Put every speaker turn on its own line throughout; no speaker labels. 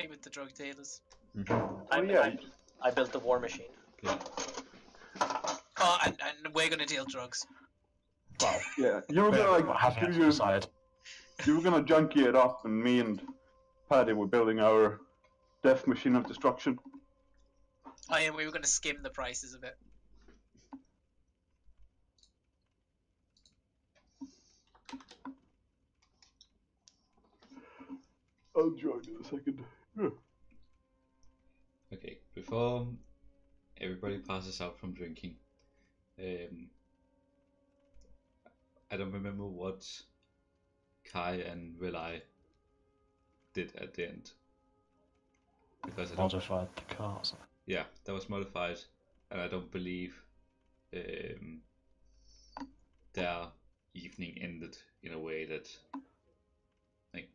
party with the drug dealers.
I built the war machine.
Yeah.
Oh, and we're gonna deal drugs.
Well, yeah, you were gonna you were gonna junkie it up, and me and Paddy were building our death machine of destruction.
Oh yeah, we were gonna skim the prices a bit.
I'll join in a second. Yeah.
Okay, before everybody passes out from drinking, I don't remember what Kai and Relay did at the end. Because I
modified the cars.
Yeah, that was modified, and I don't believe their evening ended in a way that like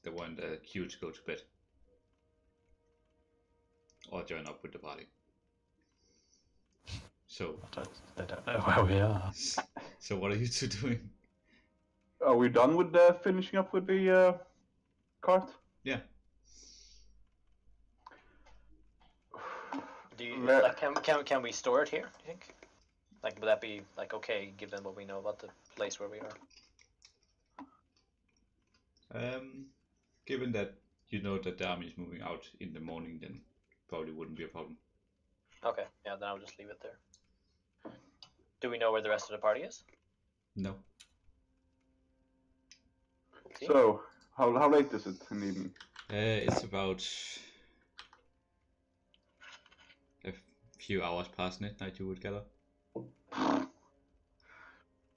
they weren't a queue to go to bed or join up with the party. So
they don't know where we are.
So what are you two doing?
Are we done with finishing up with the cart?
Yeah.
Do you like can we store it here? Do you think? Like, would that be like okay, given what we know about the place where we are?
Given that you know that the army is moving out in the morning, then probably wouldn't be a problem.
Okay, yeah, then I'll just leave it there. Do we know where the rest of the party is?
No.
Okay.
So, how late is it in the evening?
It's about a few hours past midnight, you would gather.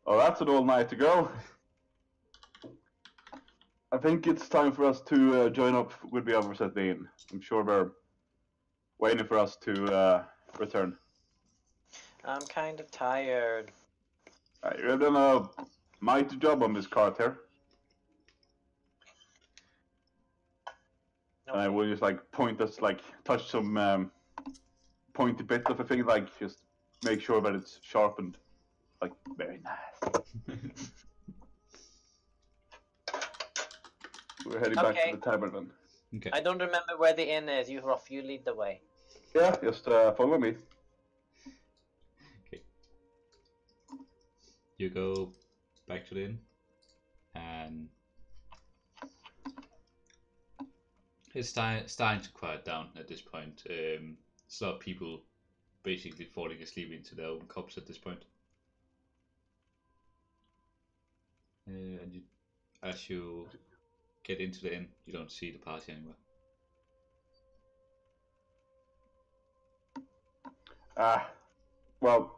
Oh, that's an all night to go. I think it's time for us to join up with the others at the inn. I'm sure they're waiting for us to return.
I'm kind of tired.
You've done a mighty job on this cart here.
No.
And I will just like point us, like touch some pointy bit of a thing, like just make sure that it's sharpened. Like, very nice. We're heading back to the tavern then.
Okay.
I don't remember where the inn is. You lead the way.
Yeah, just follow me.
Okay. You go back to the inn, and it's starting to quiet down at this point. There's a lot of people basically falling asleep into their own cups at this point. And you, as you get into the inn, you don't see the party anywhere.
Well,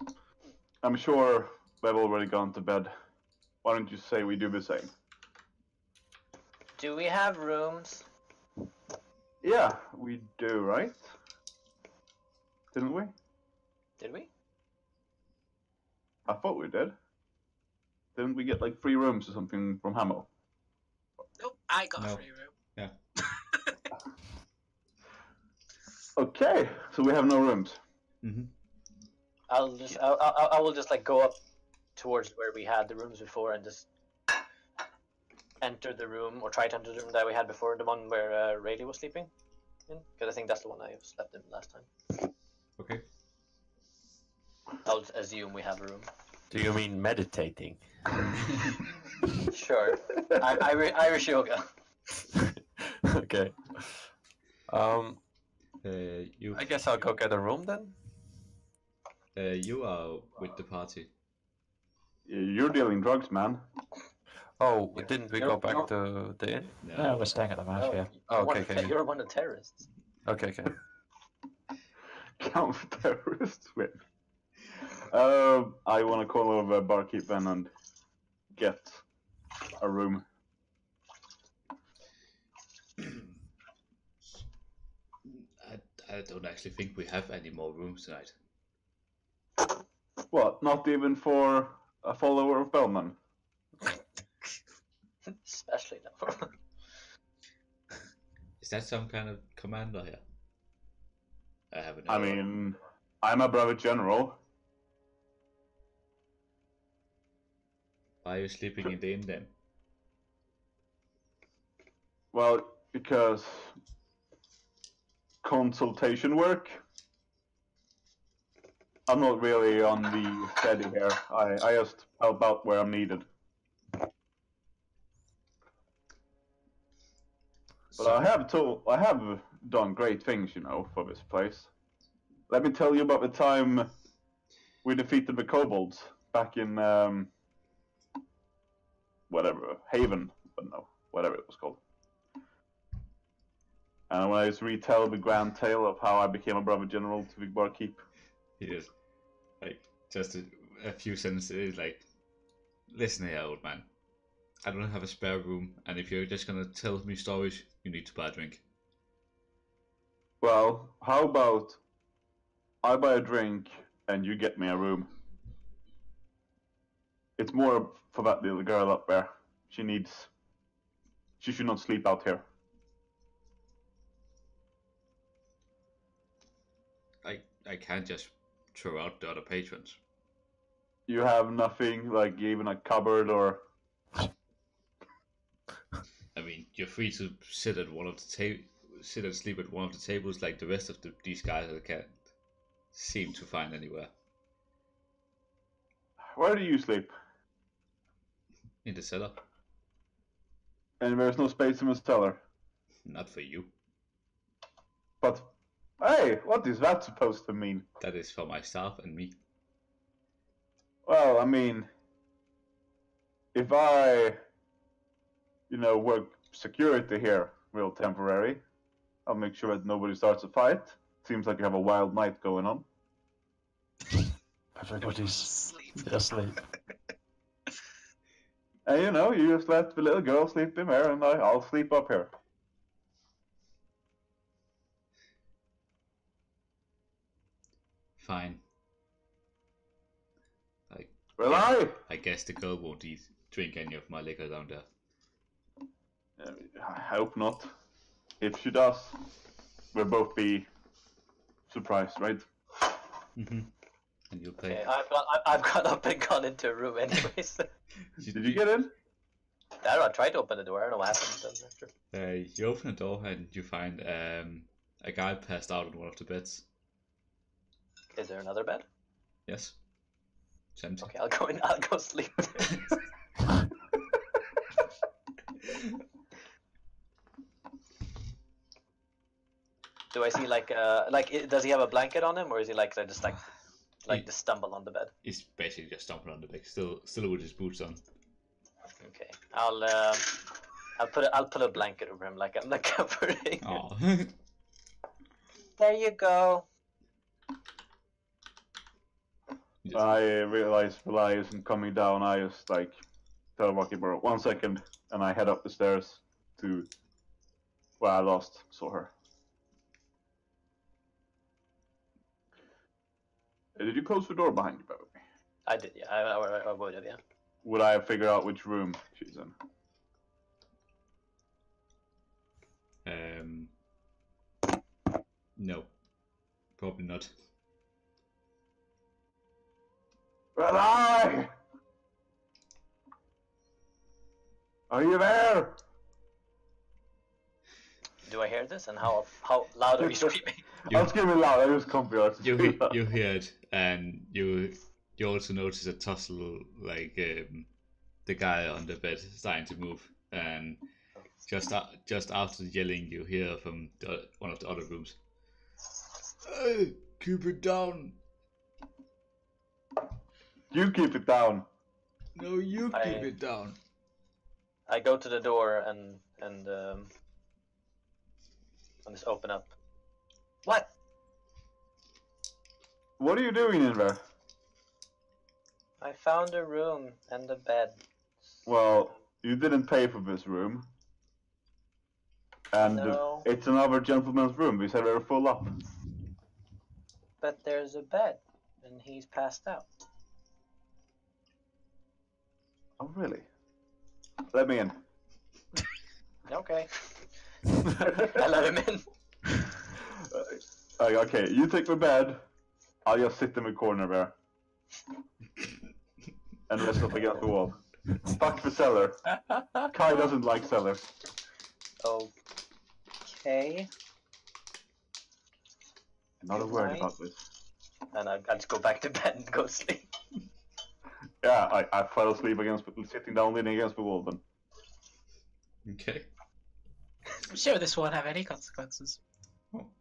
I'm sure they've already gone to bed. Why don't you say we do the same?
Do we have rooms?
Yeah, we do, right? Didn't we?
Did we?
I thought we did. Didn't we get like 3 rooms or something from Hamo?
Nope, I got
No.
a free room.
Yeah.
Okay, so we have no rooms.
Mm-hmm.
I will just like go up towards where we had the rooms before and just enter the room, or try to enter the room that we had before, the one where Rayleigh was sleeping in, because I think that's the one I slept in last time.
Okay.
I'll assume we have a room.
Do you mean meditating?
Sure. Irish yoga.
Okay.
You.
I guess I'll go get a room then.
You are with the party.
You're dealing drugs, man.
Oh, didn't we go back to the inn?
No, we're staying at the manor, yeah.
Oh, okay.
You're one of the terrorists.
Okay.
Counter terrorists win. I want to call over barkeep then and get a room.
I don't actually think we have any more rooms tonight.
What? Not even for a follower of Bellman?
Especially now.
Is that some kind of commander here? I haven't.
I mean, I'm a brother general.
Why are you sleeping in the inn then?
Well, because consultation work. I'm not really on the steady here. I just help out where I'm needed. But I have done great things, you know, for this place. Let me tell you about the time we defeated the kobolds back in whatever Haven, but no, whatever it was called. And when I just retell the grand tale of how I became a brother general to the barkeep.
He is like just a few sentences like, listen here, old man. I don't have a spare room, and if you're just gonna tell me stories, you need to buy a drink.
Well, how about I buy a drink and you get me a room? It's more for that little girl up there. She should not sleep out here.
I can't just throw out the other patrons.
You have nothing, like even a cupboard or...
I mean, you're free to sit at sit and sleep at one of the tables like the rest of these guys that can't seem to find anywhere.
Where do you sleep?
In the cellar.
And there's no space in the cellar.
Not for you.
But, hey, what is that supposed to mean?
That is for my staff and me.
Well, I mean, if I, you know, work security here real temporary, I'll make sure that nobody starts a fight. Seems like you have a wild night going on.
Everybody's asleep.
And you know, you just let the little girl sleep in there and I'll sleep up here.
Fine.
Will
I guess the girl won't drink any of my liquor down there.
I hope not. If she does, we'll both be surprised, right?
Mm-hmm. And you'll pay.
Okay, I've got up and gone into a room anyways.
Did you get in?
I don't know, I tried to open the door, I don't know what happened after.
You open the door and you find a guy passed out on one of the beds.
Is there another bed?
Yes. It's empty.
Okay, I'll go sleep. Do I see does he have a blanket on him, or is he like just stumble on the bed?
He's basically just stomping on the bed, still with his boots on.
Okay, I'll put a blanket over him like I'm not covering.
Oh.
There you go.
I realize Fly isn't coming down. I just tell Rocky Bro 1 second, and I head up the stairs to where I last saw her. Did you close the door behind you, by the way?
I did, yeah. I would have, yeah.
Would I have figured out which room she's in?
No, probably not.
Fly! Are you there?
Do I hear this? And how loud are you screaming?
I'll scream it loud. I just can't be honest.
You hear it, and you also notice a tussle, the guy on the bed starting to move, and just after yelling, you hear from one of the other rooms. Hey, keep it down.
You keep it down.
No, you keep it down.
I go to the door and just open up. What?
What are you doing in there?
I found a room and a bed.
Well, you didn't pay for this room. And
No.
it's another gentleman's room. We said we were full up.
But there's a bed, and he's passed out.
Oh, really? Let me in.
Okay. I let him in.
Okay, you take the bed. I'll just sit in the corner there. And rest up against the wall. Fuck the cellar. Kai doesn't like cellars.
Okay.
Not a
Good
word
night.
about this.
And I'll just go back to bed and go sleep.
Yeah, I fell asleep sitting down leaning against the wall then.
Okay.
I'm sure this won't have any consequences.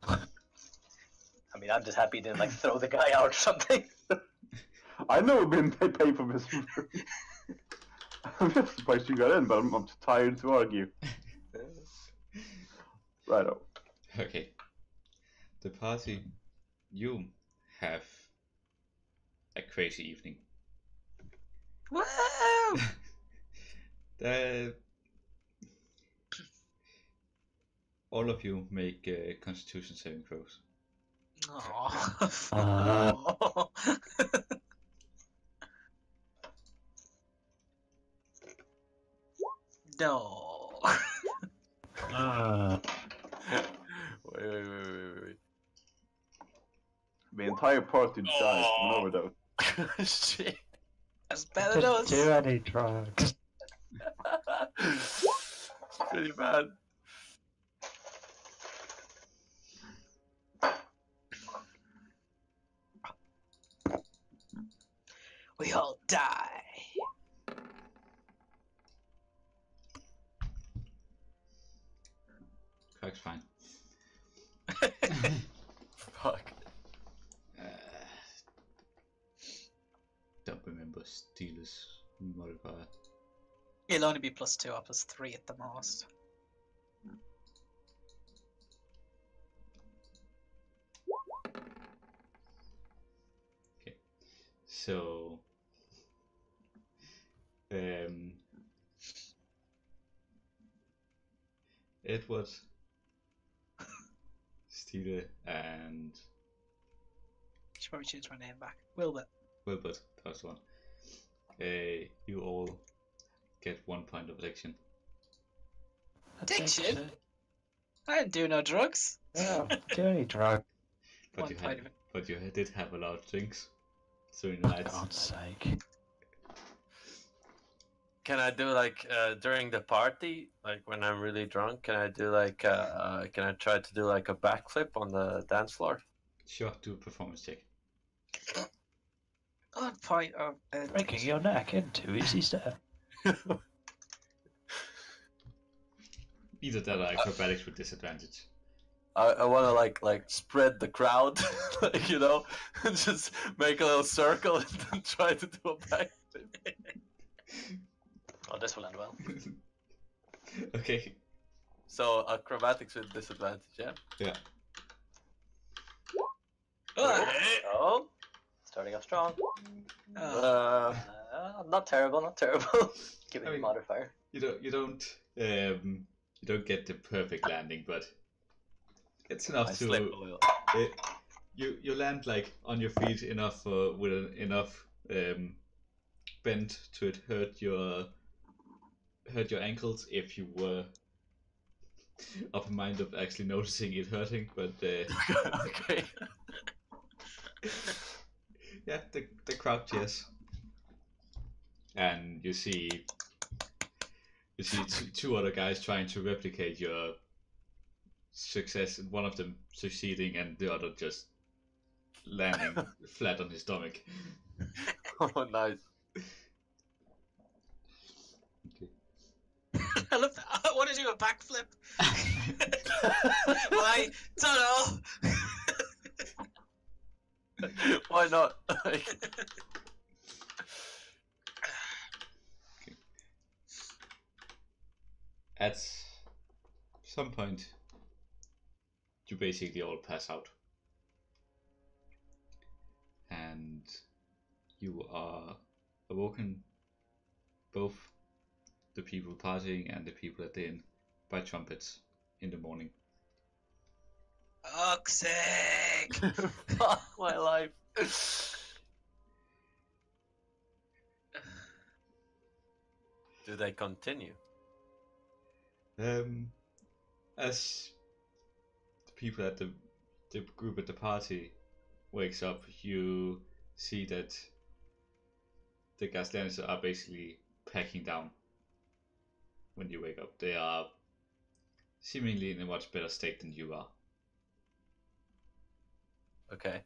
I mean, I'm just happy to like throw the guy out or something.
I know we didn't pay for this. I'm just surprised you got in, but I'm too tired to argue. Righto.
Okay. The party, you have a crazy evening.
Woo!
All of you make Constitution saving throws.
Oh. No.
Wait.
The entire party died from an overdose.
Shit.
That's better
Didn't
than
do any drugs.
It's pretty bad.
we all die.
Crack's fine.
Fuck.
Don't remember Steelers modifier.
It'll only be +2 or +3 at the most.
Okay. So Edward, Steeler, and
Should probably change my name back. Wilbur.
Wilbert, first one. You all get 1 point of addiction.
Addiction? I didn't do no drugs.
No, do any drug.
But
One
you
point
had,
of it.
but you did have a lot of drinks during the
For
night.
God's sake.
Can I do like during the party, like when I'm really drunk? Can I do like can I try to do like a backflip on the dance floor?
Sure, do a performance check.
1 point of
Breaking your neck in 2 easy step.
Either that or acrobatics with disadvantage.
I want to like spread the crowd, like you know, and just make a little circle and then try to do a backflip.
Oh, this will end well.
Okay.
So acrobatics with disadvantage, yeah.
Yeah.
Oh, starting off strong. Not terrible, not terrible. Give me a modifier.
You don't get the perfect landing, but it's enough
I
to
slip a little.
you land like on your feet enough with enough bend to it hurt your ankles if you were of a mind of actually noticing it hurting, but
Okay.
yeah, the crowd cheers, and you see two other guys trying to replicate your success, and one of them succeeding and the other just landing flat on his stomach.
Oh, nice.
I love that. I want to do a backflip. Well, I don't know.
Why not?
At some point, you basically all pass out, and you are awoken, both the people partying and the people at the inn, by trumpets in the morning.
Fuck's sake.
Fuck my life. Do they continue?
As the people at the group at the party wakes up, you see that the Gaslands are basically packing down. When you wake up, they are seemingly in a much better state than you are.
Okay.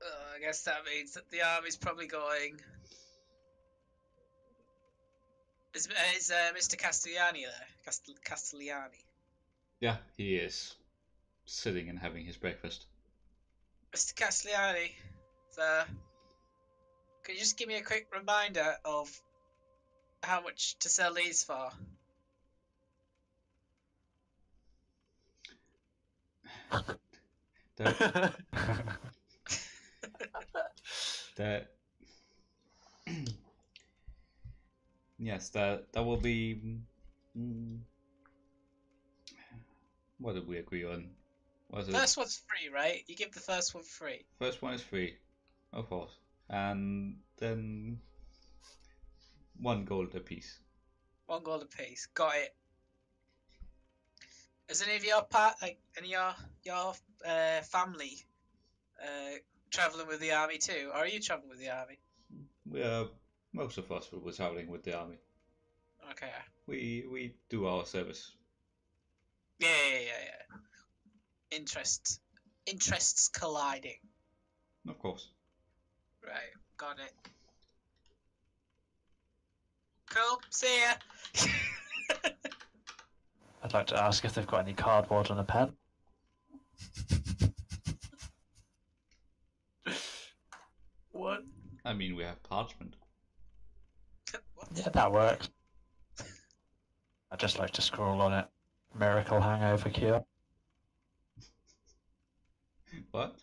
I guess that means that the army's probably going. Is Mr. Castellani there? Castellani.
Yeah, he is sitting and having his breakfast.
Mr. Castellani, sir, could you just give me a quick reminder of how much to sell these for?
That, that yes, that will be. What did we agree on? Was it
First one's free, right? You give the first one free.
first one is free, of course, and then 1 gold apiece.
1 gold apiece. Got it. Is any of your family traveling with the army too? Or are you traveling with the army?
We are most of us were traveling with the army.
Okay.
We do our service.
Yeah. Interests colliding.
Of course.
Right. Got it. Cool. See ya.
I'd like to ask if they've got any cardboard and a pen.
What?
I mean, we have parchment.
What?
Yeah, that works. I'd just like to scroll on it. Miracle hangover cure.
What?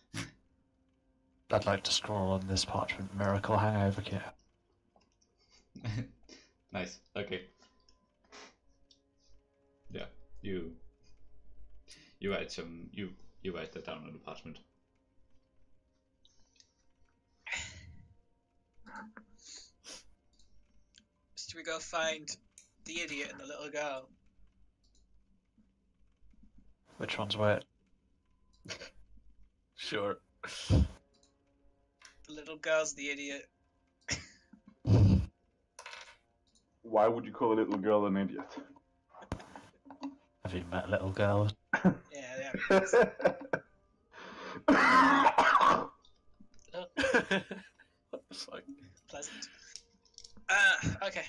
I'd like to scroll on this parchment. Miracle hangover cure.
Nice. Okay. Yeah, you write some you write that down on the parchment.
Should we go find the idiot and the little girl?
Which one's where?
Sure.
The little girl's the idiot.
Why would you call a little girl an idiot?
Have you met little girls?
Yeah.
What the fuck?
Pleasant. Okay.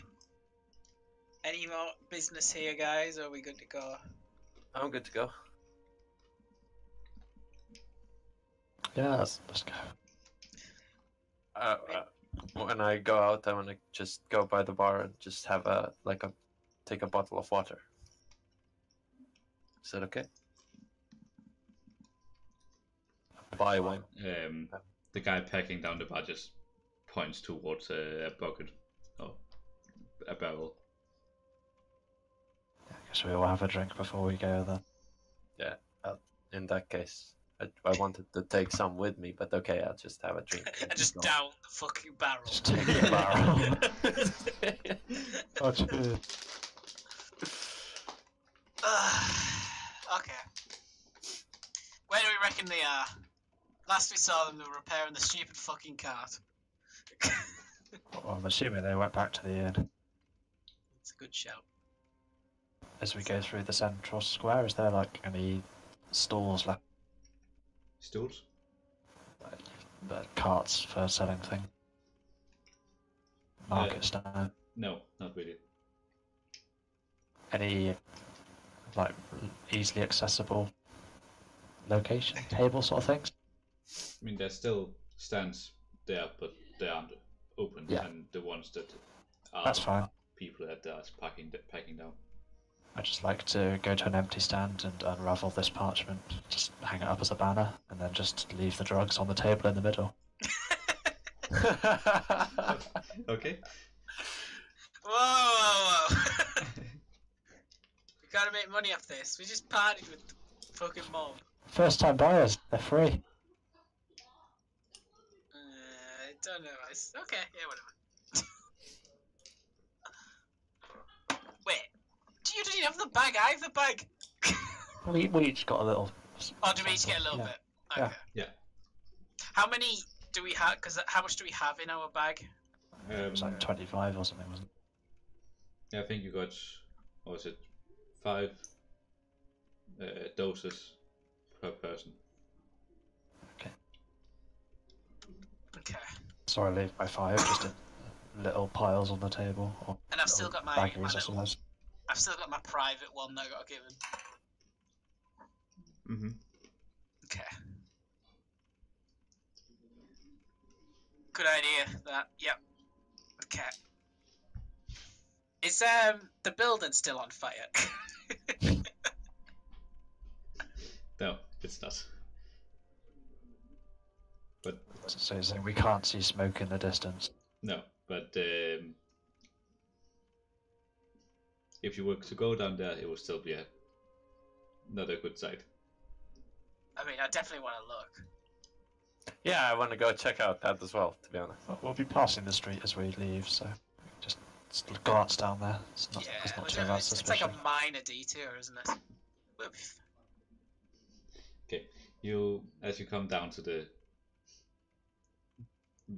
Any more business here, guys? Or are we good to go?
I'm good to go.
Yeah, let's go.
When I go out, I want to just go by the bar and just have take a bottle of water. Is that okay? Buy one.
The guy packing down the bar just points towards a bucket or a barrel.
I guess we all have a drink before we go then.
Yeah. In that case, I wanted to take some with me, but okay, I'll just have a drink.
And just down the fucking barrel.
Just take the barrel. Oh, cheers.
Okay. Where do we reckon they are? Last we saw them, they were repairing the stupid fucking cart.
Well, I'm assuming they went back to the inn.
It's a good shout.
As we go through the central square, is there like any stalls left?
Stools?
Carts for selling things? Market stand?
No, not really.
Any like easily accessible location, table sort of things?
I mean, there's still stands there, but they aren't open,
Yeah.
and the ones that are
That's fine.
people that are packing down.
I'd just like to go to an empty stand and unravel this parchment, just hang it up as a banner, and then just leave the drugs on the table in the middle.
Okay.
Whoa! We gotta make money off this. We just partied with the fucking mob.
First time buyers, they're free.
I don't know. Okay, yeah, whatever. Wait, you didn't have the bag. I have the bag.
We each got a little.
Oh, do we each get a little
Yeah.
bit?
Yeah.
Okay.
Yeah.
How many do we have? Because how much do we have in our bag?
It was like 25 or something, wasn't it?
I think you got, what was it, 5 doses per person.
So I leave my fire just in little piles on the table. Or
And I've still got my
baggies, I
little.
suppose.
I've still got my private one that I got given.
Mm-hmm.
Okay. Good idea. That. Yep. Okay. Is the building still on fire?
No, it's not. But
So we can't see smoke in the distance.
no, but if you were to go down there, it would still be not a good sight.
I mean, I definitely want to look.
Yeah, I want to go check out that as well, to be honest.
We'll be passing the street as we leave, so just glance down there. It's not too bad
It's like
suspicion.
a minor detour, isn't it? We'll be
Okay, as you come down to the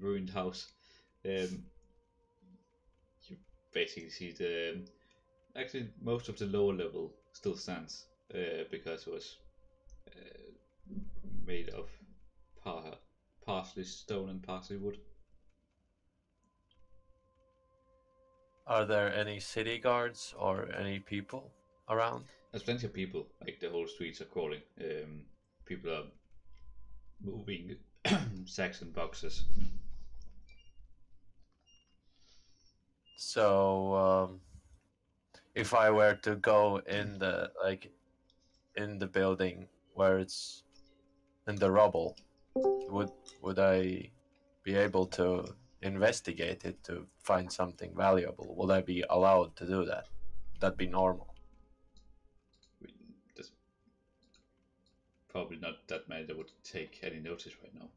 ruined house, you basically see actually most of the lower level still stands because it was made of partially stone and partially wood.
Are there any city guards or any people around?
There's plenty of people, like the whole streets are crawling. People are moving sacks and boxes.
So, if I were to go in the building where it's in the rubble, would I be able to investigate it to find something valuable? Will I be allowed to do that? That'd be normal.
There's probably not that many that would take any notice right now.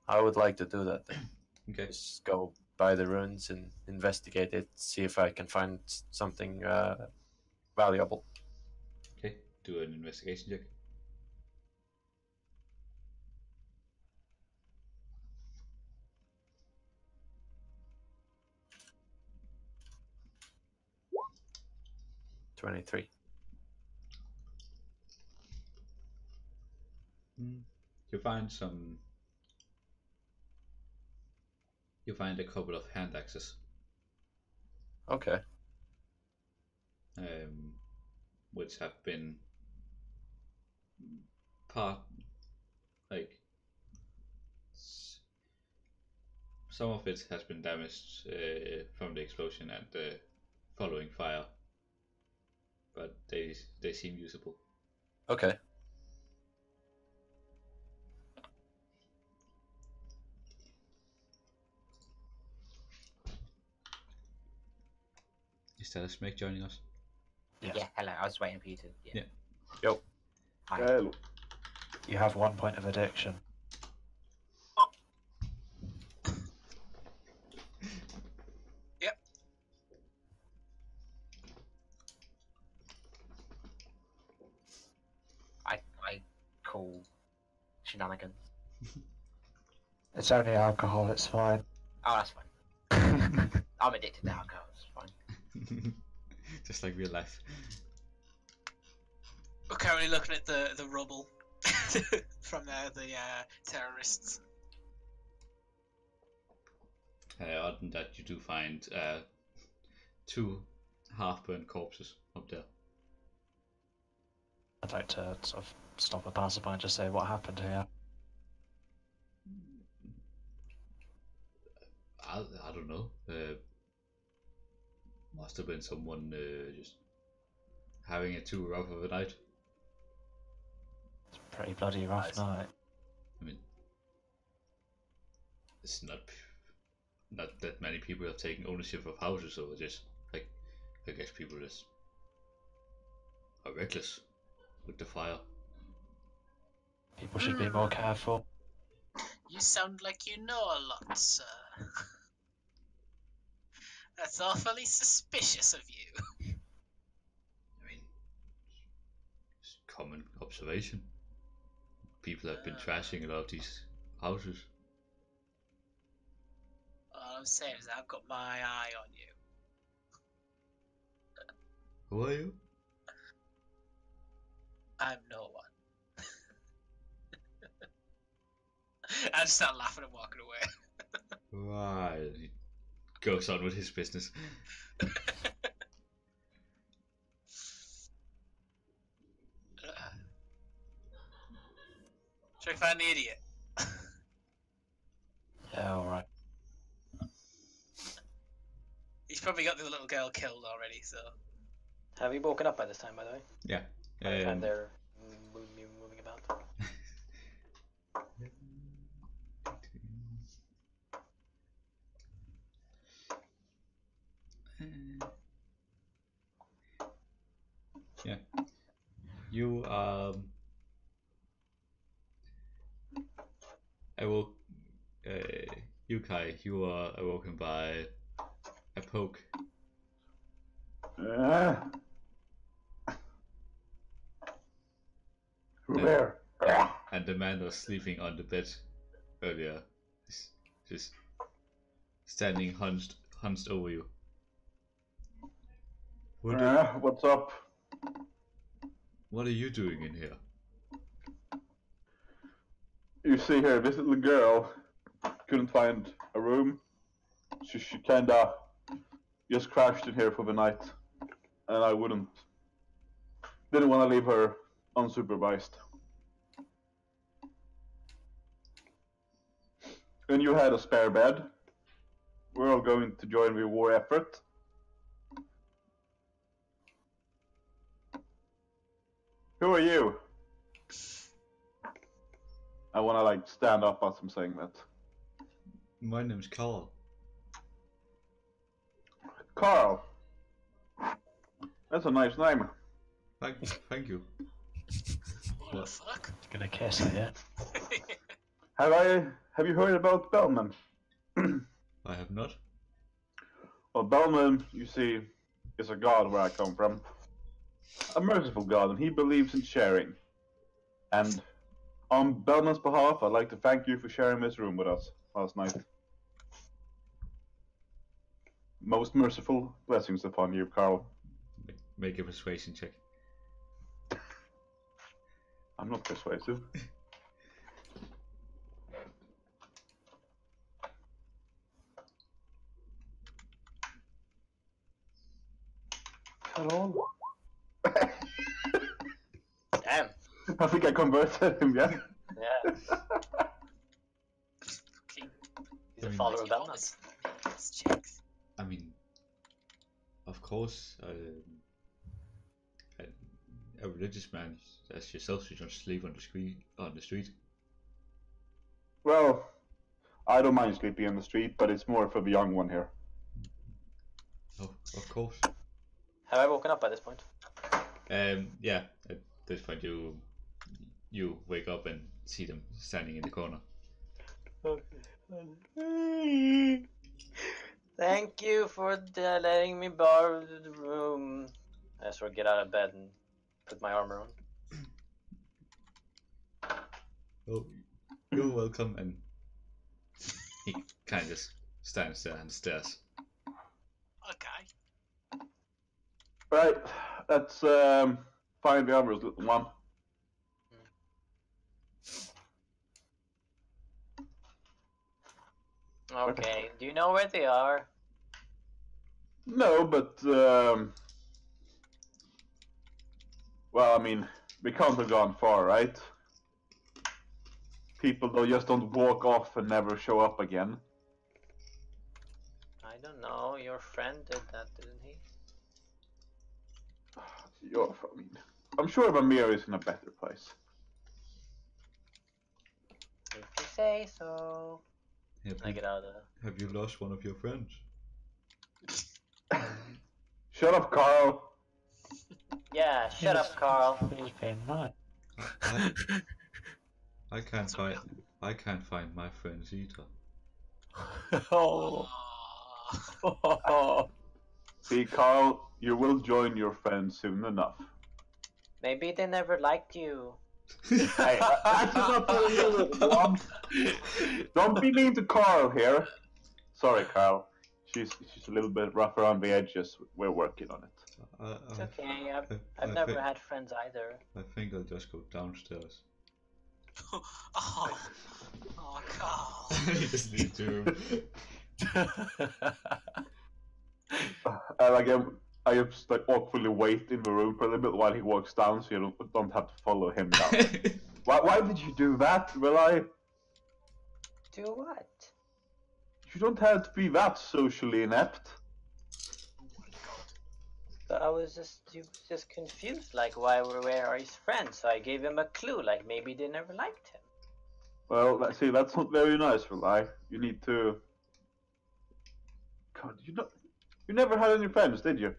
I would like to do that then.
Okay.
Just go by the ruins and investigate it, see if I can find something valuable.
Okay, do an investigation check.
$23.
You find some. You find a couple of hand axes,
Okay.
which have been part like some of it has been damaged from the explosion and the following fire, but they seem usable.
Okay.
Is that a Smeg joining us?
Yeah, hello. I was waiting for you to.
Yeah.
Yo.
Hi.
Hello.
You have 1 point of addiction.
Yep.
I call shenanigans.
It's only alcohol, it's fine.
Oh, that's fine. I'm addicted to alcohol. It's fine.
Just like real life.
We're currently looking at the rubble from the terrorists.
Other than that, you do find 2 half-burnt corpses up there.
I'd like to sort of stop a passerby and just say what happened here.
I don't know. Must have been someone just having it too rough of a night.
It's a pretty bloody rough night.
I mean, it's not that many people have taken ownership of houses, so it's just like I guess people just are reckless with the fire.
People should be more careful.
You sound like you know a lot, sir. That's awfully suspicious of you.
I mean, it's common observation. People have been trashing a lot of these houses.
All I'm saying is I've got my eye on you.
Who are you?
I'm no one. I just start laughing and walking away.
Right. He goes on with his business.
Should we find the idiot?
Yeah, alright.
He's probably got the little girl killed already, so.
Have you woken up by this time, by the way?
Yeah.
By the time they're moving about.
Yeah. You awoke. Yukai, you are awoken by a poke.
Who there?
And the man was sleeping on the bed earlier. He's just standing hunched over you.
What's up?
What are you doing in here?
You see here, this little girl couldn't find a room. She kinda just crashed in here for the night, and I didn't want to leave her unsupervised. And you had a spare bed. We're all going to join the war effort. Who are you? I want to like stand up as I'm saying that.
My name's Carl.
Carl. That's a nice name.
Thank you.
What the fuck?
Gonna kiss her, yeah?
Have you heard about Bellman?
I have not.
Well, Bellman, you see, is a god where I come from. A merciful god, and he believes in sharing. And on Bellman's behalf, I'd like to thank you for sharing this room with us last night. Most merciful blessings upon you, Carl.
Make a persuasion check.
I'm not persuasive. Hello?
Damn.
I think I converted him, yeah?
Yeah. He's a follower of Belman.
Checks.
I mean, of course, a religious man as yourself should not sleep on the street.
Well, I don't mind sleeping on the street, but it's more for the young one here.
Oh, of course.
Have I woken up by this point?
Yeah. At this point, you wake up and see them standing in the corner.
Thank you for letting me borrow the room. I sort of get out of bed and put my armor on.
Oh, you're welcome. And he kind of just stands there and stares.
Okay.
Right, let's find the others, little one.
Okay, do you know where they are?
No, but well, I mean, we can't have gone far, right? People just don't walk off and never show up again.
I don't know. Your friend did that, didn't he?
I mean, I'm sure Vamir is in a better place.
If you say so. I get out of there.
Have you lost one of your friends?
Shut up, Carl.
Yeah, shut up, Carl.
He's being nice.
I can't find my friends either.
Oh.
See, Carl, you will join your friends soon enough.
Maybe they never liked you.
Hey, that's not telling you, little one. Don't be mean to Carl here. Sorry, Carl. She's a little bit rough around the edges. We're working on it.
It's okay. I've never had friends either.
I think I'll just go downstairs.
Oh, oh, Carl.
You just need to.
I just like awkwardly wait in the room for a little bit while he walks down, so you don't have to follow him down. Why did you do that? Well,
Do what?
you don't have to be that socially inept.
Oh my god.
But he was just confused, like where are his friends? So I gave him a clue, like maybe they never liked him.
Well, that's not very nice, Rely. You need to. God, you never had any friends, did you?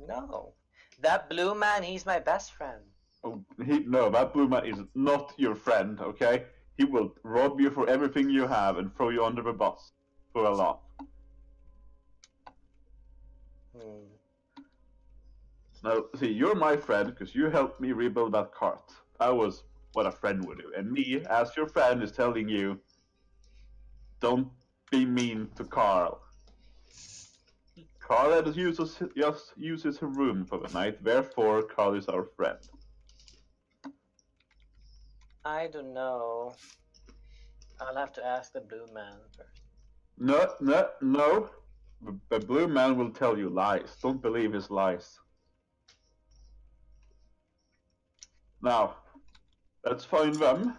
No, that blue man, he's my best friend.
Oh, no, that blue man is not your friend. Okay, he will rob you for everything you have and throw you under the bus for a laugh. Now, see, you're my friend because you helped me rebuild that cart. That was what a friend would do. And me, as your friend, is telling you, don't be mean to Carl. Carl just uses her room for the night, therefore Carl is our friend.
I don't know. I'll have to ask the blue man first.
No. The blue man will tell you lies. Don't believe his lies. Now, let's find them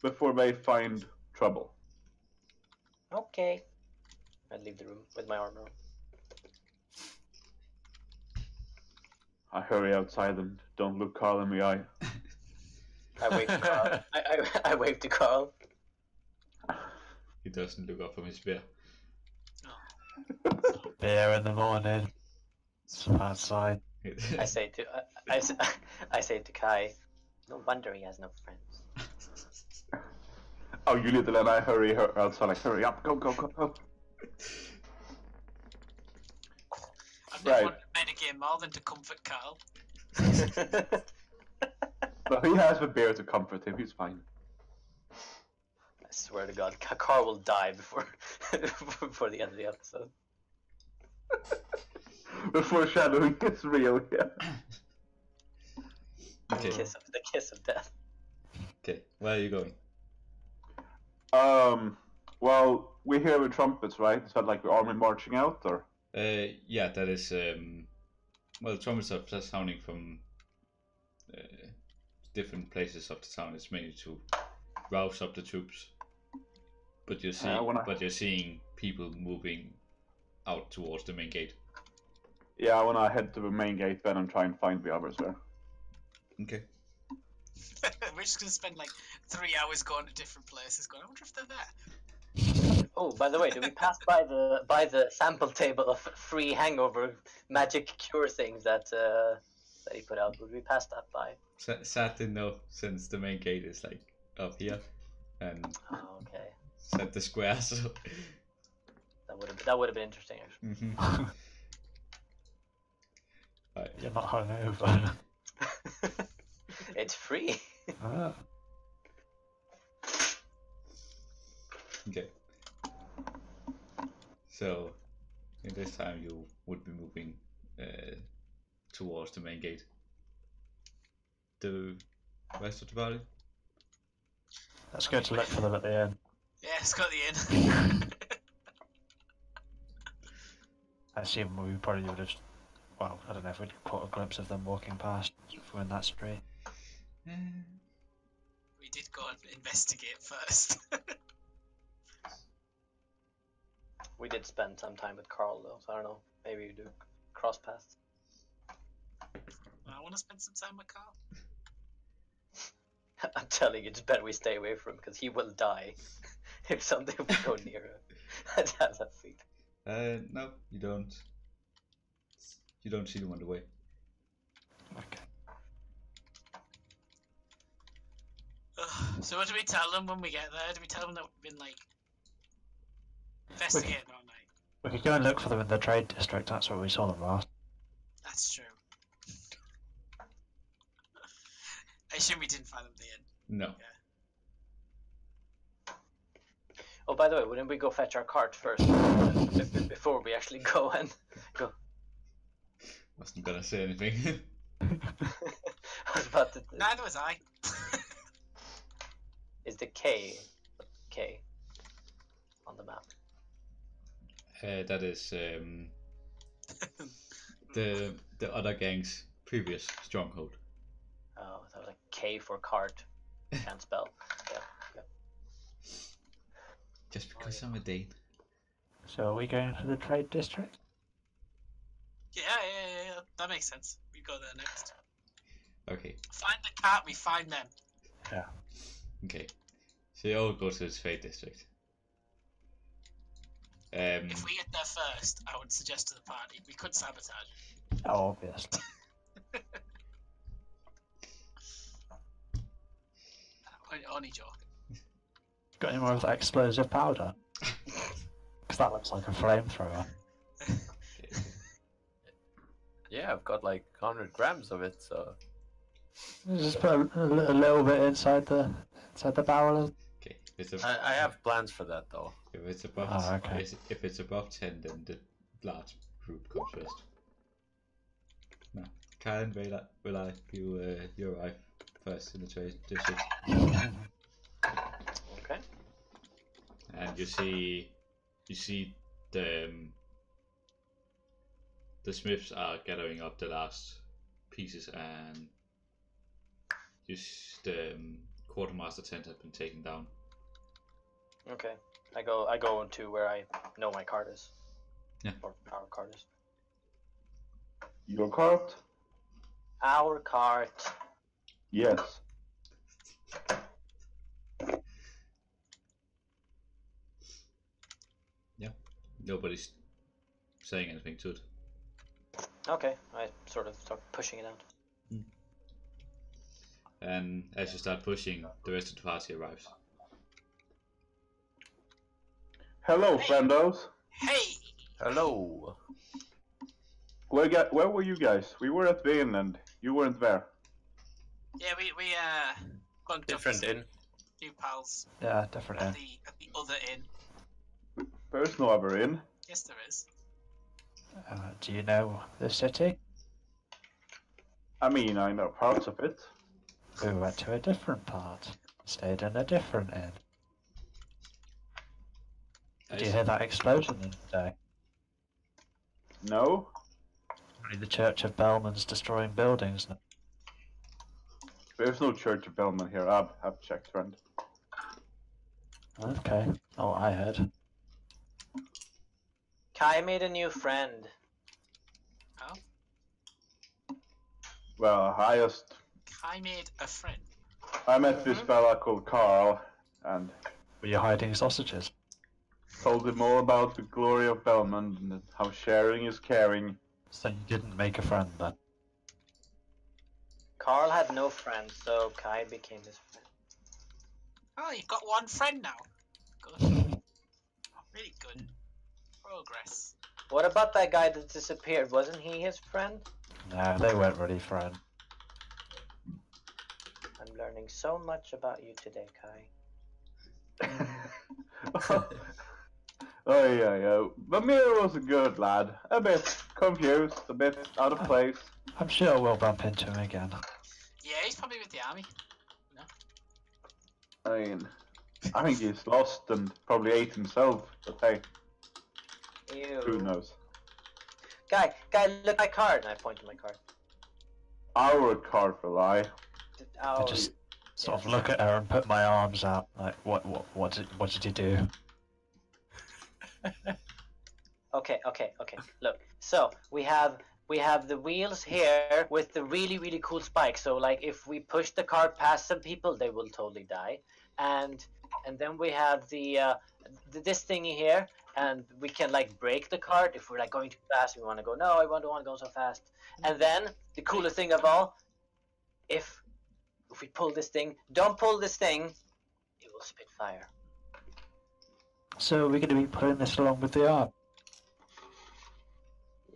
before they find trouble.
Okay. I leave the room with my armor on.
I hurry outside and don't look Carl in the eye.
I wave to Carl. I wave to Carl.
He doesn't look up from his beer.
Beer in the morning. It's a bad sign.
I say to Kai, no wonder he has no friends.
Oh, you little, and I hurry her outside, like, hurry up, go.
I've never
Right.
wanted to play the game more than to comfort Carl.
But he has the beer to comfort him, he's fine.
I swear to God, Carl will die before before the end of the episode.
Before shadowing gets real, yeah.
Okay.
The kiss of death.
Okay, where are you going?
Well, we hear the trumpets, right? Is that like the army marching out, or?
Yeah, that is. Well, trumpets are just sounding from different places of the town. It's mainly to rouse up the troops. But you're seeing people moving out towards the main gate.
Yeah, I wanna head to the main gate then and try and find the others there.
Okay.
We're just gonna spend like 3 hours going to different places. Going, I wonder if they're there.
Oh, by the way, did we pass by the sample table of free hangover magic cure things that he put out? Would we pass that by?
Sadly, no, since the main gate is like up here, and
Oh, okay.
set the square. So.
That would have been interesting, actually.
Mm-hmm. Right.
You're not hungover.
It's free.
Ah.
Okay. So, in this time, you would be moving towards the main gate. The rest of the party?
Let's go to look for them at the end.
Yeah, it's got the inn.
I assume we probably would have. Well, I don't know if we'd caught a glimpse of them walking past if we're in that street.
We did go and investigate first.
We did spend some time with Carl, though, so I don't know. Maybe we do cross paths.
I want to spend some time with Carl.
I'm telling you, it's better we stay away from him because he will die if something would go near him. I'd have that feet.
No, you don't. You don't see them on the way.
Okay.
So what do we tell them when we get there? Do we tell them that we've been like investigating all night?
We could go and look for them in the trade district. That's where we saw them last.
That's true. I assume we didn't find them at the end.
No.
Oh, by the way, wouldn't we go fetch our cart first before we actually go and go?
Wasn't gonna say anything.
I was about to.
Neither was I.
is the K on the map?
That is the other gang's previous stronghold.
Oh, that was a K for cart. Can't spell. Yeah.
Just because I'm a Dane.
So are we going to the trade district?
Yeah. That makes sense. We go there next.
Okay.
Find the cart, we find them.
Okay. So you all go to the trade district.
If we get there first, I would suggest to the party we could sabotage.
Oh, obviously.
Only joking.
Got any more of that explosive powder? Because that looks like a flamethrower.
Yeah, I've got like 100 grams of it, so.
Just put a little bit inside the barrel.
Okay.
I have plans for that though.
If it's above,
okay.
if it's above 10, then the large group comes first. No, Karen, will I? You arrive first in the trade district.
Okay.
And you see the smiths are gathering up the last pieces, and the quartermaster tent has been taken down.
Okay. I go to where I know my cart is.
Yeah.
Or our cart is.
Your cart?
Our cart.
Yes.
Yeah. Nobody's saying anything to it.
Okay. I sort of start pushing it out.
And as you start pushing, the rest of the party arrives.
Hello, friendos.
Hey!
Hello.
Where were you guys? We were at the inn and you weren't there.
Yeah, we bunked
Different
up
inn.
new pals
Yeah, different
at
inn.
the other inn.
There's no other inn.
Yes, there is.
Do you know the city?
I mean, I know parts of it.
We went to a different part. Stayed in a different inn. Did you hear that explosion the other day?
No?
Only the Church of Bellman's destroying buildings now.
There's no Church of Bellman here. I've checked, friend.
Okay. Oh, I heard.
Kai made a new friend.
Oh?
Well,
I made a friend.
I met this fella called Carl and
Were you hiding sausages?
told him all about the glory of Bellman and how sharing is caring.
So you didn't make a friend then?
Carl had no friends, so Kai became his friend.
Oh, you've got one friend now. Good. Really good. Progress.
What about that guy that disappeared? Wasn't he his friend?
No, they weren't really friends.
I'm learning so much about you today, Kai.
Oh yeah. Vamir was a good lad. A bit confused, a bit out of place.
I'm sure we'll bump into him again.
Yeah, he's probably with the army.
I think he's lost and probably ate himself, but hey,
Ew.
who knows?
Guy, look at my card. And I point to my card.
Our card will lie.
Oh,
I just sort of look at her and put my arms out, like, what did you do?
Okay. Look, so we have the wheels here with the really cool spikes. So like, if we push the cart past some people, they will totally die. And then we have this thingy here, and we can like break the cart if we're like going too fast. We want to go. No, I don't want to go so fast. And then the coolest thing of all, if we pull this thing, don't pull this thing, it will spit fire.
So we're going to be pulling this along with the arm.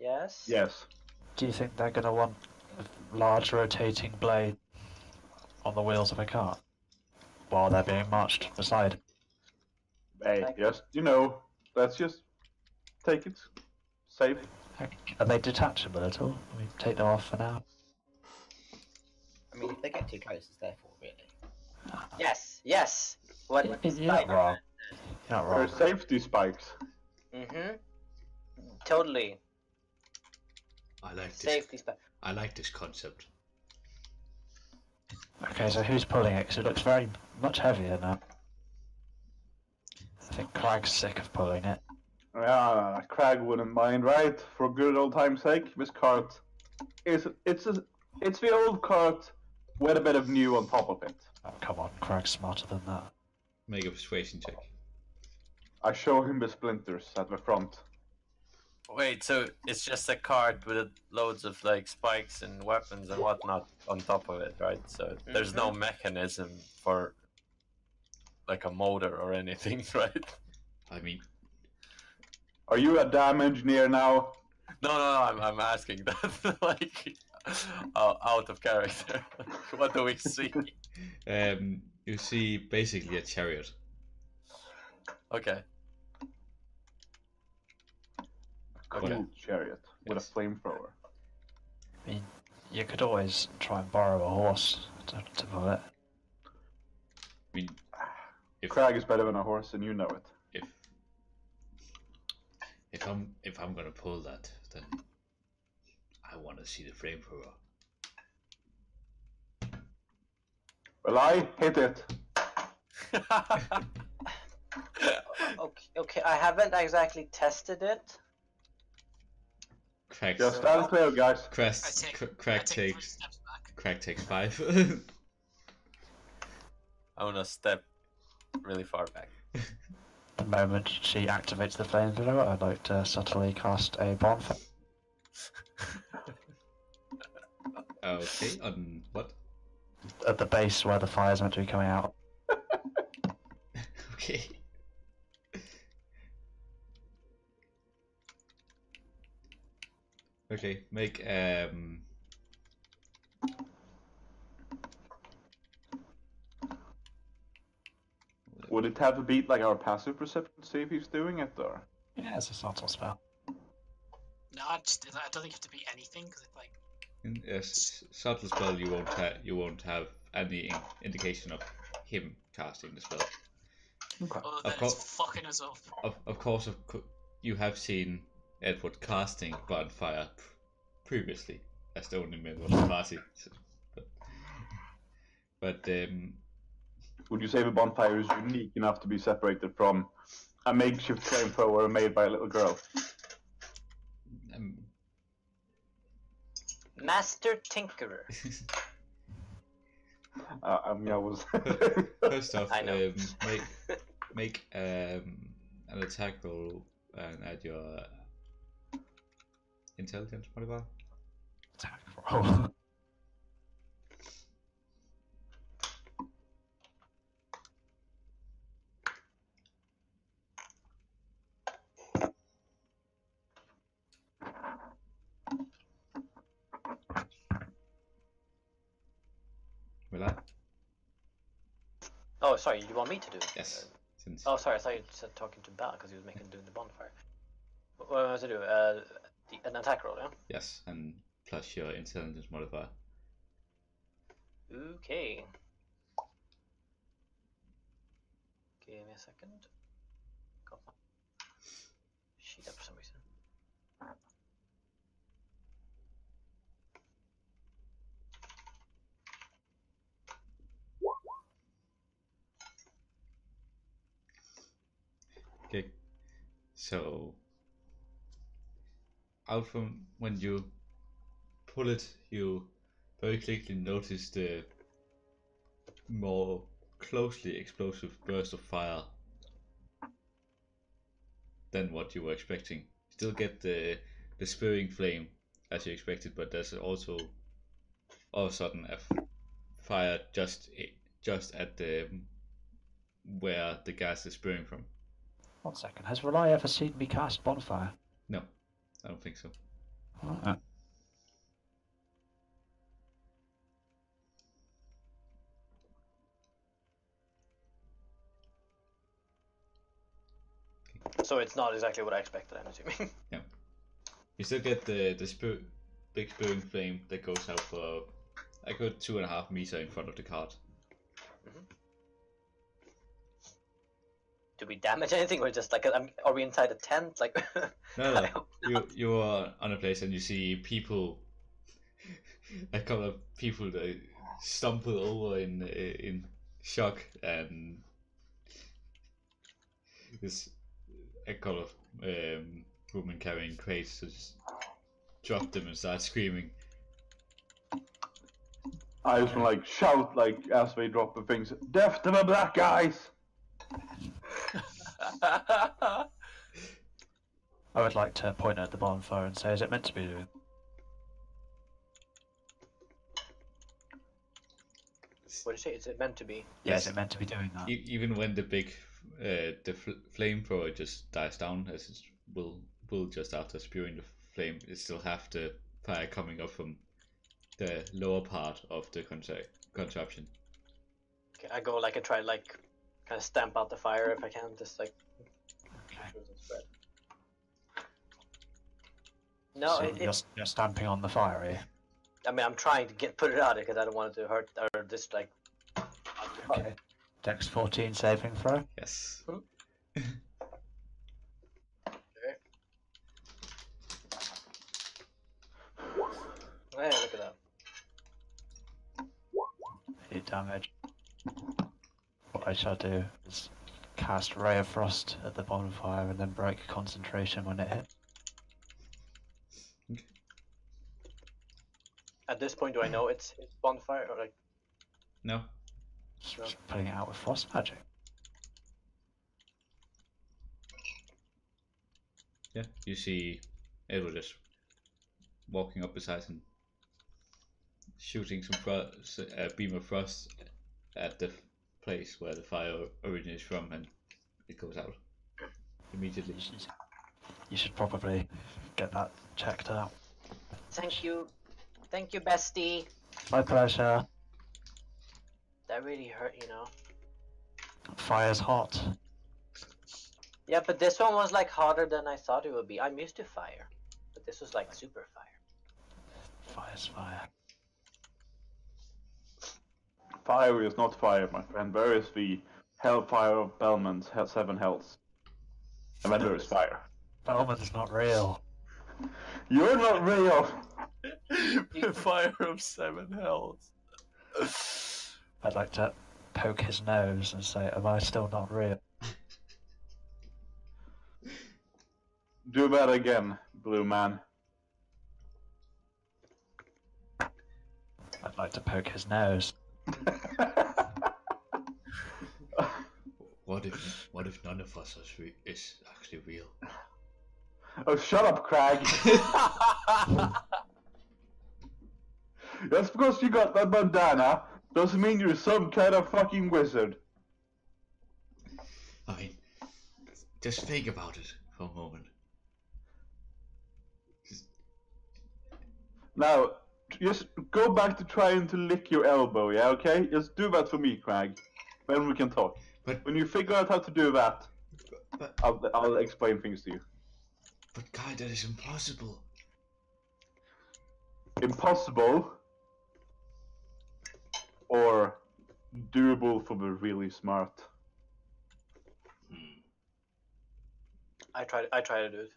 Yes.
Yes.
Do you think they're going to want a large rotating blade on the wheels of a cart while they're being marched beside?
Hey, just let's just take it safe.
Are they detachable at all? We take them off for now.
I mean, if they get too close, it's their fault, really.
Yes, yes. What?
You're not wrong. You're not
There are
wrong.
safety spikes.
Mm-hmm. Totally.
I like this.
Safety spike.
I like this concept.
Okay, so who's pulling it? Because it looks very much heavier now. I think Crag's sick of pulling it.
Yeah, Crag wouldn't mind, right? For good old time's sake, this cart it's the old cart with a bit of new on top of it.
Oh, come on, Crag's smarter than that.
Make a persuasion check.
I show him the splinters at the front.
Wait, so it's just a cart with loads of like spikes and weapons and whatnot on top of it, right? So there's no mechanism for like a motor or anything, right?
I mean,
Are you a damn engineer now?
No, I'm asking that like out of character. What do we see?
you see basically a chariot.
Okay.
Cool chariot with
Yes.
a flamethrower.
I mean, you could always try and borrow a horse to pull it.
I mean, if
Crag is better than a horse, and you know it.
if I'm gonna pull that, then I want to see the flamethrower.
Well, I hit it.
Okay, I haven't exactly tested it.
Craig,
Just stand clear, guys.
Craig
I take 3
takes
steps back.
Craig takes 5.
I wanna step really far back.
The moment she activates the flamethrower, I'd like to subtly cast a bonfire.
Okay, on what?
At the base where the fire's meant to be coming out.
Okay. Okay, make
Would it have to beat like our passive perception to see if he's doing it, or?
Yeah, it's a subtle spell.
No, I don't think you have to beat anything because it's like
in a subtle spell. You won't have any indication of him casting the spell.
other than it's fucking us up.
Of course, you have seen Edward casting bonfire previously as the only member of the party. But
Would you say the bonfire is unique enough to be separated from a makeshift flamethrower made by a little girl?
Master Tinkerer.
I mean, I was.
First off,
I know.
make an attack roll and add your intelligence modifier.
Attack roll.
Will that?
Oh, sorry. You want me to do it?
Yes. Since
Oh, sorry. I thought you said talking to Bal because he was doing the bonfire. What am I to do? An attack roll, yeah.
yes, and plus your intelligence modifier.
Okay. Give me a second. Got my sheet up for some reason.
Okay. So out from when you pull it, you very quickly notice the more closely explosive burst of fire than what you were expecting. Still get the spewing flame as you expected, but there's also all of a sudden a fire just at the where the gas is spewing from.
1 second. Has Rely ever seen me cast bonfire?
No, I don't think so.
Alright.
So it's not exactly what I expected, I'm assuming.
Yeah. You still get the big spewing flame that goes out for a good 2.5 meters in front of the cart.
Do we damage anything, or just like are we inside a tent? Like
No. You are on a place and you see people, a couple of people that stumble over in shock, and there's a couple of women carrying crates, so just drop them and start screaming.
I just like shout like as they drop the things. Death to the black guys!
I would like to point at the bonfire and say, is it meant to be doing?
What do you say? Is it meant to be?
Yeah, is it meant to be doing that?
Even when the big flamethrower just dies down, as it will just after spewing the flame, it still have the fire coming up from the lower part of the contraption.
Okay, I go like I try like kind of stamp out the fire if I can, just like.
Okay.
Spread. No,
So you're stamping on the fire, are you?
I mean, I'm trying to put it out because I don't want it to hurt or just like.
Okay. Dex 14 saving throw.
Yes.
Hey, look at that.
8 damage. What I shall do is cast Ray of Frost at the bonfire and then break concentration when it hits.
At this point, do I know it's bonfire or like?
No.
Just putting it out with frost magic.
Yeah, you see Edward just walking up beside him, shooting a beam of frost at the place where the fire originates from, and it goes out immediately.
You should probably get that checked out.
Thank you, bestie.
My pleasure.
That really hurt, you know.
Fire's hot.
Yeah, but this one was like hotter than I thought it would be. I'm used to fire, but this was like super fire.
Fire's fire.
Fire is not fire, my friend. There is the hellfire of Belmon's 7 hells. And then there is fire.
Bellman's not real.
You're not real!
The fire of 7 hells.
I'd like to poke his nose and say, am I still not real?
Do that again, blue man.
I'd like to poke his nose.
What if none of us is actually real?
Oh, shut up, Crag! Just because you got that bandana doesn't mean you're some kind of fucking wizard.
I mean, just think about it for a moment.
Now, just go back to trying to lick your elbow, yeah, okay? Just do that for me, Crag. Then we can talk.
But
when you figure out how to do that,
but
I'll explain things to you.
But Guy, that is impossible.
Impossible? Or doable for the really smart?
I try to do it.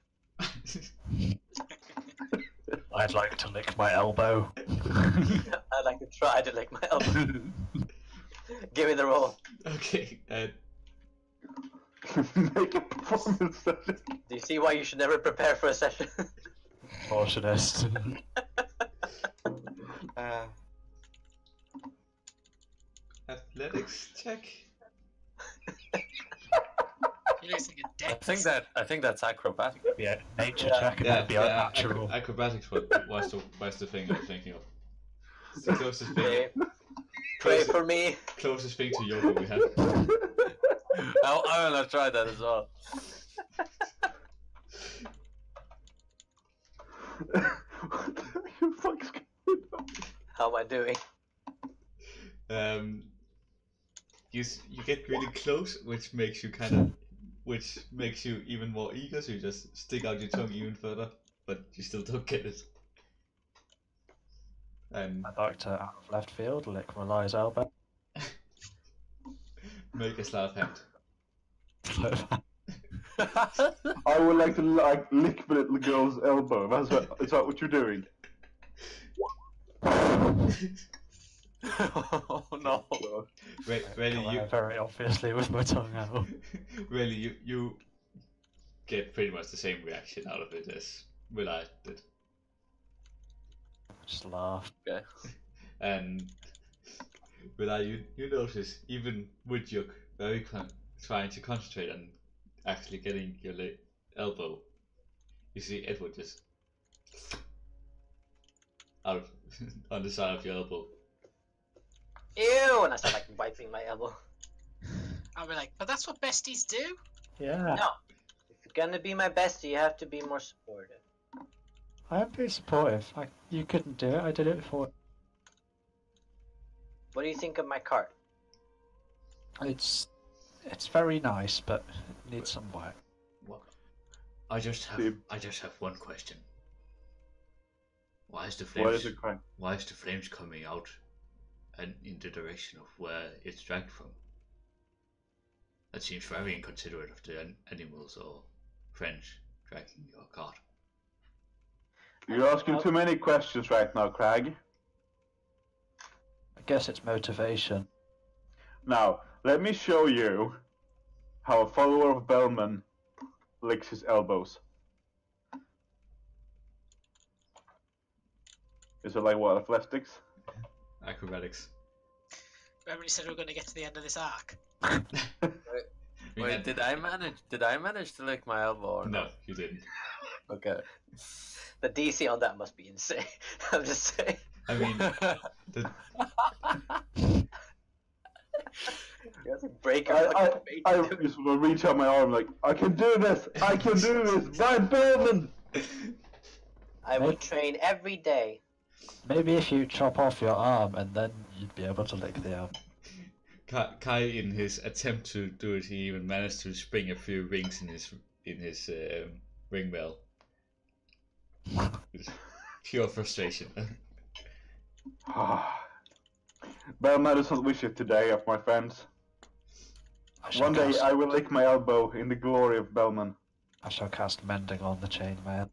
I'd like to lick my elbow.
I'd like to try to lick my elbow. Give me the roll.
Okay.
Make a performance session.
Do you see why you should never prepare for a session?
Abortionist.
Athletics check.
You're losing a deck.
I think that's acrobatic.
Yeah, nature
Yeah.
check.
Yeah,
That'd be unnatural.
acrobatics was the thing I was thinking of. It's the closest thing.
Pray for me.
Closest thing to yoga we have.
I wanna try that as well.
What the fuck's going on?
How am I doing?
You get really close, which makes you even more eager, so you just stick out your tongue even further, but you still don't get it. And
I'd like to, out of left field, lick Reli's elbow.
Make a sleight of hand.
I would like to lick the little girl's elbow. Is that what you're doing?
Oh no.
Really,
Come
you
out very obviously with my tongue out.
really you get pretty much the same reaction out of it as Will I did,
Just laugh.
Okay.
and Will I you notice even with you very trying to concentrate on actually getting your elbow, you see Edward just out on the side of your elbow.
Ew! And I start like wiping my elbow.
I'll be like, but that's what besties do.
Yeah.
No. If you're gonna be my bestie, you have to be more supportive.
I am very supportive. You couldn't do it. I did it before.
What do you think of my cart?
It's very nice, but it needs some work.
What? I just have one question. Why is the
What is
flames?
it, Craig?
Why is the flames coming out and in the direction of where it's dragged from? That seems very inconsiderate of the animals or friends dragging your cart.
You're asking too many questions right now, Craig.
I guess it's motivation.
Now, let me show you how a follower of Bellman licks his elbows. Is it like what, athletics?
Acrobatics.
Remember you said we were going to get to the end of this arc?
Wait, did I manage to lick my elbow or
No,
not?
you didn't.
Okay.
The DC on that must be insane. I'm just saying.
I mean,
You have to break
I just want to reach out my arm like, I can do this! I can do this! By Bellman!
I would train every day.
Maybe if you chop off your arm and then you'd be able to lick the arm.
Kai, in his attempt to do it, he even managed to spring a few rings in his ring bell. Pure frustration.
Bellman doesn't wish it today of my friends. One day I will lick my elbow in the glory of Bellman.
I shall cast mending on the chainmail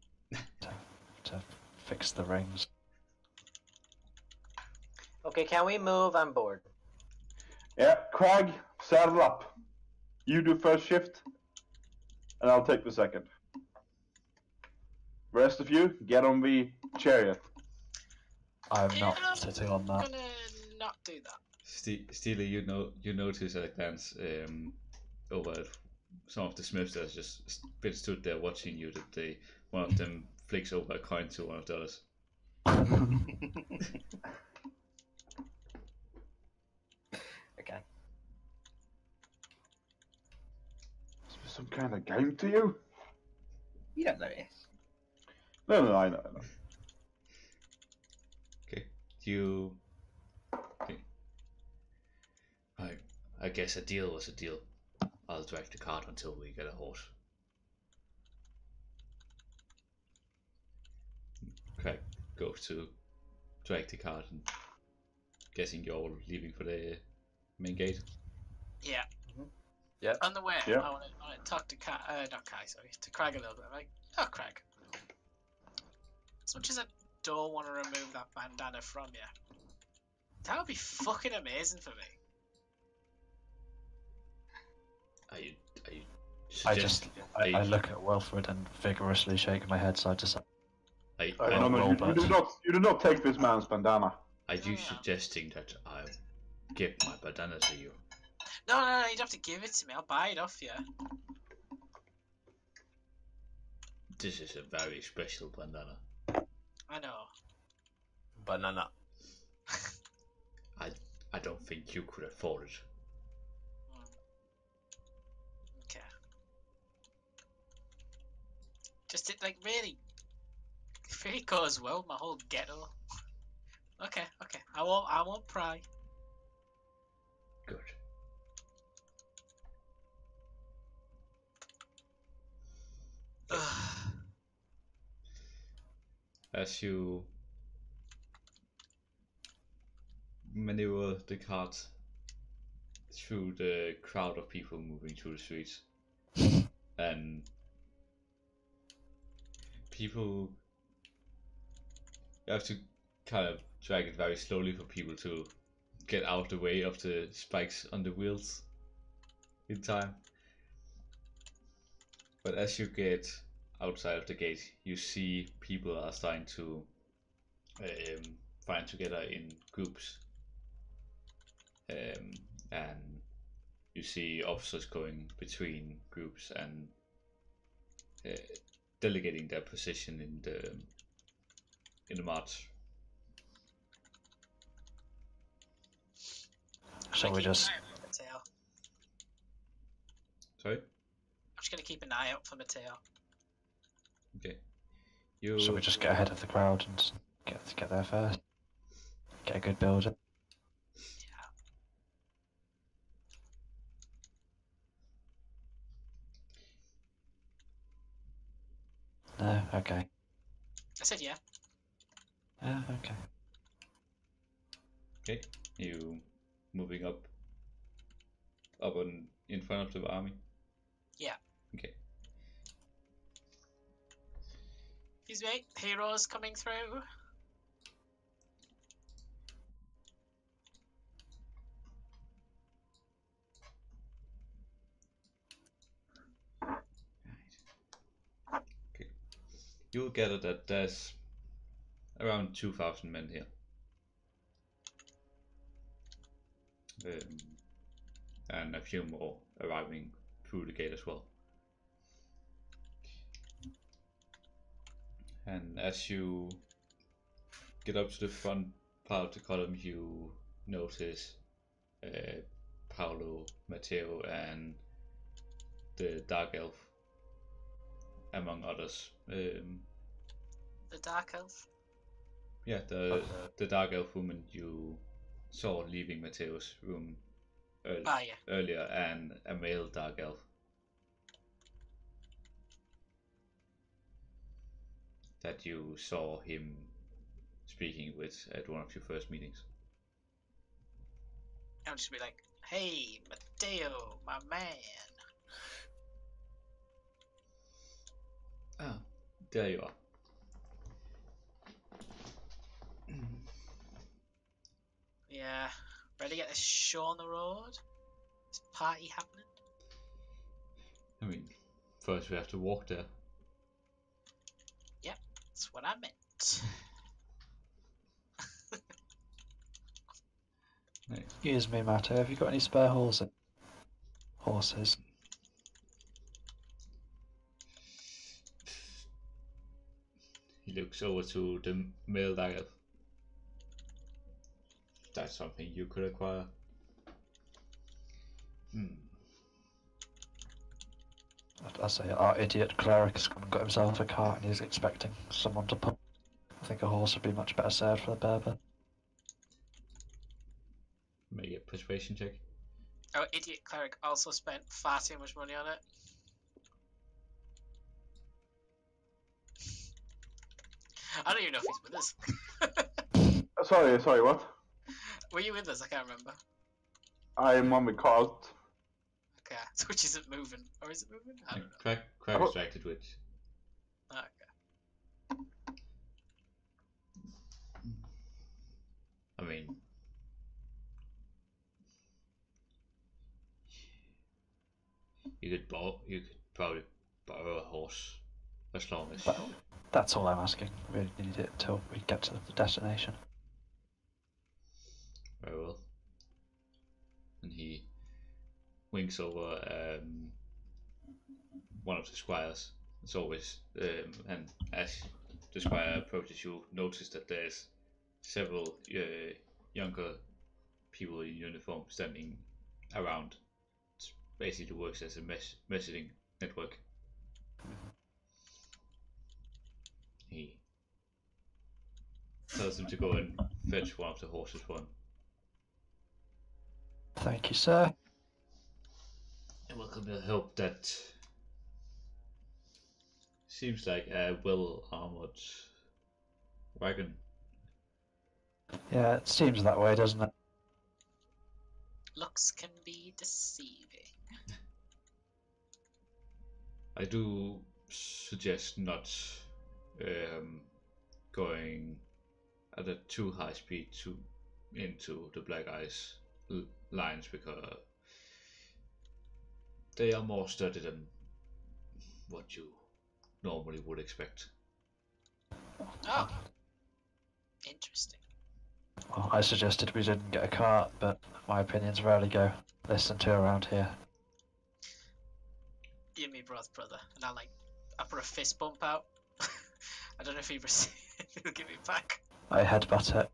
to fix the rings.
Okay, can we move? I'm bored.
Yeah, Craig, saddle up. You do first shift, and I'll take the second. Rest of you, get on the chariot.
I'm not sitting on that.
I'm gonna not do that.
Steely, you notice at a glance over at some of the smiths that just been stood there watching you that one of them flicks over a coin to one of the others.
Okay.
Is this some kind of game to you?
You don't know this.
No, I know.
Okay, Okay. I guess a deal was a deal. I'll drag the cart until we get a horse. Craig goes to drag the cart, and guessing you're all leaving for the main gate.
Yeah.
Yeah.
On the way,
Yeah.
I want to talk to not Kai, sorry, to Craig a little bit. I'm like, oh, Craig. As much as I don't want to remove that bandana from you, that would be fucking amazing for me.
Are you
I look at Wilfred and vigorously shake my head side to side.
You do not take this man's bandana.
Are you suggesting that I give my bandana to you?
No, you'd have to give it to me. I'll buy it off you.
This is a very special bandana.
I know.
Banana.
I don't think you could afford it.
Okay. Just it really goes well. My whole ghetto. Okay. I won't pry.
Good. As you maneuver the cart through the crowd of people moving through the streets, and people, you have to kind of drag it very slowly for people to get out of the way of the spikes on the wheels in time. But as you get outside of the gate, you see people are starting to find together in groups, and you see officers going between groups and delegating their position in the march.
Shall we just?
Mateo.
Sorry?
I'm just gonna keep an eye out for Mateo.
Okay.
Shall we just get ahead of the crowd and get there first? Get a good build. No, okay.
I said yeah.
Yeah, okay.
Okay. You moving up in front of the army?
Yeah.
Okay.
Excuse me, heroes coming through.
Okay. You'll gather that there's around 2,000 men here. And a few more arriving through the gate as well. And as you get up to the front part of the column, you notice Paolo, Matteo, and the Dark Elf, among others.
The Dark Elf?
Yeah, the Dark Elf woman you saw leaving Matteo's room earlier, and a male Dark Elf. That you saw him speaking with at one of your first meetings.
I'll just be like, hey, Matteo, my man.
Ah, there you are.
Yeah, ready to get this show on the road? This party happening?
I mean, first we have to walk there.
Yep, that's what I meant.
Nice.
Excuse me, Matto, have you got any spare horses?
He looks over to the male Dark Elf. That's something you could acquire.
I say our idiot cleric has gone and got himself a cart and he's expecting someone to pull. I think a horse would be much better served for the berber.
Make a persuasion check.
Our idiot cleric also spent far too much money on it. I don't even know if he's with us.
Sorry, what?
Were you with us? I can't remember.
I'm on the cart.
Okay, so which isn't moving. Or is it moving? I don't know.
Craig distracted with.
Okay.
I mean, you could probably borrow a horse as long as.
Well, that's all I'm asking. We need it until we get to the destination.
Very well. And he winks over one of the squires. As always, and as the squire approaches, you notice that there's several younger people in uniform standing around. It basically works as a messaging network. He tells them to go and fetch one of the horses for him.
Thank you, sir.
You're welcome. I hope that seems like a well-armored wagon.
Yeah, it seems that way, doesn't it?
Looks can be deceiving.
I do suggest not going at a too high speed into the black ice lines because they are more sturdy than what you normally would expect.
Oh, interesting.
Well, I suggested we didn't get a cart, but my opinions rarely go listened to around here.
You and me both, brother. And I put a fist bump out. I don't know if he'll give it back.
I headbutt it.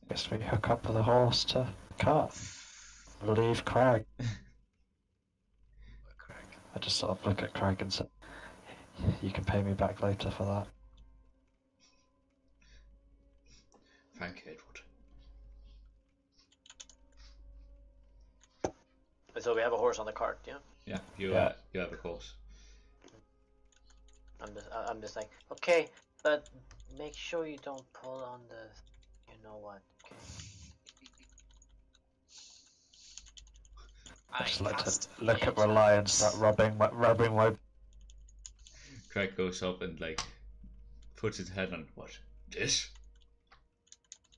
Guess we hook up the horse to the cart. Leave Crag.
Craig.
I just sort of look at Crag and say, you can pay me back later for that.
Thank you, Edward.
So we have a horse on the cart, yeah?
Yeah, you have a course.
I'm just like, okay, but make sure you don't pull on the, you know what, okay?
I just like
cast
to look at
Heal
Rely and
Hands.
start rubbing my...
Craig goes up and like puts his head on what? This?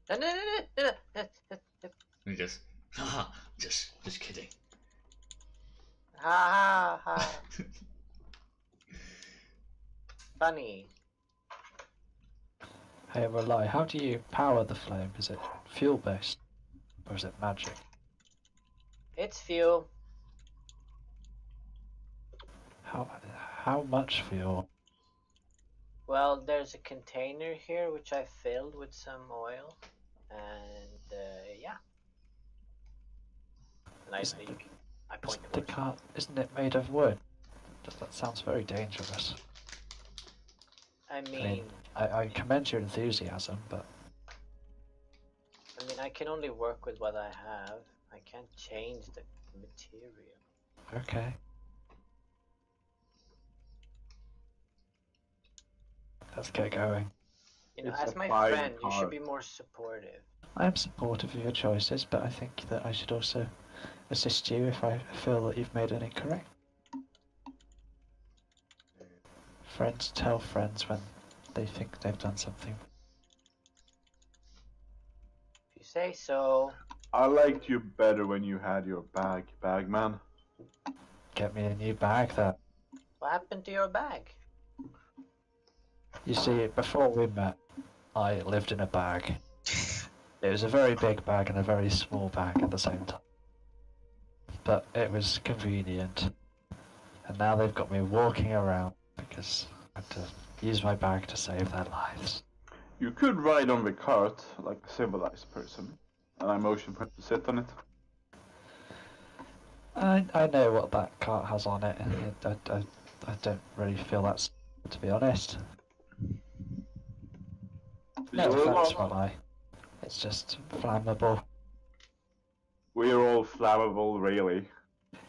And he just, haha, just kidding.
Ha ha ha. Funny.
Hey Rely, how do you power the flame? Is it fuel based? Or is it magic?
It's fuel.
How much fuel?
Well, there's a container here which I filled with some oil, and yeah. And I point
The
towards.
cart, isn't it made of wood? That sounds very dangerous.
I mean,
I commend your enthusiasm, but
I can only work with what I have. I can't change the material.
okay. Let's get going.
You know,
It's
as
a
my
fine
friend, you should
cart.
be more supportive.
I am supportive of your choices, but I think that I should also assist you if I feel that you've made an incorrect. Friends tell friends when they think they've done something.
If you say so.
I liked you better when you had your bagman.
Get me a new bag that.
What happened to your bag?
You see, before we met, I lived in a bag. It was a very big bag and a very small bag at the same time. But it was convenient. And now they've got me walking around because I had to use my bag to save their lives.
You could ride on the cart like a civilized person, and I motion for him to sit on it.
I know what that cart has on it. I don't really feel that's, to be honest. No offense, Rely. It's just flammable.
We're all flammable, really.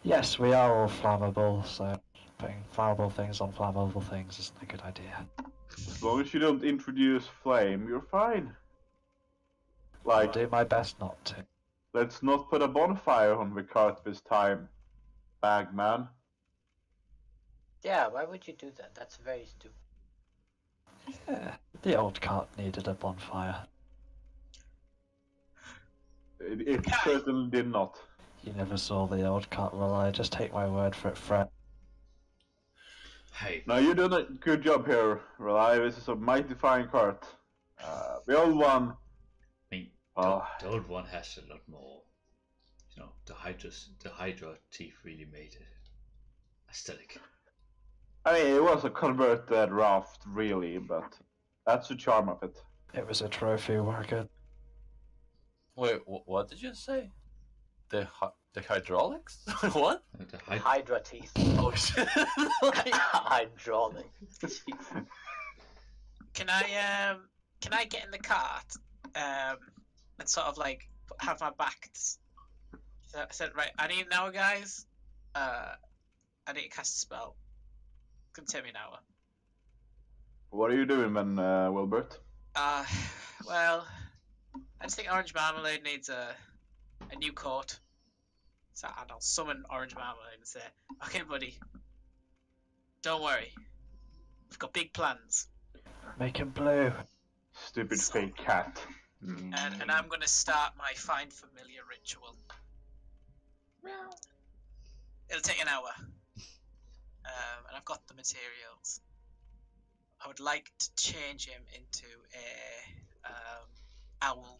Yes, we are all flammable, so putting flammable things on flammable things isn't a good idea.
As long as you don't introduce flame, you're fine.
I'll
Like,
do my best not to.
let's not put a bonfire on the cart this time, bagman.
Yeah, why would you do that? That's very stupid.
Yeah, the old cart needed a bonfire.
It certainly did not.
You never saw the old cart, Rely. Just take my word for it, Fred.
Hey,
Now you're doing a good job here, Rely. This is a mighty fine cart. The old one.
I mean,
Oh.
the old one has a lot more. You know, the Hydra teeth really made it aesthetic.
I mean, it was a converted raft, really, but that's the charm of it.
It was a trophy wagon.
Wait, what did you say? The hydraulics? What?
The
Hydra teeth.
Oh shit!
Hydraulic.
Can I get in the cart and sort of like have my back So I said, right, I need an hour, guys. I need to cast a spell. It's gonna take me an hour.
What are you doing then, Wilbert?
Well, I just think Orange Marmalade needs a new coat. So I'll summon Orange Marmalade and say, okay, buddy, don't worry. We've got big plans.
Make him blue.
Stupid fake cat.
And I'm gonna start my Find Familiar ritual. It'll take an hour. And I've got the materials. I would like to change him into a owl.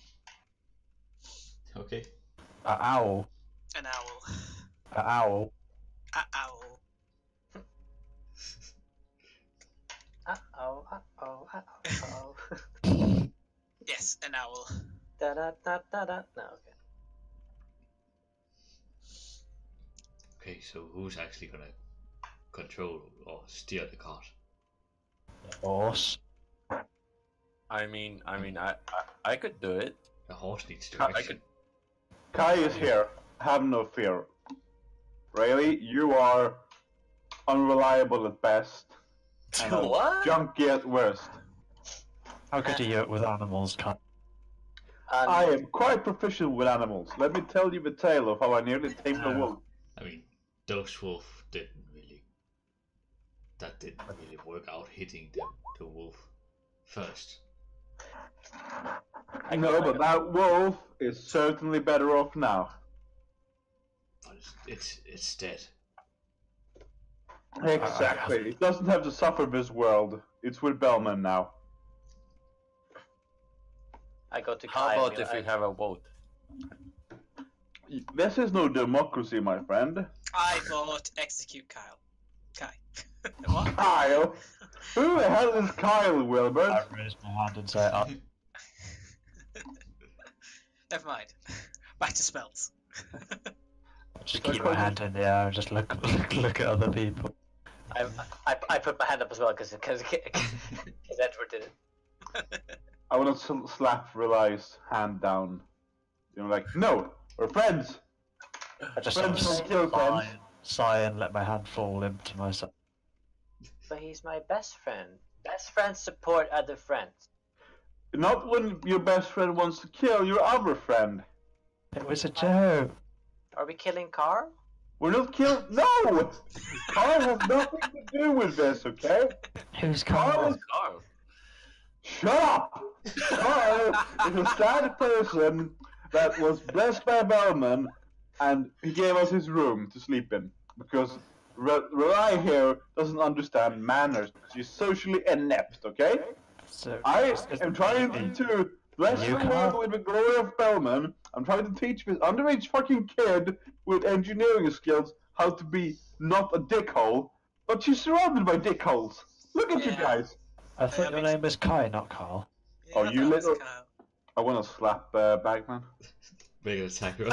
Okay.
An owl.
An owl.
An owl.
A owl.
Uh-oh, uh-oh, uh-oh.
Yes, an owl.
Da-da-da-da-da. No, okay.
Okay, so who's actually gonna control or steer the cart?
Horse.
I mean, I could do it.
The horse needs
I
direction.
could.
Kai is here. Have no fear. Rayleigh, you are unreliable at best. And a
What?
junkie at worst.
How good are you with animals, Kai?
I am quite proficient with animals. Let me tell you the tale of how I nearly tamed a wolf.
I mean, Dose Wolf didn't really work out hitting the wolf first.
I know, but that wolf is certainly better off now.
But it's dead.
Exactly. It doesn't have to suffer this world. It's with Bellman now.
I go to
How
Kai.
about if we have a vote?
This is no democracy, my friend.
I vote execute Kyle. Kai. What?
Kyle? Who the hell is Kyle,
I
Wilbert?
raise my hand and say, oh,
Never mind. Back to spells.
just keep my hand in the air and just look at other people.
I put my hand up as well because Edward did it.
I want to slap Reli's hand down. You know, like, no, we're friends.
I just
Friends
sort
don't kill
of
friends.
sigh and let my hand fall into myself.
But he's my best friend. Best friends support other friends.
Not when your best friend wants to kill your other friend.
It was a joke.
Are we killing Carl?
We're not killing. No! Carl has nothing to do with this, okay?
Who's
Carl
Carl?
is.
Carl.
Shut up! Carl is a sad person that was blessed by Bellman, and he gave us his room to sleep in. Because Rely here doesn't understand manners, because she's socially inept, okay?
So,
I
is-
am trying to bless
You
the world
can't-
with the glory of Bellman. I'm trying to teach this underage fucking kid with engineering skills how to be not a dickhole, but she's surrounded by dickholes. Look at you
Yeah.
guys.
I thought your name was Kai, not Carl.
Oh,
I
you
thought it was
little-
Kyle.
I want to slap Bagman.
Make an attack roll.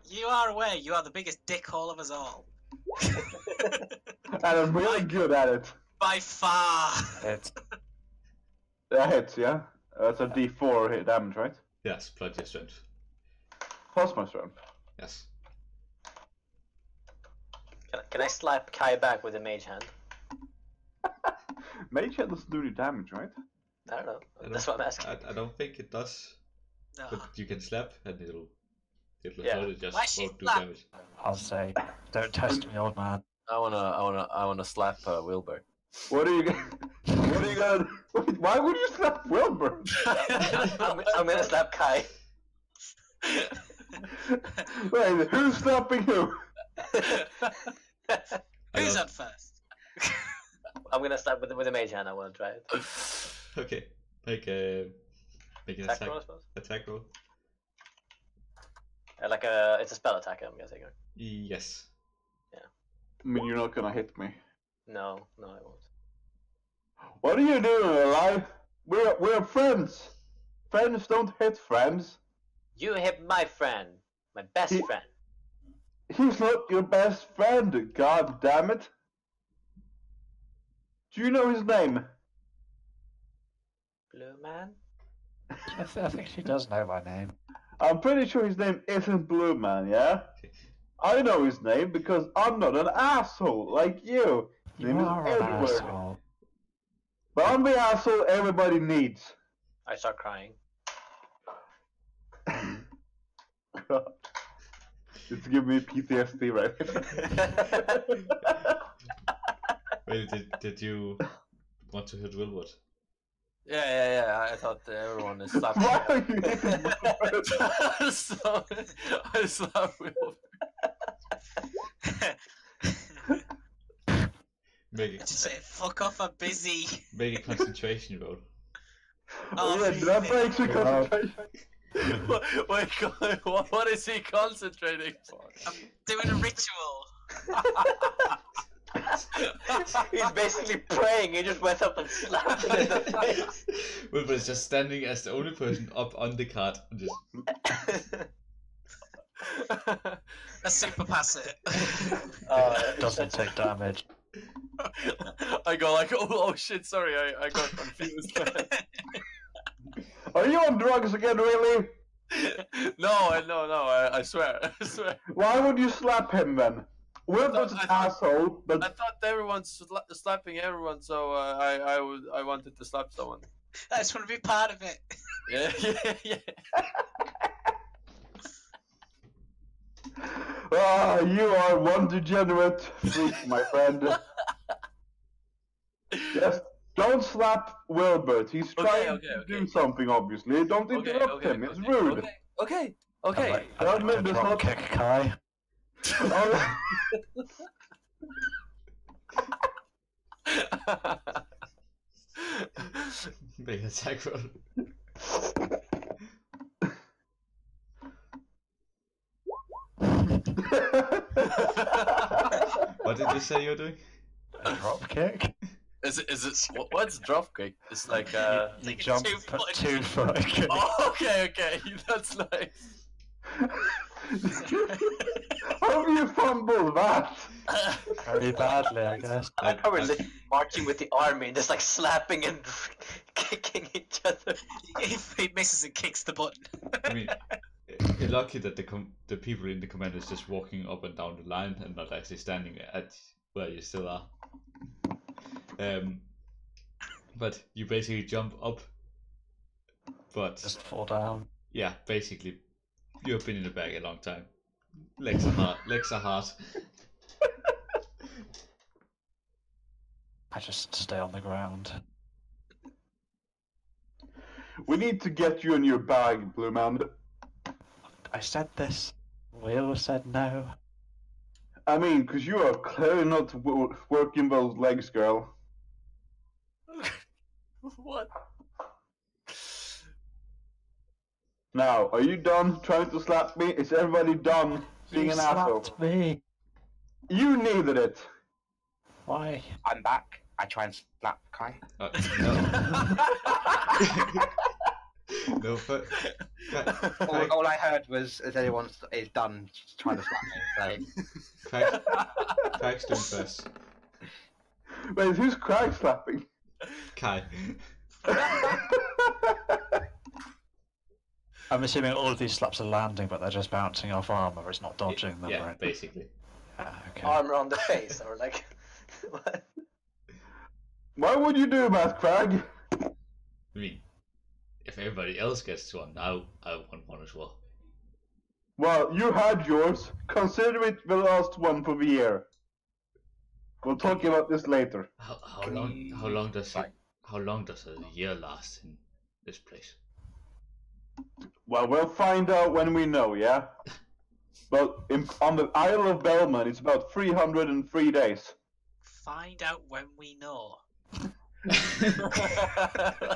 You are aware you are the biggest dickhole of us all.
And I'm really good at it.
By far.
It's
That hits, yeah? That's a D4 hit damage, right?
Yes, plus your strength.
Plus my strength.
Yes.
Can I slap Kai back with a mage hand?
Mage Hand doesn't do any damage, right?
I don't know.
I
That's
don't-
what I'm asking.
I don't think it does,
No.
but you can slap and it'll
Yeah.
totally just
Why she
won't do
slap?
damage.
I'll say, don't test me, old man.
I wanna slap Wilbur.
What are you gonna Why would you slap Wilbur?
I'm gonna slap Kai.
Wait, who's slapping who?
Who's
I
on first?
I'm gonna slap with a mage hand. I want to try it.
Okay, make an
Attack roll, I suppose.
attack roll.
It's a spell attack. I'm guessing. Right?
Yes.
I mean, you're not gonna hit me.
No, I won't.
What are you doing, Eli? We're friends. Friends don't hit friends.
You hit my friend, my best
He-
friend.
He's not your best friend, god damn it. Do you know his name?
Blue man.
I think she does know my name.
I'm pretty sure his name isn't Blue Man, yeah? I know his name because I'm not an asshole like you. His
You
name is
are an
Edward.
asshole.
But I'm the asshole everybody needs.
I start crying.
God. It's giving me PTSD right
Wait, did you want to hit Wilbur?
Yeah. I thought everyone is slapping.
Why are you hitting Wilbur?
So, I slapped Wilbur.
Make
Just say, fuck off, I'm busy.
a concentration roll.
Oh,
Yeah, did I break your concentration?
Wait, what is he concentrating for?
I'm doing a ritual.
He's basically praying. He just went up and slapped him in the face.
Wilbur is just standing as the only person up on the cart and just.
A super pass it.
Doesn't take damage.
I go like, oh shit, sorry, I got confused.
Are you on drugs again, really?
No, I swear.
Why would you slap him then? Wilbur's an
I thought-
asshole, but
I thought everyone's slapping everyone, so I wanted to slap someone.
I just want to be part of it.
Yeah.
you are one degenerate freak, my friend. Just don't slap Wilbert. He's trying to do something, obviously. Don't interrupt him. It's rude.
Okay.
I'd like to drop kick Kai.
Make an attack roll. What did you say you're doing?
A drop kick?
Is it what's drop kick? It's like
You
Like a
jump 2-foot kick.
Oh, okay, that's nice.
How do you fumble that?
Very badly, I guess.
I know we're literally marching with the army, just like slapping and kicking each other.
If he misses and kicks the button.
I mean, you're lucky that the people in the command is just walking up and down the line and not actually standing at where you still are. But you basically jump up, but
Just fall down.
yeah, basically you've been in the bag a long time. Legs are hard.
I just stay on the ground.
We need to get you in your bag, Blue Man.
I said this. Will said no.
I mean, because you are clearly not working those legs, girl.
What?
Now, are you done trying to slap me? Is everybody done being
You
an asshole?
slapped me.
You needed it.
Why?
I'm back. I try and slap Kai.
No. No, but
All I heard was, "Is anyone is done trying to slap me?" So
Craig's doing first.
Wait, who's crack slapping?
Kai.
I'm assuming all of these slaps are landing, but they're just bouncing off armor. It's not dodging them,
Yeah,
right?
basically.
Okay.
Armor on the face, or like. What?
Why would you do that, Crag?
I mean, if everybody else gets one, I want one as well.
Well, you had yours. Consider it the last one for the year. We'll talk about this later.
How long does a year last in this place?
Well, we'll find out when we know, yeah? But on the Isle of Belman, it's about 303 days.
Find out when we know.
What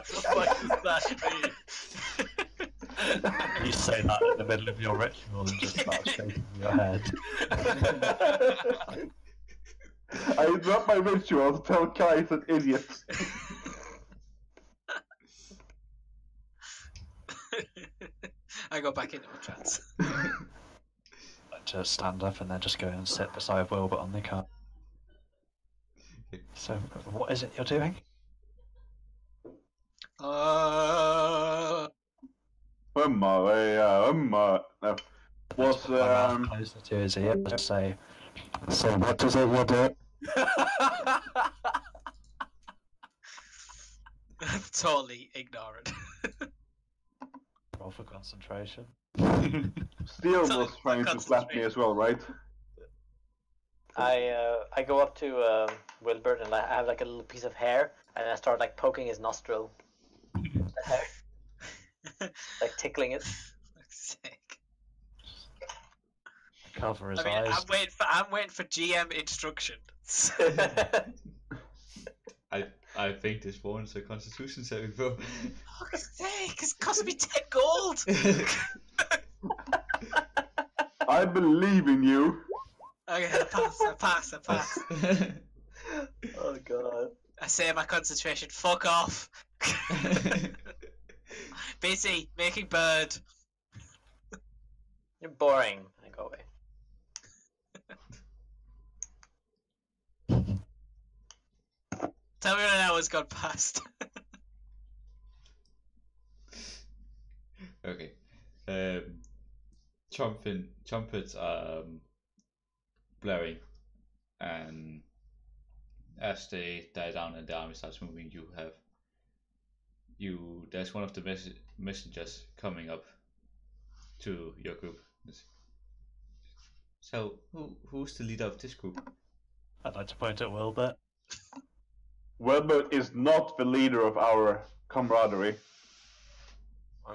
the fuck does that mean?
You say that in the middle of your ritual and just start shaking your head.
I interrupt my ritual to tell Kai he's an idiot.
I go back into a trance.
Just stand up and then just go and sit beside Wilbert on the cart. So, what is it you're doing?
Was
My mouth closer to his ear to say, so what does it you do?
Totally ignorant.
Roll for concentration.
Steel
Tell
was
him
trying to slap me as well, right?
I go up to Wilbert and I have like a little piece of hair and I start like poking his nostril. The hair. Like tickling it.
Fuck's sake.
Cover his
I mean,
eyes.
I'm waiting for GM instruction.
I think this warrants a Constitution saving throw.
Fuck's sake, it's cost me 10 gold!
I believe in you.
Okay, I pass.
Oh god.
I say my concentration, fuck off! Busy, making bird.
You're boring. I go away.
Tell me when an hour's gone past.
Okay. Trumpets are blaring, and as they die down and the army starts moving, there's one of the messengers coming up to your group. So who's the leader of this group?
I'd like to point at Wilbert.
Wilbert is not the leader of our camaraderie.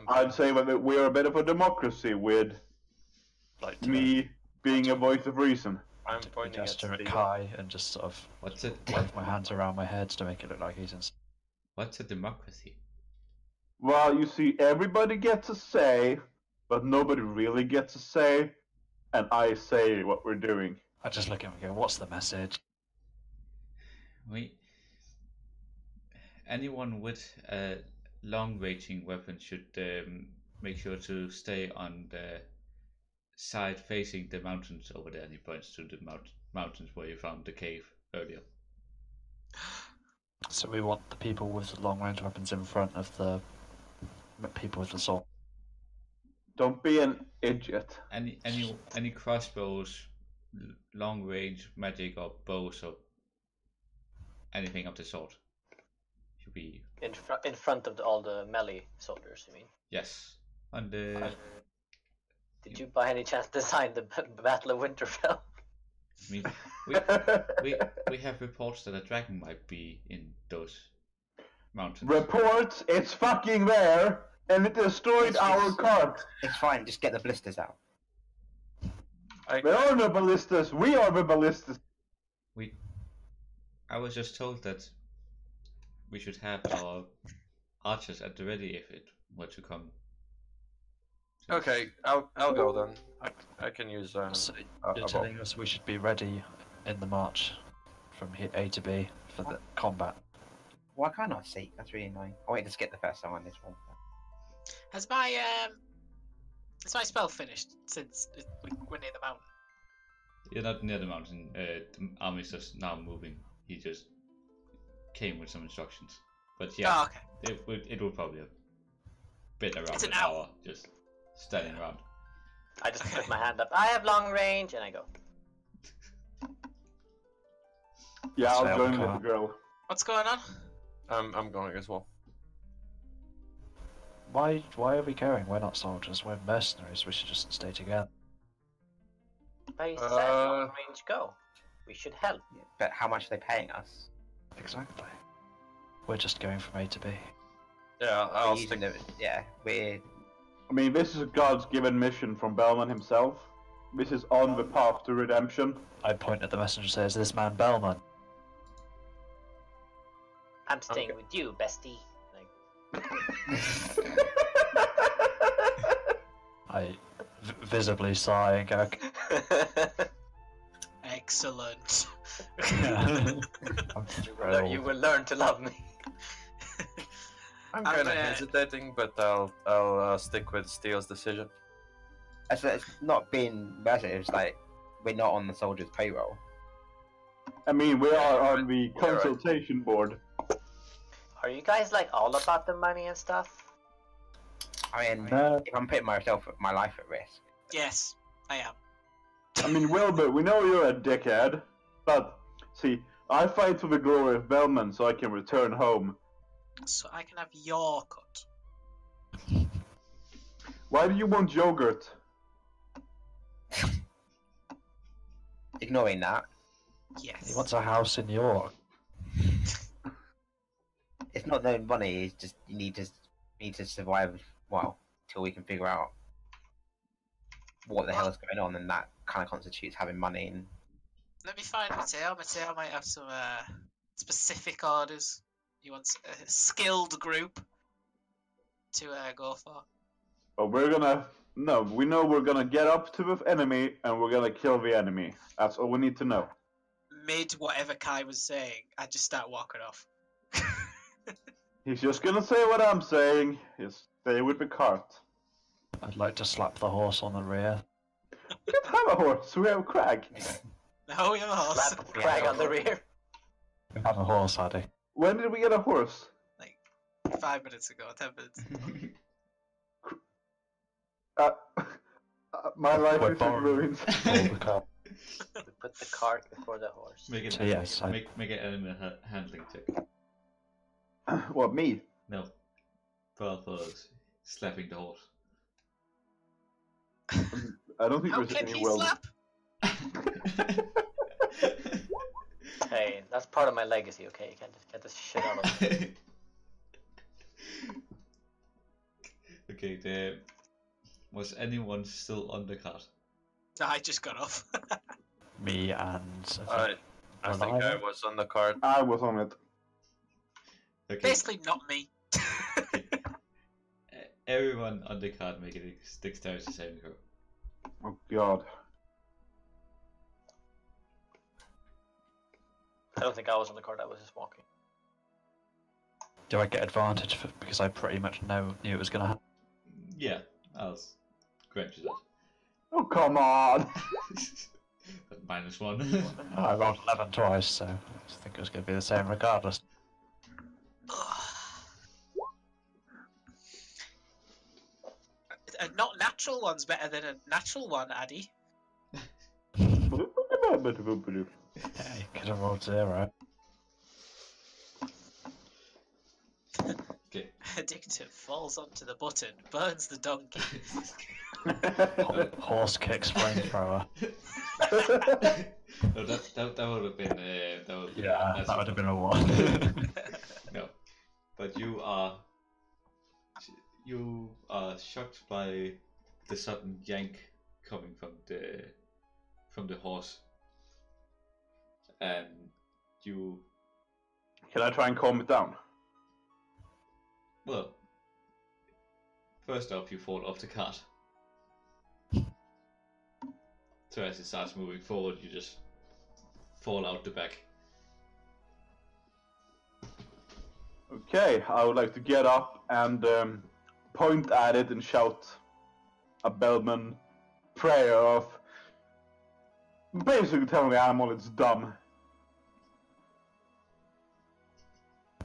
I'd say that we are a bit of a democracy with me being a voice of reason.
I'm pointing
Gesture
at
at
Steel.
Kai and just sort of
What's it?
wave my hands around my head to make it look like he's in.
What's a democracy?
Well, you see, everybody gets a say, but nobody really gets a say, and I say what we're doing.
I just look at him and go, what's the message?
Anyone with a long-ranging weapon should make sure to stay on the side facing the mountains over there. And he points to the mountains where you found the cave earlier.
So we want the people with the long-range weapons in front of the people with the sword.
Don't be an idiot.
Any crossbows, long-range magic or bows or anything of the sort should be
In front of all the melee soldiers, you mean?
yes. On the
Did you by any chance design the Battle of Winterfell?
I mean, we have reports that a dragon might be in those mountains.
Reports, it's fucking there, and it destroyed our cart.
It's fine, just get the blisters out.
There are no ballistas, we are the ballistas.
I was just told that we should have our archers at the ready if it were to come.
Okay, I'll go then. I can use
So
a
you're
bow.
telling us we should be ready in the march from here, A to B for the combat.
Why can't I see? That's really annoying. I wanted to skip the first time on this one.
Has my spell finished since we're near the mountain?
You're not near the mountain. The army's just now moving. He just came with some instructions. But yeah,
Oh, okay.
it will probably have been around
It's an
an hour just standing around.
I just put my hand up. I have long range, and I go.
Yeah, I'll
Sail
join
the
with the
cart.
girl.
What's going on?
I'm going as well.
Why are we going? We're not soldiers, we're mercenaries, we should just stay together.
But he said long range go. We should help.
But how much are they paying us?
Exactly. We're just going from A to B.
Yeah, I'll
We're
stick.
using yeah, we're.
I mean, this is a God's given mission from Bellman himself. This is on the path to redemption.
I point at the messenger and say, is this man Bellman?
I'm staying with you, bestie.
I visibly sigh and go,
Excellent.
I'm thrilled.
You will learn to love me.
I'm
I'm
kind of
gonna-
hesitating, but I'll stick with Steel's decision.
It's not being mercenaries, like, we're not on the soldiers' payroll.
I mean, we are on the
right.
consultation board.
Are you guys like all about the money and stuff?
I mean,
No.
if I'm putting my life at risk.
Yes, I am.
I mean, Wilbur, we know you're a dickhead, but see, I fight for the glory of Bellman so I can return home.
So I can have your cut.
Why do you want yogurt?
Ignoring that,
Yes.
He wants a house in York.
it's not no money. It's just you need to survive. Well, till we can figure out what the hell is going on, and that kind of constitutes having money. And
Let me find Mateo. Mateo might have some specific orders. He wants a skilled group to go for.
Oh, we know we're gonna get up to the enemy and we're gonna kill the enemy. That's all we need to know.
Mid whatever Kai was saying, I just start walking off.
He's just gonna say what I'm saying. Just stay with the cart.
I'd like to slap the horse on the rear.
We don't have a horse, we have Crag.
No, we have a horse.
Slap Crag on the rear.
We have a horse, Addy.
When did we get a horse?
5 minutes ago, 10 minutes.
My life
We're
is
borrowing.
ruined.
All the car.
We put the cart before the horse.
Make it.
So yes, I-
Make an animal handling check.
What, me?
No. For slapping the horse.
I don't think
How
there's
can
any
he
world.
slap?
Hey, that's part of my legacy, okay? You can't just get this shit out of me.
Okay, was anyone still on the cart?
No, I just got off.
Me and
I think I was on the cart.
I was on it.
Okay,
Basically, not me.
everyone on the cart make a dexterity saving throw.
Oh god.
I don't think I was on the cart, I was just walking.
do I get advantage because I pretty much knew it was gonna happen?
Yeah, I'll grant you that.
Oh, come on!
But -1.
I rolled 11 twice, so I think it was gonna be the same regardless.
A not natural one's better than a natural one, Addy.
Yeah, you could have rolled 0.
Okay.
Addictive falls onto the button, burns the donkey.
Horse kicks flamethrower.
No, that would have been
Yeah, that would have been a 1.
No, but you are shocked by the sudden yank coming from the horse, and you
Can I try and calm it down?
well. First off, you fall off the cart. So as it starts moving forward, you just fall out the back.
Okay, I would like to get up and point at it and shout a Bellman prayer of basically telling the animal it's dumb.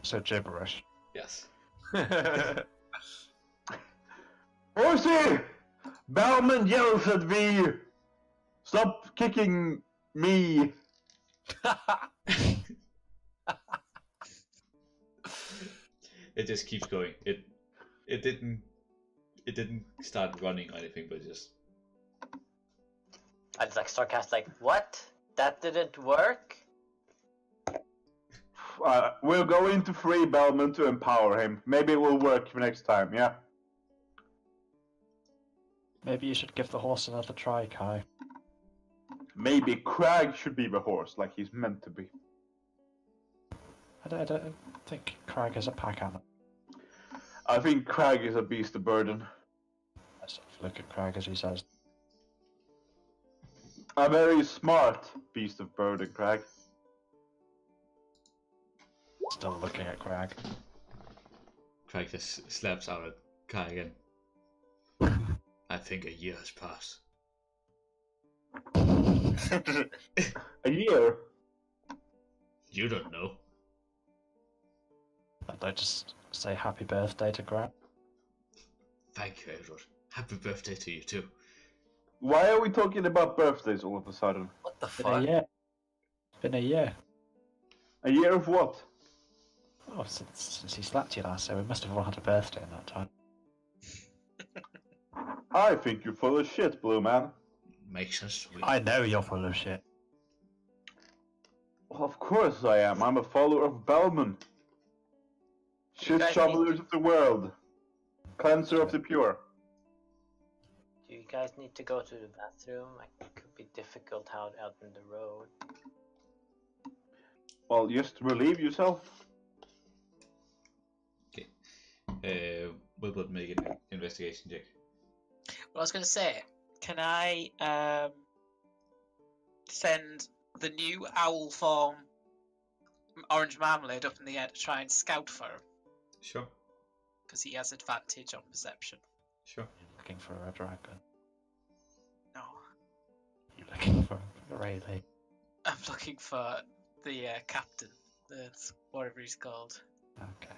So gibberish.
Yes.
Horsey! Bellman yells at me! Stop kicking me!
It just keeps going. It didn't start running or anything, but just
I just like sarcastic, like, what? That didn't work?
We're going to free Bellman to empower him. Maybe it will work next time, yeah?
Maybe you should give the horse another try, Kai.
Maybe Crag should be the horse, like he's meant to be.
I don't think Crag is a pack animal.
I think Crag is a beast of burden.
I sort of look at Crag as he says,
A very smart beast of burden, Crag.
still looking at Crag.
Craig just slaps out at Kai again. I think a year has passed.
A year?
You don't know.
I'd like to say happy birthday to Crag.
Thank you, Edward. Happy birthday to you too.
Why are we talking about birthdays all of a sudden?
What the
Been a
fuck?
year. Been a year.
A year of what?
Oh, since he slapped you last, so we must have all had a birthday in that time.
I think you're full of shit, Blue Man.
Makes us sweet.
I know you're full of shit.
Well, of course I am. I'm a follower of Bellman. Shit
guys
shovelers of the world. Cleanser of the pure.
Do you guys need to go to the bathroom? Like, it could be difficult out in the road.
Well, just relieve yourself.
Okay. Wilbert, make an investigation check.
Well, I was going to say, can I send the new owl form Orange Marmalade up in the air to try and scout for him?
Sure.
Because he has advantage on perception.
Sure.
Looking for a dragon.
No.
You're looking for a Rayleigh.
I'm looking for the captain. Whatever he's called.
Okay.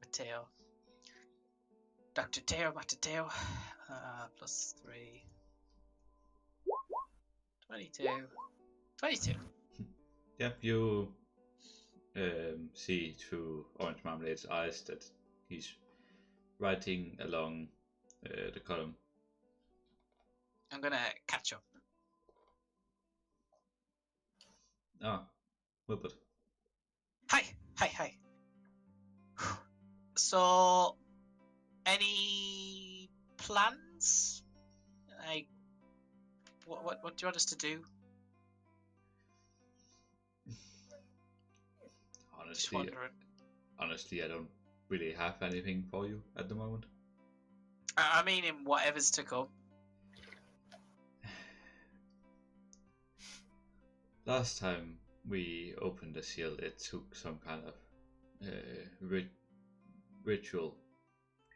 Mateo. Dr. Teo Mateo. Plus 3. 22. 22.
Yeah, you see through Orange Marmalade's eyes that he's writing along the column.
I'm gonna catch up.
Ah, Wilbert.
Hi. So, any plans? Like, what do you want us to do? Just wondering.
Honestly, I don't really have anything for you at the moment.
I mean, in whatever's to come.
Last time we opened the seal, it took some kind of ritual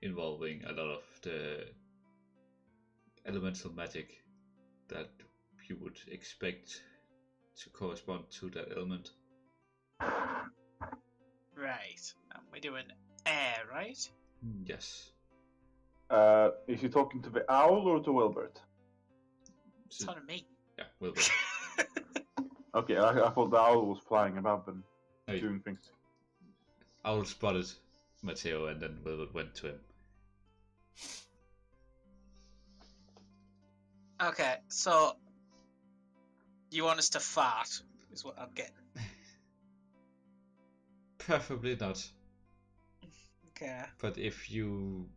involving a lot of the elemental magic that you would expect to correspond to that element.
Right. We're doing air, right?
Yes.
Is he talking to the owl or to Wilbert?
It's on me.
Yeah, Wilbert.
Okay, I thought the owl was flying above and
No,
doing things.
Owl spotted Matteo and then Wilbert went to him.
Okay, so you want us to fart, is what I'm getting.
Preferably not.
Okay.
But if you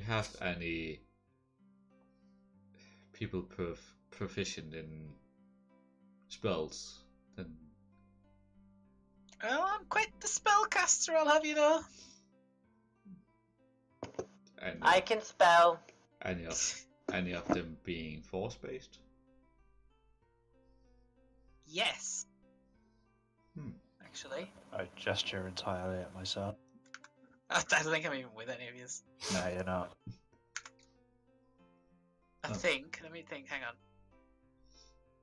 have any people proficient in spells, then
Well, I'm quite the spellcaster, I'll have you know.
I can spell.
any of them being force based.
Yes. Actually,
I gesture entirely at myself.
I don't think I'm even with any of yous.
No, you're not.
I think. Let me think. Hang on.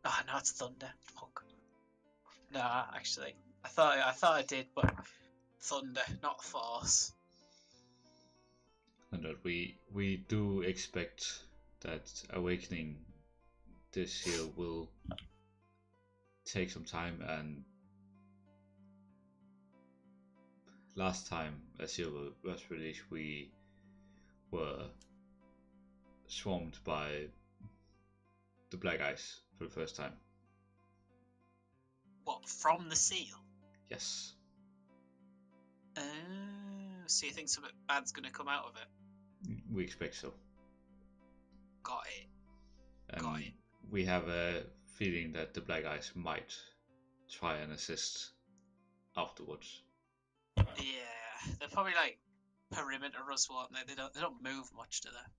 Oh no, it's thunder. Fuck. No, actually, I thought I did, but thunder, not force.
And that we do expect that awakening this seal will take some time, and last time a seal was released, we were swarmed by the black ice for the first time.
What, from the seal?
Yes.
So you think something bad's gonna come out of it?
We expect so.
Got it.
And
Got it.
we have a feeling that the black ice might try and assist afterwards.
Yeah, they're probably like perimeter us, aren't they? They don't move much, do they?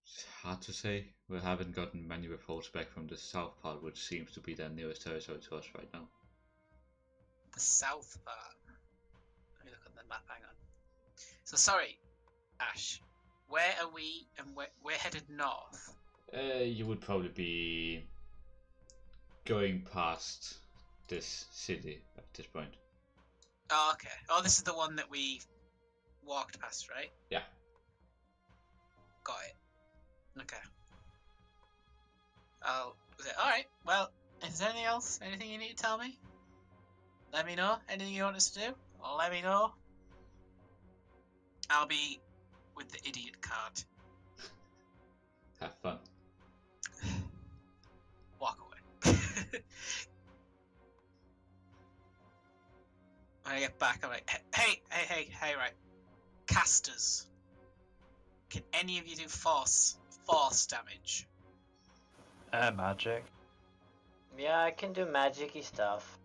It's hard to say. We haven't gotten many reports back from the south part, which seems to be their nearest territory to us right now.
The south part. Let me look on the map. Hang on. So sorry, Ash. Where are we? And we're headed north.
You would probably be going past this city at this point.
Oh, okay. Oh, this is the one that we walked past, right?
Yeah.
Got it. Okay. I'll say, alright, well, is there anything else? Anything you need to tell me? Let me know. Anything you want us to do? Let me know. I'll be with the idiot card.
Have fun.
Walk away. When I get back, I'm like, hey, right. Casters. Can any of you do force damage?
Magic.
Yeah, I can do magic-y stuff.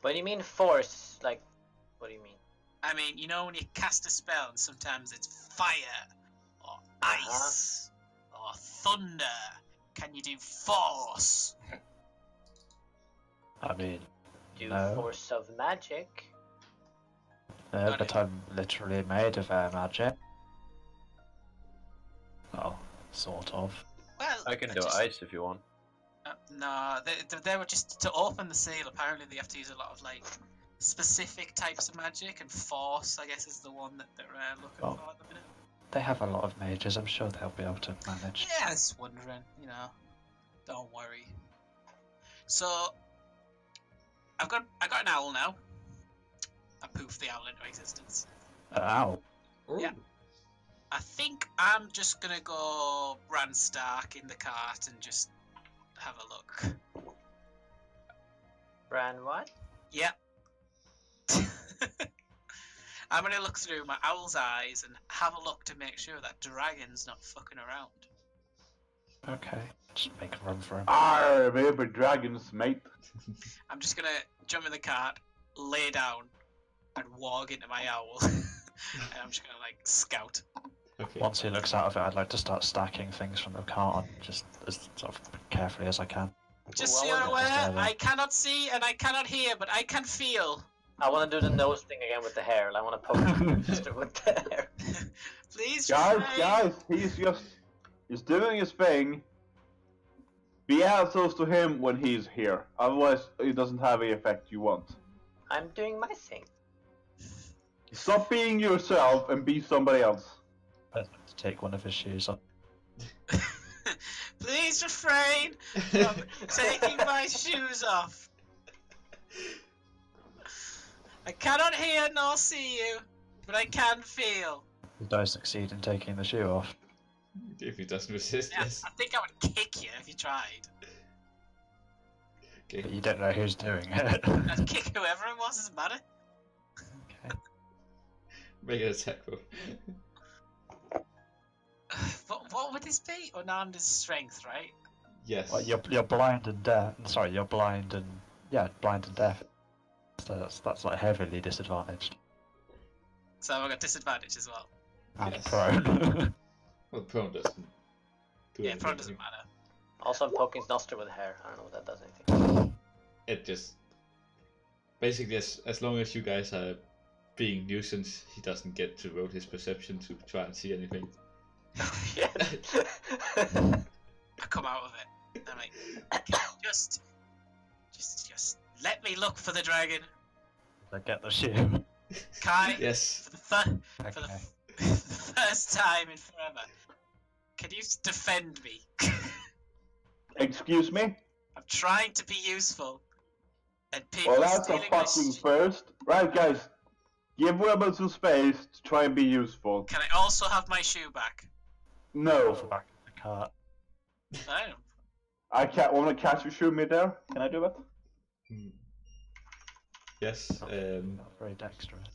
When you mean force, like, what do you mean?
I mean, you know when you cast a spell and sometimes it's fire, or ice, or thunder. Can you do force?
I mean,
Do
No.
force of magic.
no, but I'm literally made of air magic. Well, sort of.
Well,
I can do
just,
ice if you want.
No, they were just to open the seal. Apparently, they have to use a lot of like specific types of magic, and force, I guess, is the one that they're looking
Oh.
for at the minute.
They have a lot of mages. I'm sure they'll be able to manage.
Yeah, I was wondering. Don't worry. So, I got an owl now. I poofed the owl into existence.
Ow.
Yeah. I think I'm just gonna go Bran Stark in the cart and just have a look.
Bran what?
Yep. I'm gonna look through my owl's eyes and have a look to make sure that dragon's not fucking around.
Okay. Just make a run for him.
Arr, baby dragons, mate.
I'm just gonna jump in the cart, lay down, and walk into my owl. And I'm just gonna like scout.
Okay.
Once he looks out of it, I'd like to start stacking things from the cart on, just as sort of carefully as I can.
Just
Well,
so you're
we're
aware,
just there.
I cannot see and I cannot hear, but I can feel.
I want to do the nose thing again with the hair. I want to poke Mister with the hair.
Please,
Guys, he's doing his thing. Be assholes to him when he's here. Otherwise, it doesn't have the effect you want.
I'm doing my thing.
Stop being yourself and be somebody else.
I'd like to take one of his shoes off.
Please refrain from taking my shoes off. I cannot hear nor see you, but I can feel.
Did I succeed in taking the shoe off?
If he doesn't resist,
Yeah,
yes.
I think I would kick you if you tried.
But
Okay.
you don't know who's doing it.
I'd kick whoever it was, doesn't matter.
Okay.
Make an attack roll.
What would this be? Unarmed is strength, right?
Yes.
Well, you're blind and deaf. Sorry, you're blind and blind and deaf. So that's like heavily disadvantaged.
So I've got disadvantage as well.
And
Yes.
prone.
Well, prone doesn't. Do
Yeah,
anything,
prone
I
doesn't
think.
matter.
Also, I'm poking his nostril with hair. I don't know if that does anything.
It just basically as long as you guys are being nuisance, he doesn't get to roll his perception to try and see anything.
Yeah.
I come out of it. I'm like, "Can you just let me look for the dragon,
I get the shoe.
Kai.
Yes.
For the
Okay.
first time in forever. Can you defend me?
Excuse me?
I'm trying to be useful, and people
Well,
are
that's a
stealing my
fucking first. Right, guys. Give Rebel some space to try and be useful.
Can I also have my shoe back?
No.
Off the back of the cart.
I don't.
I can't want to catch your shoe midair. Can I do that?
Hmm. Yes.
Not very dexterous.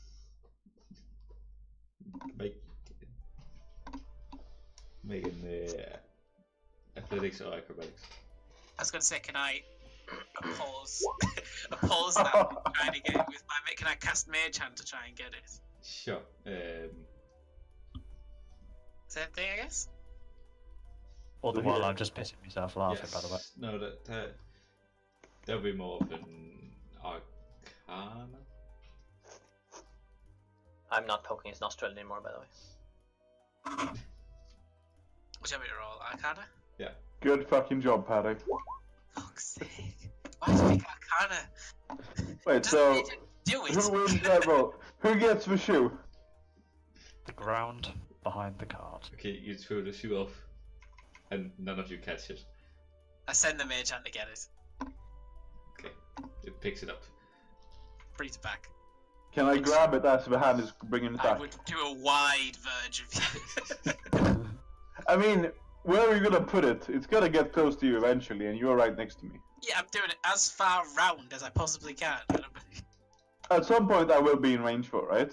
Make an athletics or acrobatics.
I was gonna say, can I oppose that? And trying to get it with my. Can I cast Mage Hand to try and get it?
Sure.
Same thing, I guess.
All the while I'm just pissing myself laughing, by the way.
yes. No, that'll be more of an arcana.
I'm not poking his nostril anymore, by the way.
Whichever you roll, Arcana.
Good fucking job, Paddy.
Fuck's sake. Why do you pick Arcana?
Wait,
Doesn't
so
need to do it.
who wins that vote? Who gets the shoe?
the ground behind the cart.
Okay, you throw the shoe off, and none of you catch it.
I send the mage hand to get it.
Okay, it picks it up.
Brings it back.
Can I grab it as the hand is bringing it
I
back?
would do a wide verge of you.
I mean, where are you gonna put it? It's gonna get close to you eventually, and you're right next to me.
Yeah, I'm doing it as far round as I possibly can.
At some point, I will be in range for, right?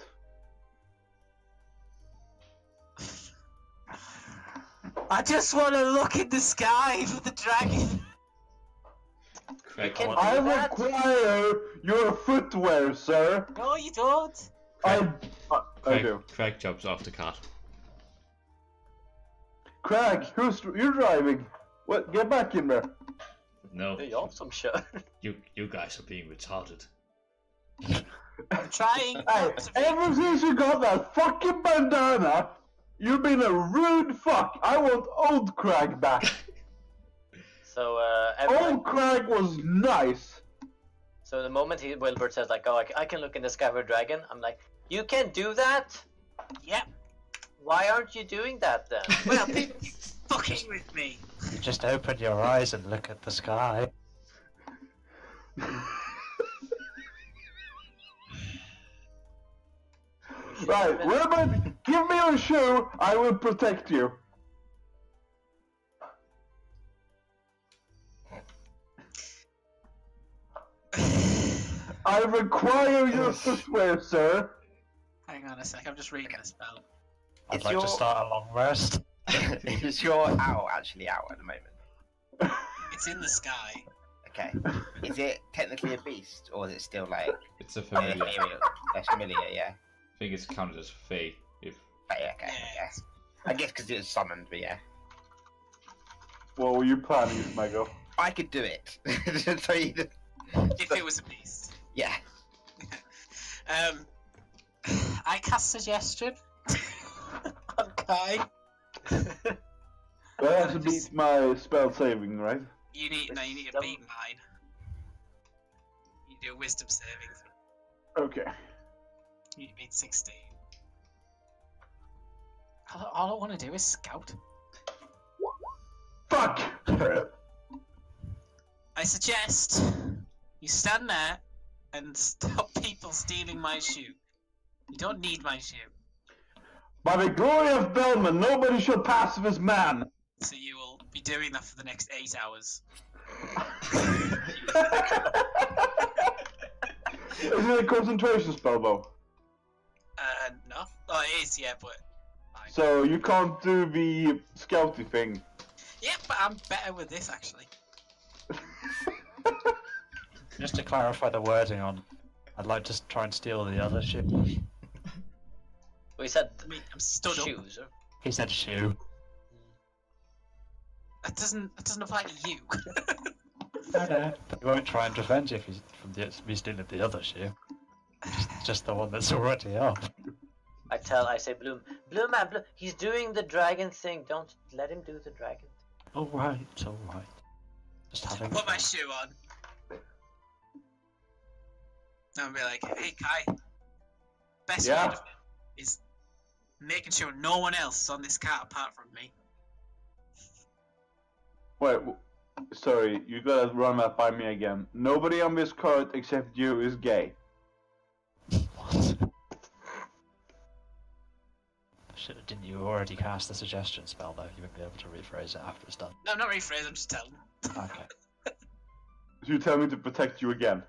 I just want to look in the sky for the dragon.
Craig,
can-
I
Do that?
require your footwear, sir.
No, you don't.
I
Craig,
do.
Craig jumps off the cart.
Craig, you're driving? What? Get back in there.
No,
Hey, y'all, some shit.
you guys are being retarded.
I'm trying.
Hey,
not to be-
ever since you got that fucking bandana, you've been a rude fuck. I want old Craig back.
So,
Old Craig was nice.
so the moment Wilbert says like, "Oh, I can look in the sky for a dragon," I'm like, "You can do that?
Yep.
Why aren't you doing that then?"
Well, people keep fucking with me.
You just open your eyes and look at the sky.
Right, Wilbert, give me your shoe. I will protect you. I require your footwear, sir.
Hang on a sec. I'm just reading the spell.
I'd
It's
like
your-
to start a long rest.
Is your owl actually out at the moment?
It's in the sky.
Okay. Is it technically a beast, or is it still like
It's a familiar.
ethereal? It's familiar, yeah.
I think it's counted as Fey. If
But yeah, okay,
Yeah.
yeah. I guess because it was summoned, but yeah.
What were you planning, Smago?
I could do it. So you-
If it was a beast.
yeah.
I cast suggestion on Kai.
That has to beat my spell saving, right?
You need to beat mine. You do a wisdom saving.
Okay.
You need to beat 16. All I want to do is scout.
Fuck!
I suggest you stand there and stop people stealing my shoe. You don't need my shoe.
By the glory of Belman, nobody shall pass this man!
So you will be doing that for the next 8 hours.
Is it a concentration spell, though?
No. Oh, it is, yeah, but... Fine.
So you can't do the scouty thing.
Yeah, but I'm better with this, actually.
Just to clarify the wording on, I'd like to try and steal the other ship.
We said
I mean, I'm stood up.
shoes. Or...
He said shoe.
That doesn't apply to you.
I know. But he won't try and prevent you if he's from me stealing the other shoe. Just the one that's already up.
I say Bloom, man, Bloom, he's doing the dragon thing. Don't let him do the dragon.
Alright, alright. Just having
Put my
fun.
shoe on. And I'll be like, hey Kai, best
Yeah?
way to is making sure no one else is on this cart apart from me.
Wait, sorry, you gotta run that by me again. Nobody on this cart except you is gay.
What? Didn't you already cast the suggestion spell though? You wouldn't be able to rephrase it after it's done.
No, I'm not rephrasing, I'm just telling.
Okay.
So you tell me to protect you again.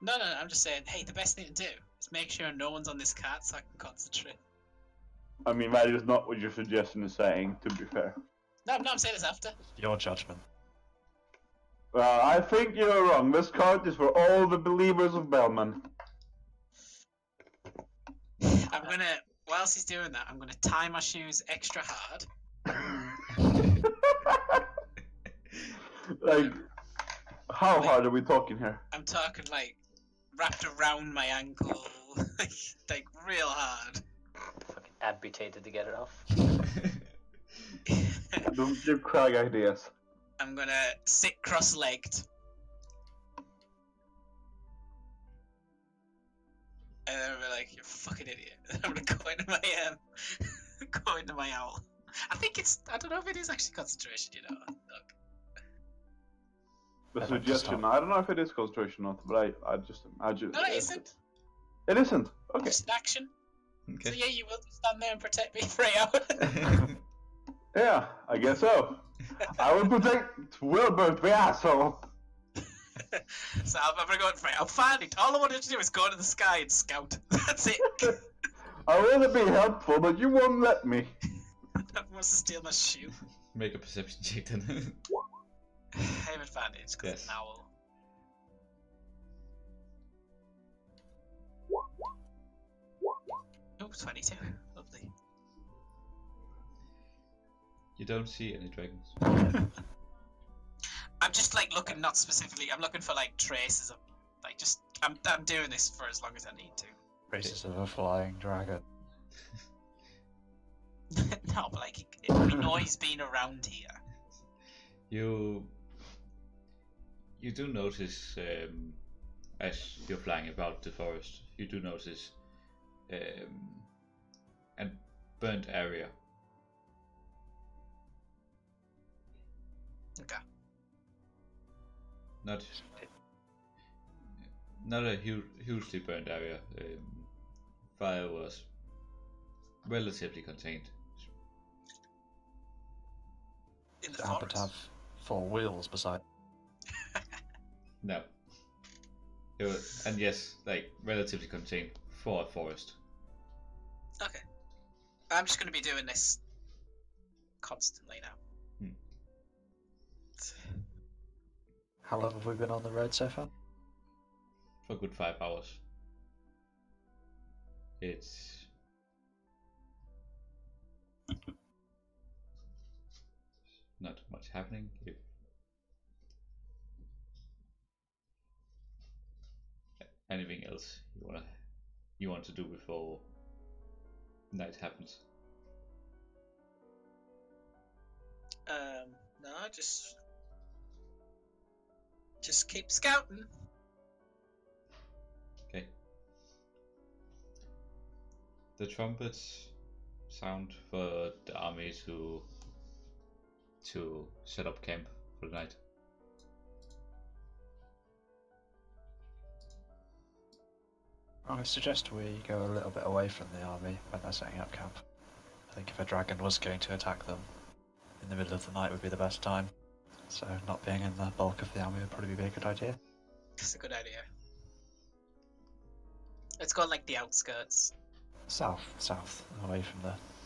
No, I'm just saying, hey, the best thing to do is make sure no one's on this cart so I can concentrate.
I mean, that is not what your suggestion is saying, to be fair.
No, I'm saying this after.
Your judgment.
I think you're wrong. This cart is for all the believers of Belman.
I'm gonna, whilst he's doing that, I'm gonna tie my shoes extra hard.
Like, how hard are we talking here?
I'm talking like wrapped around my ankle, like real hard.
Fucking amputated to get it off.
Don't give Craig ideas.
I'm gonna sit cross-legged. And then we're like, you're a fucking idiot. I'm gonna go into my go into my owl. I think I don't know if it is actually concentration, you know. Look.
The
I think
suggestion, I don't know if it is concentration or not, but I just imagine.
No, it isn't.
It isn't? Okay.
Just an action. So
Okay.
yeah, you will stand there and protect me for 8 hours.
Yeah, I guess so. I will protect Wilbert, the asshole.
So I'm gonna go in for it. I'm fine. All I wanted to do is go to the sky and scout. That's it.
I want to be helpful, but you won't let me.
That wants to steal my shoe.
Make a perception check then.
I have advantage because it's an owl. Oh, 22. Lovely.
You don't see any dragons.
I'm just like looking, not specifically. I'm looking for like traces of, like just. I'm doing this for as long as I need to.
Traces of a flying dragon.
No, but like it'd be noise being around here.
You do notice as you're flying about the forest, you do notice a burnt area.
Okay.
Not a hugely burnt area. Fire was relatively contained.
In the
It happened to
forest.
have 4 wheels beside.
No. And yes, like relatively contained for a forest.
Okay. I'm just gonna be doing this constantly now.
How long have we been on the road so far?
For a good 5 hours. It's not much happening. If anything else you want to do before night happens?
No, just keep scouting.
Okay. The trumpets sound for the army to set up camp for the night.
I suggest we go a little bit away from the army when they're setting up camp. I think if a dragon was going to attack them, in the middle of the night would be the best time. So not being in the bulk of the army would probably be a good idea.
That's a good idea. Let's go on like the outskirts.
South, away from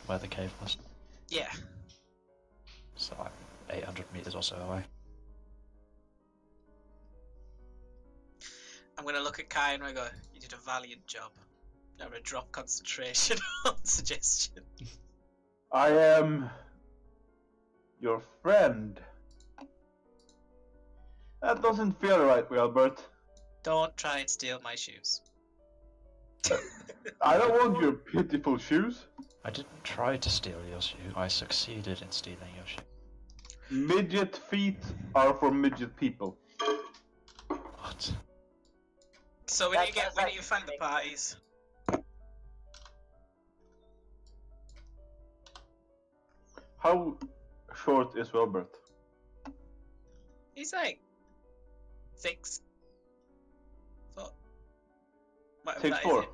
where the cave was.
Yeah.
So like 800 meters or so away.
I'm gonna look at Kai and I go, you did a valiant job. I'm gonna drop concentration on suggestion.
I am your friend. That doesn't feel right, Wilbert.
Don't try and steal my shoes.
I don't want your pitiful shoes.
I didn't try to steal your shoe, I succeeded in stealing your shoe.
Midget feet are for midget people.
What?
So when you find the parties,
How short is Wilbert?
he's like 6 foot. Whatever that is.
6'4".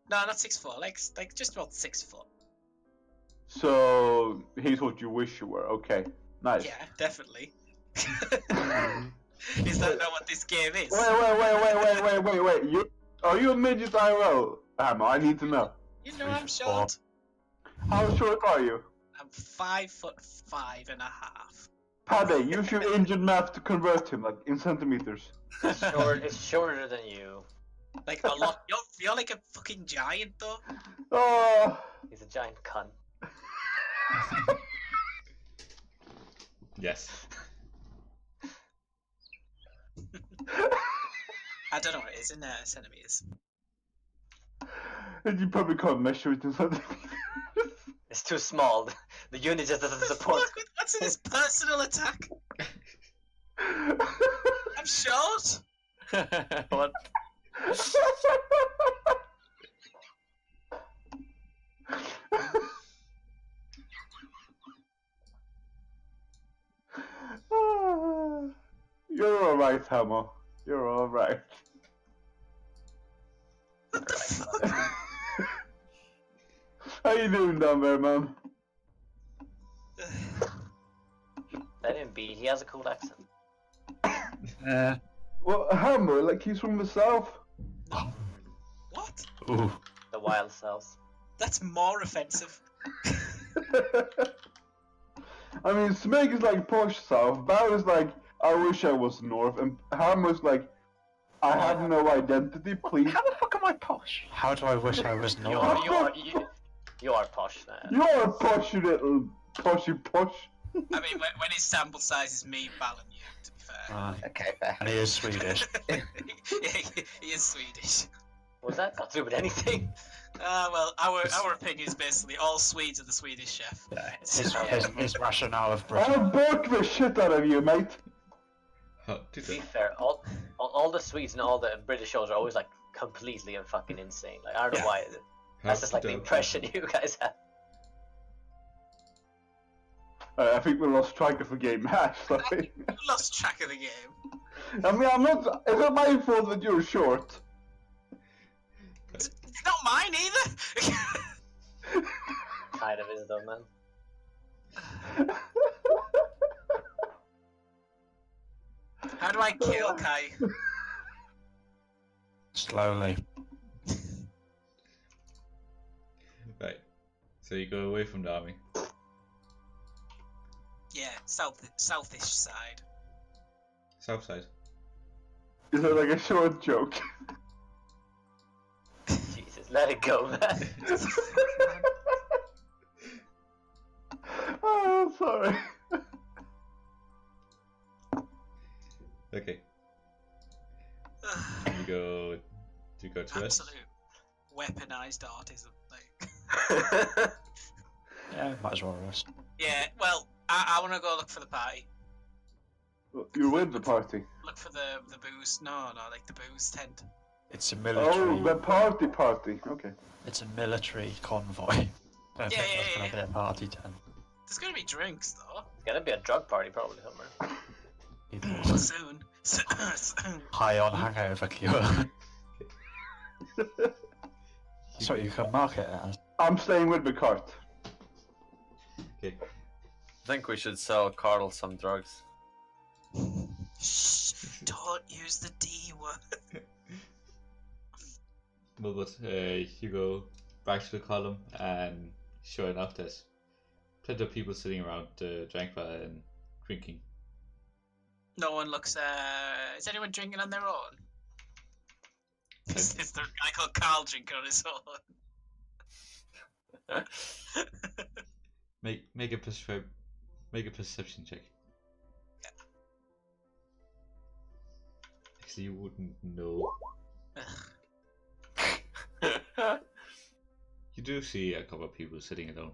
No, not 6'4". Like just about 6 foot.
So he's what you wish you were. Okay, nice.
Yeah, definitely. Is that not what this game is?
Wait. Are you a midget IRL? I need to know.
You know I'm short.
How short are you?
I'm 5'5.5".
Paddy, use your injured math to convert him, like in centimeters.
It's shorter than you.
Like a lot. You're like a fucking giant though.
Oh,
He's a giant cunt.
Yes.
I don't know what it is in centimeters.
and you probably can't measure it in centimeters.
It's too small. The unit just doesn't support.
Fuck, what's in this personal attack? I'm short.
What?
alright, Hamo. You're alright.
What the fuck?
How you doing down there, man?
Let him be. He has a cool accent.
Well, Hamo, like he's from the south.
What?
Ooh.
The wild south.
That's more offensive.
I mean, Smeg is like posh south. Bao is like, I wish I was north, and Hamo's like, I have no identity, please.
How the fuck am I posh?
How do I wish I was
You
not?
are, you are posh, man.
You are a posh, you little poshy posh.
I mean, when his sample size is me, Ballon, you, to be fair.
Okay, fair.
And he is Swedish.
Yeah, he is Swedish.
Was that got to do with anything?
Well, our opinion is basically all Swedes are the Swedish chef.
His rationale of
I'll
Britain.
bork the shit out of you, mate.
How did
To be
that?
fair, all the Swedes and all the British shows are always like completely and fucking insane. Like I don't know why. That's just like the impression you guys have.
I think we lost track of the game match. Sorry.
We lost track of the game.
I mean, I'm not. Is it my fault that you're short?
It's not mine either.
Kind of is though, man.
How do I kill Kai?
Slowly.
Right. So you go away from the army.
Yeah, southish side.
South side.
Is it like a short joke?
Jesus, let it go, man.
Oh, sorry.
Okay. You go to west.
Absolute weaponized autism. Like.
Yeah, might as well rest.
Yeah, well, I want to go look for the party.
You're with the party.
Look for the booze. No, like the booze tent.
It's a
Oh,
military.
the party. Okay.
It's a military convoy. I think there's gonna be a party tent.
There's gonna be drinks though.
It's gonna be a drug party probably somewhere.
People
Soon.
high on hangover cure. That's what you can market it as.
I'm staying with the cart.
Okay.
I think we should sell Carl some drugs.
Shh! Don't use the D word.
Well, but you go back to the column, and sure enough, there's plenty of people sitting around the drink bar and drinking.
No one looks. Is anyone drinking on their own? Is there a guy called Carl drinking on his own?
Make a perception check. Actually, you wouldn't know. You do see a couple of people sitting alone.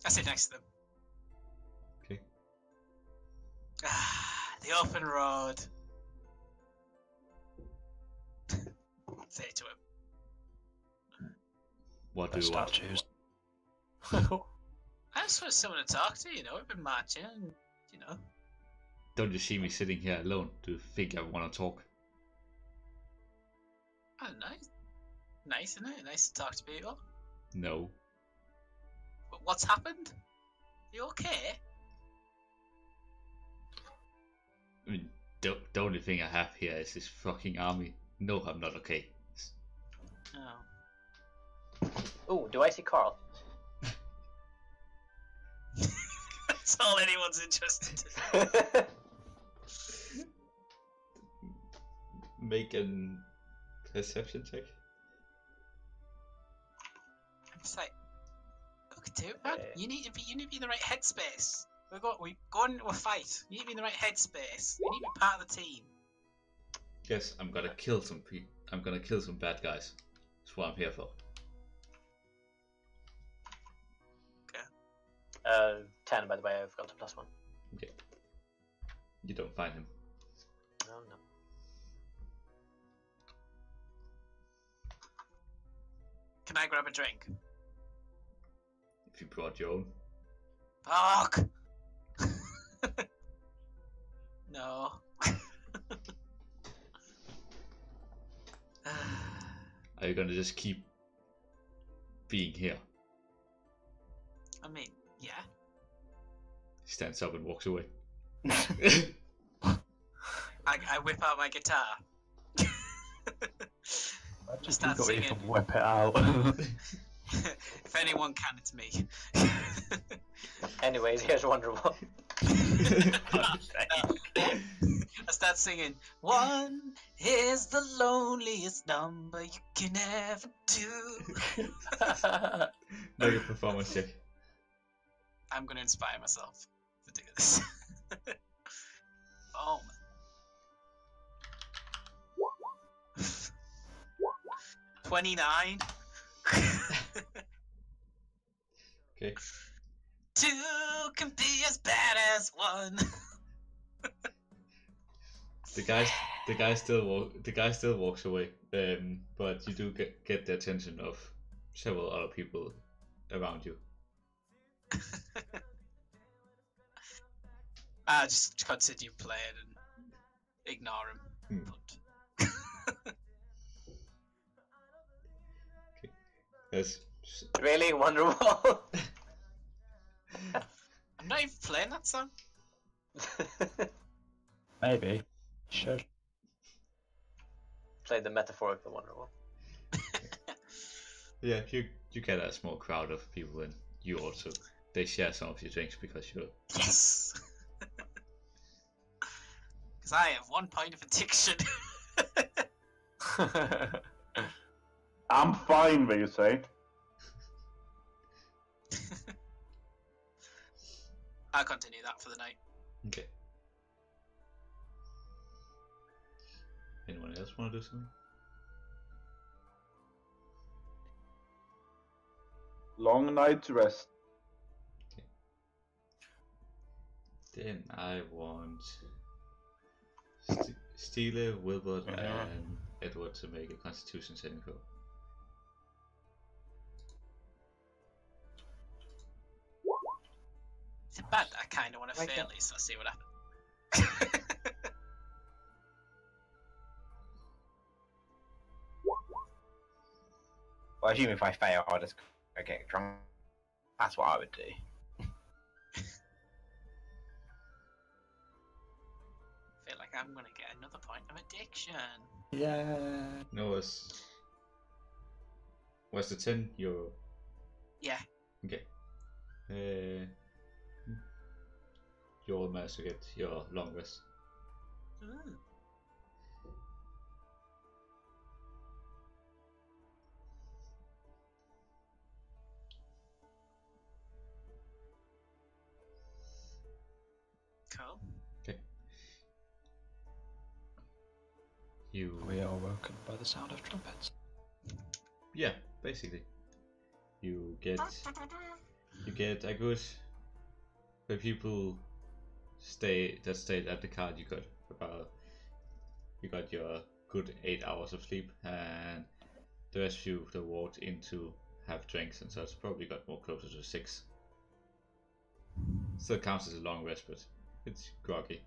I sit next to them.
Okay.
The open road. Say it to him.
What do
The
you want?
statues.
I just want someone to talk to, you know. We've been marching, and, you know.
Don't you see me sitting here alone? Do you think I want to talk?
Oh, nice. Nice, isn't it? Nice to talk to people.
No.
But what's happened? You okay?
I mean, the only thing I have here is this fucking army. No, I'm not okay.
Oh.
Ooh, do I see Carl?
That's all anyone's interested in.
Make an perception check.
I'm just like, look, dude, man,
Okay.
you need to be in the right headspace. We go into a fight. You need to be in the right headspace. You need to be part of the team.
Yes, I'm gonna kill some I'm gonna kill some bad guys. That's what I'm here for.
10 by the way, I've got a +1.
Okay. You don't find him.
No, no.
Can I grab a drink?
If you brought your own.
Fuck! No.
are you gonna just keep being here?
I mean, yeah.
He stands up and walks away.
I whip out my guitar.
Just
start
you
singing.
even whip it out.
If anyone can, it's me.
Anyways, here's Wonderwall.
I start singing. 1 is the loneliest number you can ever do.
Make a performance check.
I'm gonna inspire myself to do this. Oh man. 29.
Okay.
2 can be as bad as 1.
The guy still walks away. But you do get the attention of several other people around you.
I just continue playing and ignore him. But
Yes.
Really, Wonderwall?
I'm not even playing that song.
Maybe. Should.
Play the metaphorical Wonderwall.
Yeah, you get a small crowd of people, and you also they share some of your drinks because you're.
Yes. Because I have 1 point of addiction.
I'm fine, will you say?
I'll continue that for the night.
Okay. Anyone else want to do something?
Long night's rest.
Then I want Stile, Wilbert, and Edward to make a Constitution saving throw.
Is it bad? I kind of want to
Like
fail
that.
these, so I'll see what happens.
Well, I assume if I fail, I'll just go get drunk. That's what I would do.
Feel like I'm gonna get another point of addiction.
Yeah.
No, was the 10 your.
Yeah.
Okay. You all managed to get your long rest.
Ooh. Cool.
Okay. You.
We are woken by the sound of trumpets.
Yeah, basically. You get a good. The people stayed at the card. You got your good 8 hours of sleep, and the rest of you that walked in to have drinks and such probably got more closer to 6. Still counts as a long rest, but it's groggy.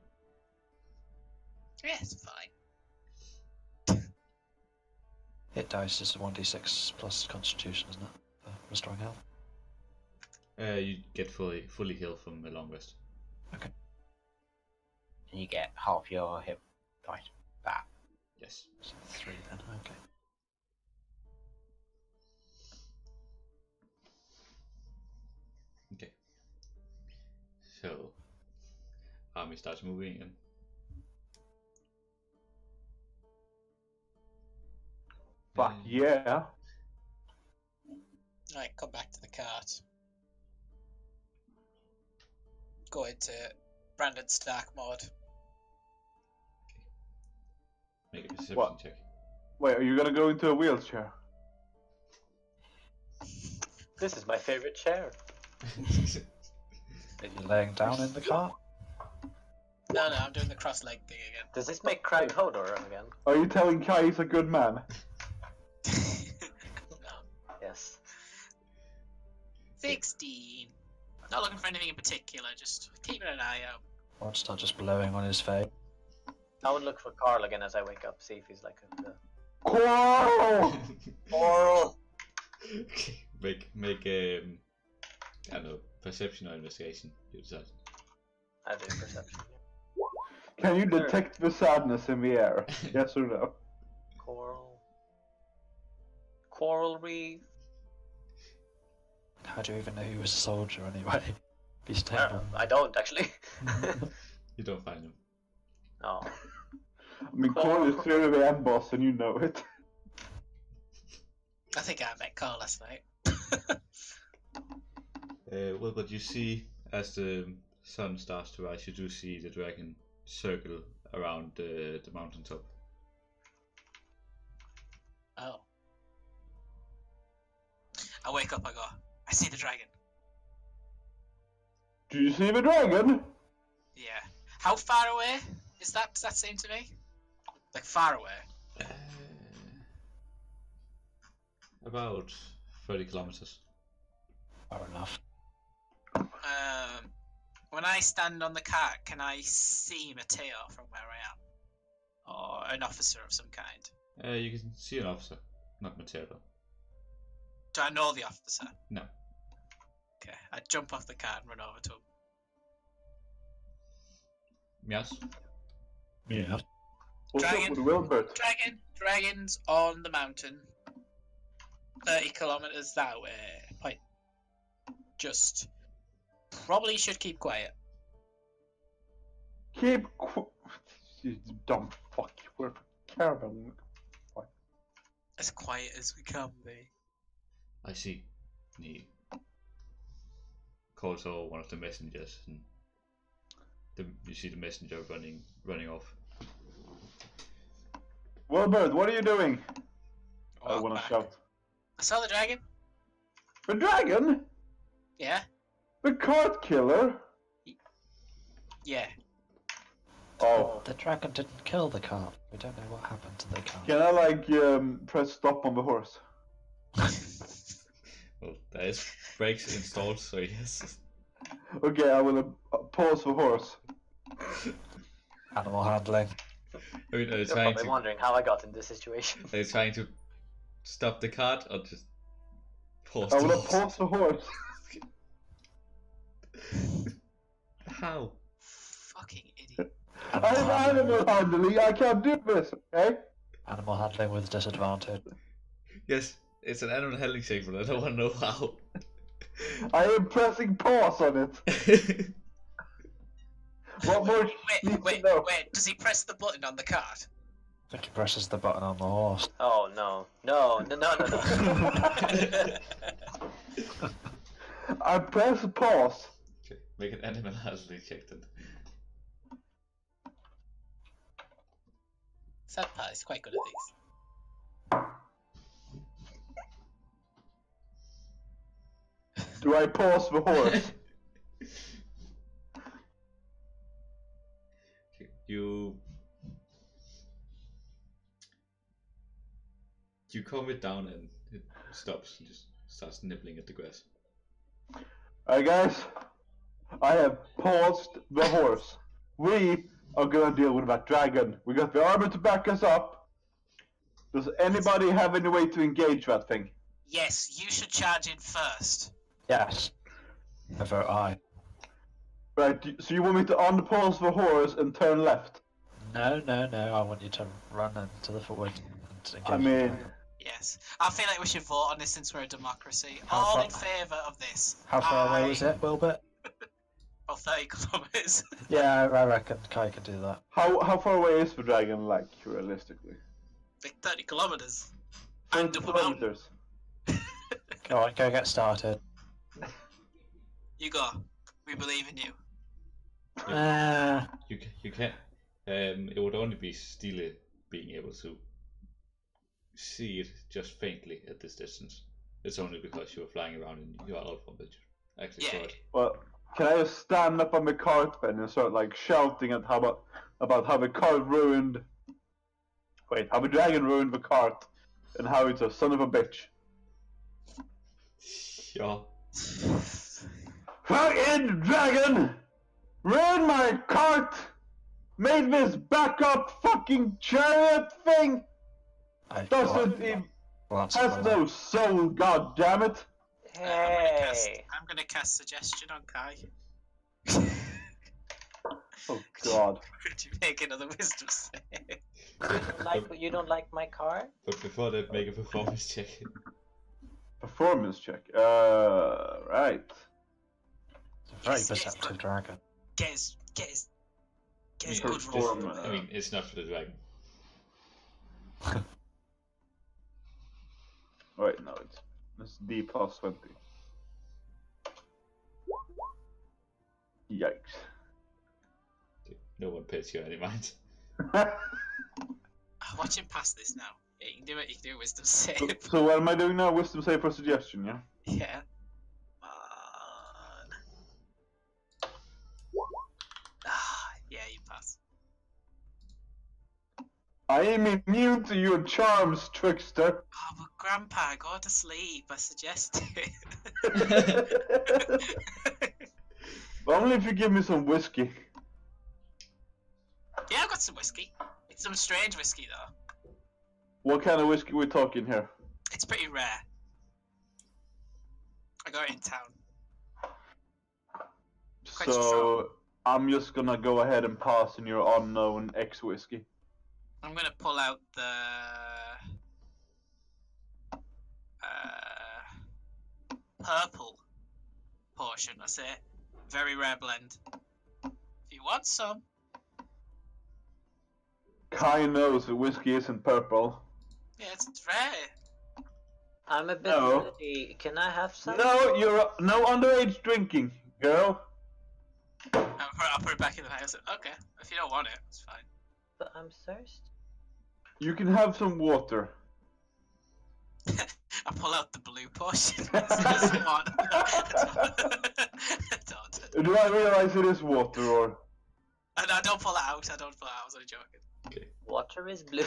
Yeah, it's fine.
Hit dice is a 1d6 plus constitution, isn't it? For restoring health.
You get fully healed from a long rest.
Okay.
And you get half your hit dice back.
Yes.
So 3 then, okay.
Okay. So, army starts moving and
Fuck yeah.
Alright, come back to the cart. Go into Brandon Stark mode.
make a perception
What?
check.
Wait, are you gonna go into a wheelchair?
This is my favorite chair.
Are you laying down in the cart?
No, I'm doing the cross leg thing again.
Does this make Craig Hodor again?
Are you telling Kai he's a good man?
No.
Yes.
16. Not looking for anything in particular, just keeping an eye out.
Won't start just blowing on his face.
I would look for Carl again as I wake up, see if he's like
Quarrel!
Oral.
Okay, make I don't know, perception or investigation. You decide.
I do perception.
Can you detect the sadness in the air? Yes or no?
Coral reef.
How do you even know he was a soldier anyway? He's terrible.
I don't actually.
You don't find him.
No.
I mean, Coral is clearly the end boss, and you know it.
I think I met Carl last night.
Well, but you see, as the sun starts to rise, you do see the dragon circle around the mountaintop.
Oh. I wake up, I go, I see the dragon.
Do you see the dragon?
Yeah. How far away is that? Does that seem to me? Like far away?
About 30 kilometers.
Fair enough.
When I stand on the cart, can I see Matteo from where I am? Or an officer of some kind?
You can see an officer, not Matilda.
Do I know the officer?
No.
Okay, I jump off the cart and run over to him.
Yes.
Yeah.
What's
Dragon.
up with Wilbert?
Dragon's on the mountain. 30 kilometers that way. Point. Just. Probably should keep quiet.
Keep you dumb fuck. We're caravan.
As quiet as we can be.
I see. He calls out one of the messengers, and you see the messenger running off.
Wilbert, what are you doing? I
Walk
want to
back.
shout.
I saw the dragon.
The dragon?
Yeah?
The cart killer?
Yeah.
Oh.
The dragon didn't kill the cart. We don't know what happened to the cart.
Can I like press stop on the horse?
Well, there is brakes installed, so yes.
Okay, I will pause the horse.
Animal handling.
I mean, are
You're probably wondering how I got in this situation.
they trying to stop the cart or just pause
I
the
will
horse?
pause the horse.
How?
Fucking idiot.
I'm animal handling. I can't do this. Okay.
Animal handling with disadvantage.
Yes, it's an animal handling check, but I don't want to know how.
I am pressing pause on it. What more?
Wait. Does he press the button on the cart?
I think he presses the button on the horse.
Oh no. No.
I press pause.
Okay, make an animal handling check then.
Sad part is quite good at these.
Do I pause the horse?
Okay, you calm it down and it stops and just starts nibbling at the grass.
Alright guys, I have paused the horse. We are gonna deal with that dragon. We got the armor to back us up. Does anybody have any way to engage that thing?
Yes, you should charge in first.
Yes. I vote aye.
Right, so you want me to unpause the horse and turn left?
No. I want you to run into the forward. And engage
I
the
mean,
dragon.
Yes. I feel like we should vote on this since we're a democracy.
How
All
far-
in favour of this.
How far away was
Aye.
it, Wilbert?
Oh, 30 kilometres.
Yeah, I reckon Kai can do that.
how far away is the dragon, like, realistically?
Like 30 kilometres.
30
And up a mountain.
kilometers.
Go on, go get started.
You go. We believe in you.
You can't. It would only be Stile being able to see it just faintly at this distance. It's only because you were flying around in your alpha that you actually saw
Yeah.
it.
Well, can I just stand up on the cart then and start, like, shouting at about how the cart ruined... Wait, how the dragon ruined the cart, and how it's a son of a bitch.
Sure.
Fucking dragon! Ruined my cart! Made this backup fucking chariot thing! Doesn't it
Well, that's
has
fine.
no soul, god damn it!
Hey!
I'm gonna cast suggestion on Kai.
Oh god.
Could you make another wisdom save?
You don't like my car?
But before that, make a performance check.
Performance check. Right.
It's a very
Yes, yes,
perceptive
but-
dragon.
Get his
Yeah,
good
just-
roll.
I mean, it's not for the dragon.
Wait, no, it's D plus 20. Yikes.
No one pays you any mind.
Watch him pass this now. Yeah, you can do it. You can do a wisdom save.
So what am I doing now? Wisdom save for suggestion, yeah?
Yeah. Yeah, you pass.
I am immune to your charms, trickster.
Oh, but Grandpa, go to sleep. I suggest it.
Only if you give me some whiskey.
Yeah, I've got some whiskey. It's some strange whiskey though.
What kind of whiskey we talking here?
It's pretty rare. I got it in town. Quite
So I'm just gonna go ahead and pass in your unknown X whiskey.
I'm gonna pull out the purple portion. I say, very rare blend. If you want some,
Kai knows that whiskey isn't purple.
yeah, it's rare.
I'm a bit
No.
thirsty. Can I have some?
No, you're no underage drinking, girl.
I'll put it back in the house. Okay, if you don't want it, it's fine.
But I'm thirsty.
You can have some water.
I pull out the blue portion. It's one. Don't.
Do I realize it is water or?
I don't pull it out. I don't pull it out. I was only joking.
Okay.
Water is blue.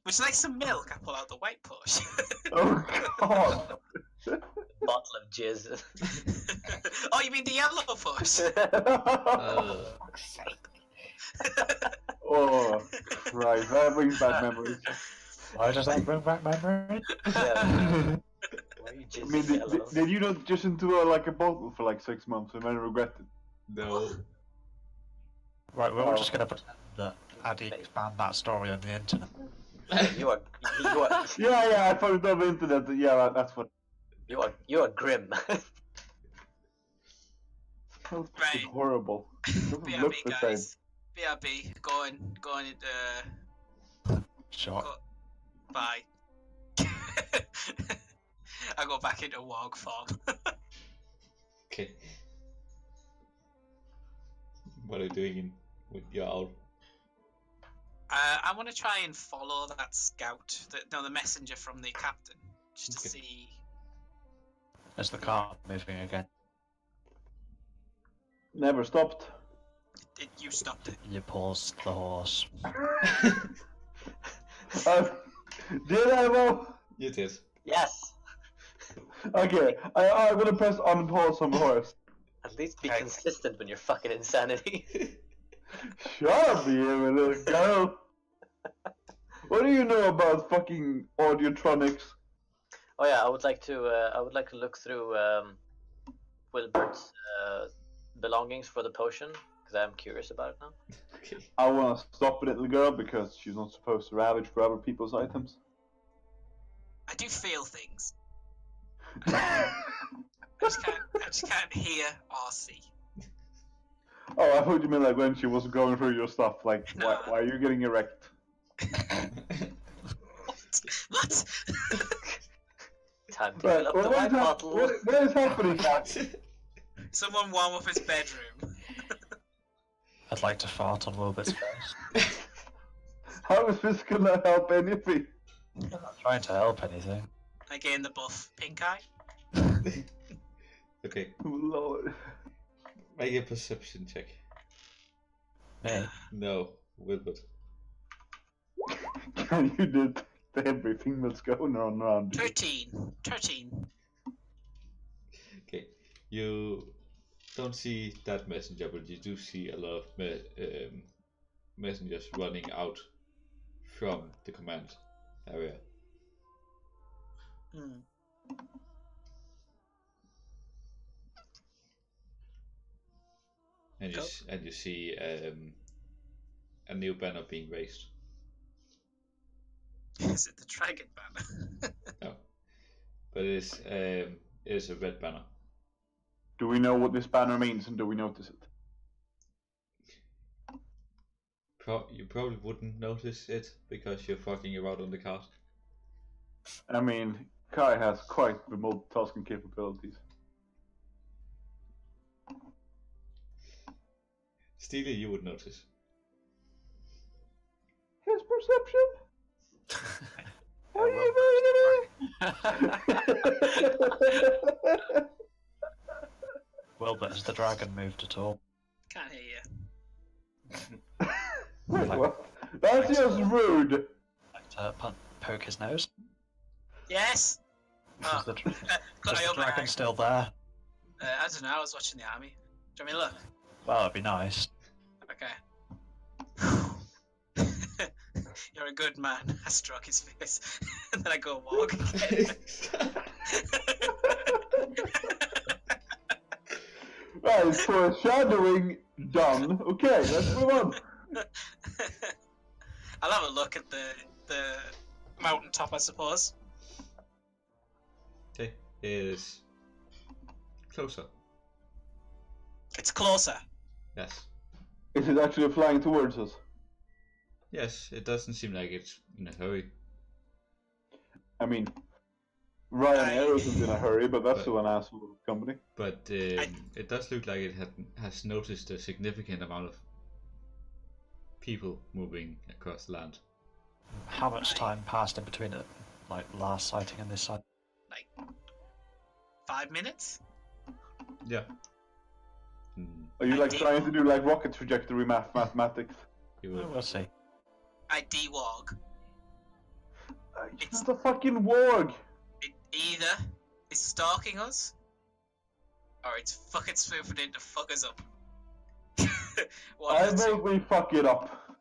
Would you like some milk? I pull out the white portion.
Oh god.
Bottle of jizz.
Oh, you mean the yellow portion?
Fuck's sake.
Oh Christ, that brings back memories.
Why does that bring back memory?
Yeah. Why are you
I
jizzing
mean,
yellow?
did you not just into like a bottle for like 6 months and then regret it?
No.
Right, we're all
Oh.
just gonna pretend that Addy expand that story on the internet.
You are
Yeah, I found it on the internet. Yeah, that's what.
you are grim.
That's
Right.
horrible. It doesn't look
BRB
the same.
guys. BRB. Going into.
Shot.
Bye. I go back into warg form.
Okay. What are you doing with your owl?
I want to try and follow that scout, the messenger from the captain, just to
Okay.
see.
Is the car moving again?
Never stopped.
You stopped it.
You paused the horse.
Did I, Mo?
You did.
Yes.
Okay, I'm gonna press unpause on the horse.
At least be
Okay.
consistent when you're fucking insanity.
Shut up, you little girl. What do you know about fucking audiotronics?
Oh yeah, I would like to look through Wilbert's belongings for the potion because I'm curious about it now.
Okay.
I wanna stop a little girl because she's not supposed to ravage for other people's items.
I do feel things. I just can't hear or see.
Oh, I thought you meant like when she was going through your stuff. Like,
No.
why are you getting erect?
What?
Time to fill up the
what,
wine
is
bottle.
what is happening?
Someone warm up his bedroom.
I'd like to fart on Wilbert's face.
How is this gonna help anything?
I'm not trying to help anything.
I gain the buff pink eye.
Okay.
Lord.
Make a perception check.
Me?
No, Wilbert.
Can you detect everything that's going on around you?
13.
Okay. You don't see that messenger, but you do see a lot of messengers running out from the command area.
Hmm.
And
Cool.
you see a new banner being raised.
Is it the dragon banner?
No, but it is a red banner.
Do we know what this banner means, and do we notice it?
You probably wouldn't notice it because you're fucking around on the cart.
I mean, Kai has quite the multitasking capabilities.
Steely, you would notice.
His perception? What are you doing?
Well, but has the dragon moved at all?
Can't hear you.
Wait, what? That's just rude.
Like to poke his nose?
Yes. Oh.
Is the,
Got
is
my
the
own
dragon
bag.
still there?
I don't know. I was watching the army. Do you want me to look?
Well, that'd be nice.
Okay. You're a good man. I struck his face, and then I go walk again.
Right, foreshadowing done. Okay, let's move on.
I'll have a look at the mountaintop, I suppose.
Okay, it is closer.
It's closer.
Yes.
Is it actually flying towards us?
Yes, it doesn't seem like it's in a hurry.
I mean, Ryanair isn't in a hurry, but that's still an asshole of company.
But it does look like it has noticed a significant amount of people moving across the land.
How much time passed in between it, like last sighting and this side?
Like 5 minutes.
Yeah.
Are you like trying to do like rocket trajectory mathematics?
You would.
We'll see.
I dewog.
It's the fucking warg.
It either is stalking us, or it's fucking swooping in to fuck us up. One
I
of the two.
vote we fuck it up.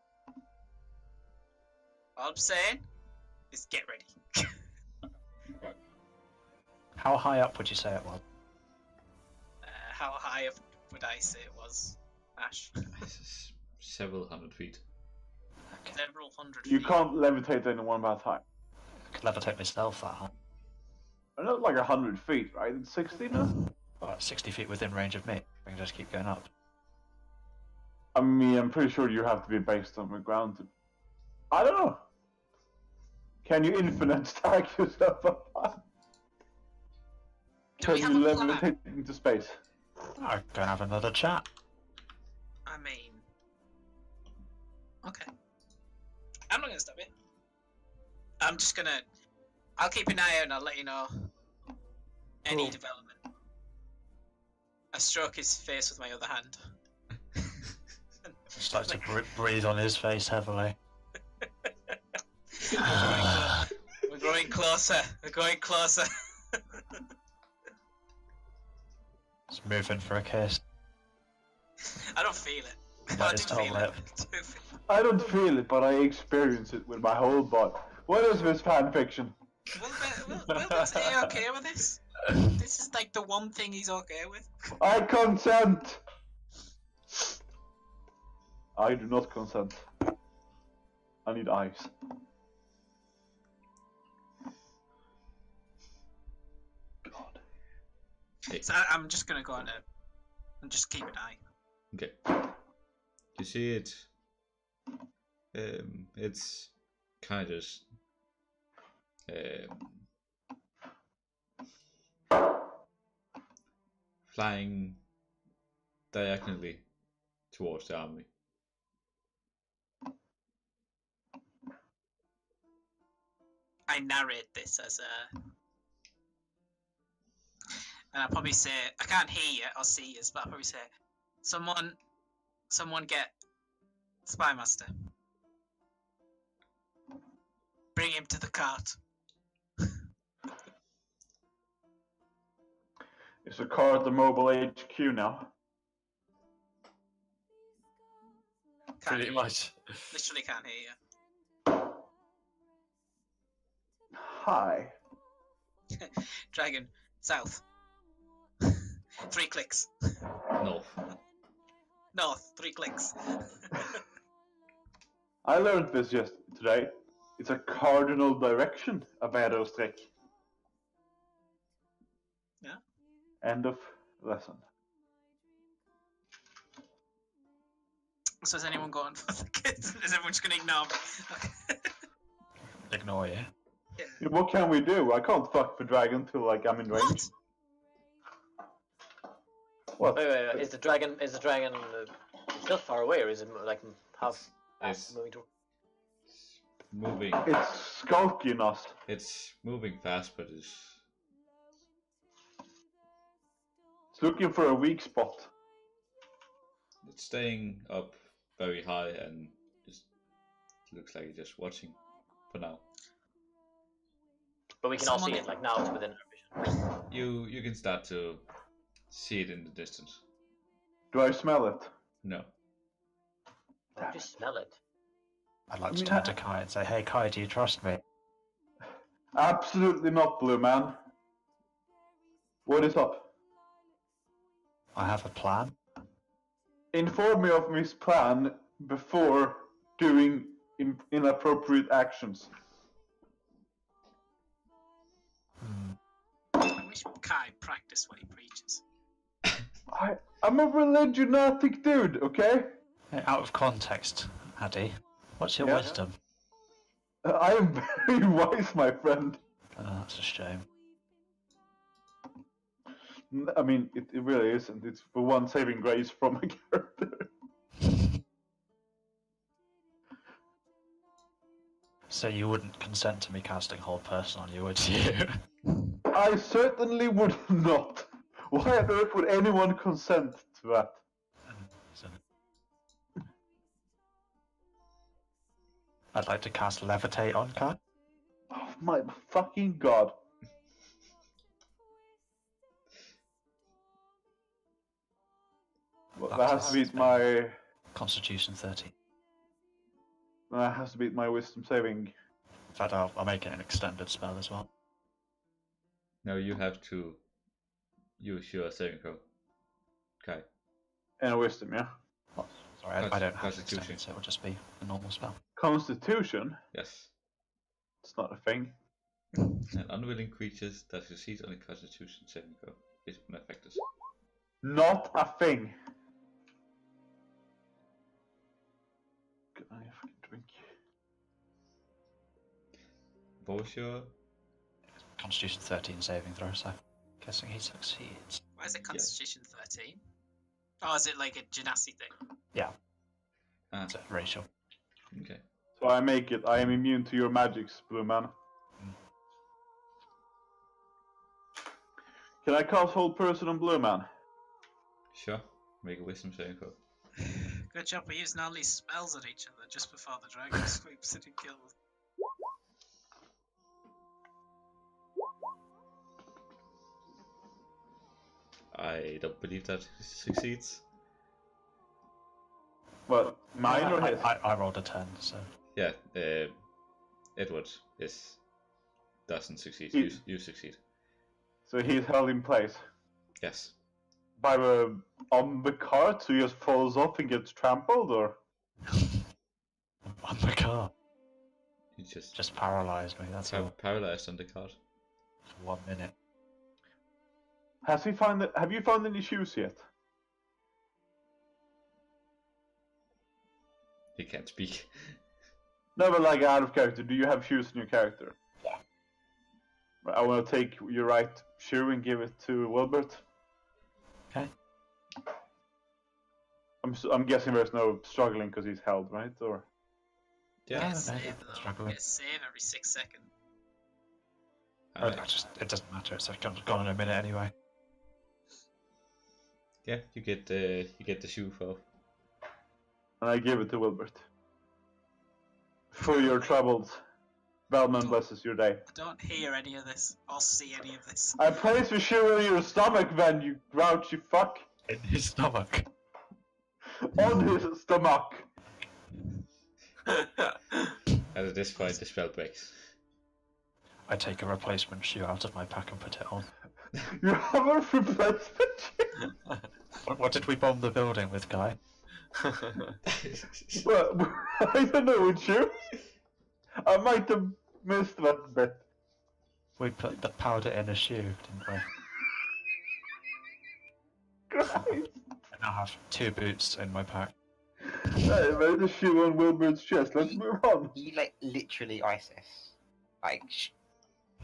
All I'm saying is get ready.
How high up would you say it was?
How high up would I say it was, Ash?
Several hundred feet.
Several hundred
You
feet.
can't levitate anyone that high.
I could levitate myself that high.
Not like 100 feet, right? It's 60 now?
Well, 60 feet within range of me. I can just keep going up.
I mean, I'm pretty sure you have to be based on the ground to... I don't know. Can you infinite stack yourself up high?
Do
Can
we
you
have a plan?
levitate into space?
I'll go and have another chat.
I mean, okay. I'm not gonna stop you. I'm just gonna. I'll keep an eye out and I'll let you know any
Cool.
development. I stroke his face with my other hand.
Start to breathe on his face heavily.
We're growing closer. We're going closer.
Just moving for a kiss.
I don't feel it.
That
I
is
do feel
totally
it.
it.
I do feel
I don't feel it, but I experience it with my whole body. What is this fan fiction?
it. Will Ben's okay with this? This is like the one thing he's okay with.
I consent! I do not consent. I need eyes. God.
So I'm just gonna go on and just keep an eye.
Okay. You see it. It's kind of flying diagonally towards the army.
I narrate this as a, and I'll probably say I can't hear you or see you, but I'll probably say, someone get Spymaster. Bring him to the cart.
Is the car at the mobile HQ now?
Can't
Pretty
hear
much.
you. Literally can't hear
Hi.
you. Dragon, south. 3 clicks.
North.
North, 3 clicks.
I learned this just today. It's a cardinal direction, a väderstreck.
Yeah.
End of lesson.
So is anyone going for the kids? Is everyone just going to ignore me?
Ignore you.
Yeah.
What can we do? I can't fuck the dragon till like I'm in range. What?
Wait. Is the dragon still far away, or is it like half
It's
moving to?
moving.
It's skulking us.
It's moving fast, but
It's looking for a weak spot.
it's staying up very high and just looks like it's just watching for now.
But we can all see
Someone-
it. Like now, it's within our vision.
You can start to see it in the distance.
Do I smell it?
No.
Why do you smell it?
I'd like
I
to
mean,
turn to Kai and say, "Hey, Kai, do you trust me?"
Absolutely not, Blue Man. What is up?
I have a plan.
Inform me of his plan before doing inappropriate actions.
I wish Kai practiced what he preaches.
I'm a religionatic dude, okay?
Hey, out of context, Addy, what's your
Yeah?
wisdom?
I am very wise, my friend.
Oh, that's a shame.
I mean, it really isn't. It's for one saving grace from a character.
So you wouldn't consent to me casting Hold Person on you, would you?
I certainly would not. Why on earth would anyone consent to that?
So- I'd like to cast Levitate on Kai.
Oh my fucking god. Well, that has to beat my...
Constitution 30.
That has to beat my wisdom saving.
In fact, I'll make it an extended spell as well.
Now you have to use your saving throw. Okay.
And a wisdom, yeah?
Oh, sorry, I don't have
Constitution.
extended, so it will just be a normal spell.
Constitution?
Yes.
It's not a thing.
An unwilling creature that succeeds on a Constitution saving throw is unaffected.
Not a thing. Can I fucking drink?
What was your?
Constitution 13 saving throw, so guessing he succeeds.
Why is it Constitution 13? Oh, is it like a gymnastic thing?
Ah,
It's a racial.
okay.
So I make it. I am immune to your magics, Blue Man. Can I cast Hold Person on Blue Man?
Sure. Make a wisdom saving throw.
Good job, we're using all these spells at each other just before the dragon sweeps it and kills.
I don't believe that succeeds.
What? Mine or his?
I rolled a 10, so.
Yeah. Edward doesn't succeed.
He-
You succeed.
So he's held in place
Yes.
by on the cart, so he just falls off and gets trampled, or
On the car.
You just
Paralysed me, that's all.
paralyzed on the cart.
For 1 minute.
has he found? Have you found any shoes yet?
He can't speak.
No, but like out of character, do you have shoes in your character?
Yeah.
I want to take your right shoe and give it to Wilbert.
Okay.
I'm guessing there's no struggling because he's held, right? Or
Yeah.
Get a
no,
save though.
struggling.
Get a save every 6 seconds.
It doesn't matter, it's gone in a minute anyway.
Yeah, you get the shoe for.
and I give it to Wilbert. For your troubles, Valman blesses your day.
I don't hear any of this or see any of this.
I place the shoe in your stomach, then, you grouchy fuck.
In his stomach.
On his stomach.
And at this point, the spell breaks.
I take a replacement shoe out of my pack and put it on.
You have a replacement shoe?
What did we bomb the building with, Guy?
Well, I don't know which shoe. I might have missed that bit.
We put the powder in a shoe, didn't we?
Christ.
I now have 2 boots in my pack.
I made a shoe on Wilbur's chest. Let's move on.
You like literally ISIS. Like,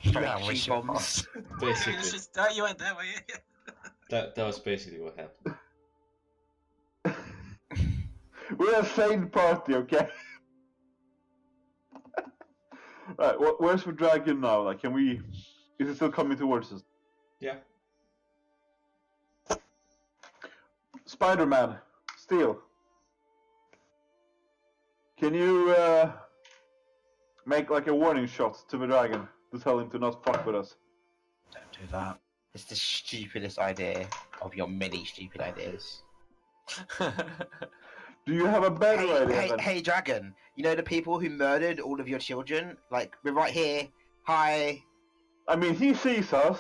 Yeah, we
shoe
should
bombs.
Basically,
It's just, oh, you went there, were you?
that was basically what happened.
We're a sane party, okay? Right, where's the dragon now? Like, can we... Is it still coming towards us?
Yeah.
Spider-Man, Steel. Can you, make, like, a warning shot to the dragon to tell him to not fuck with us?
Don't do that.
It's the stupidest idea of your many stupid ideas.
Do you have a better idea?
Hey,
then?
hey, dragon! You know the people who murdered all of your children? Like, we're right here. Hi.
I mean, he sees us.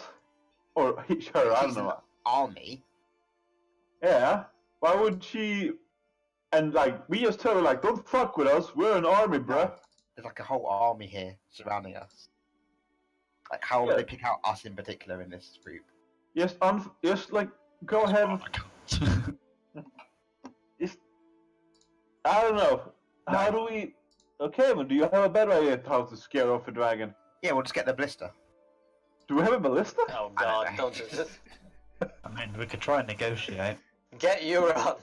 Or, sure, I don't
He's
know.
an army.
Yeah. Why would she... And, like, we just tell her, like, don't fuck with us. We're an army, bruh.
There's like a whole army here surrounding us. Like, how would
Yeah.
they pick out us in particular in this group?
Just, like, go ahead.
Oh, I can't.
I don't know. How do we... Okay, but do you have a better idea how to scare off a dragon?
Yeah, we'll just get the blister.
Do we have a ballista?
Oh god, don't do this.
I mean, we could try and negotiate.
Get Euron.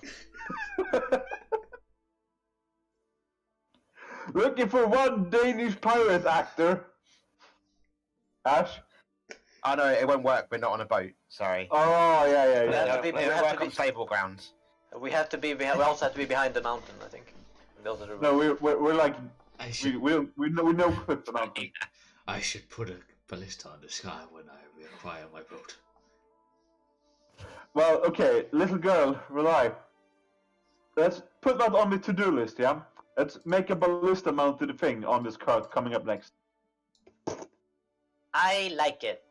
Looking for one Danish pirate actor. Ash?
Oh no, it won't work. We're not on a boat. Sorry.
Oh, yeah.
Yeah,
No,
we
we
have
work
to be-
on stable grounds.
We have to be. We also have to be behind the mountain, I think. Those are the
No,
rules.
we're like...
I should,
We know clip the mountain.
I should put a ballista on the sky when I reacquire my boat.
Well, okay, little girl, rely. Let's put that on the to-do list, yeah? Let's make a ballista mounted thing on this cart coming up next.
I like it.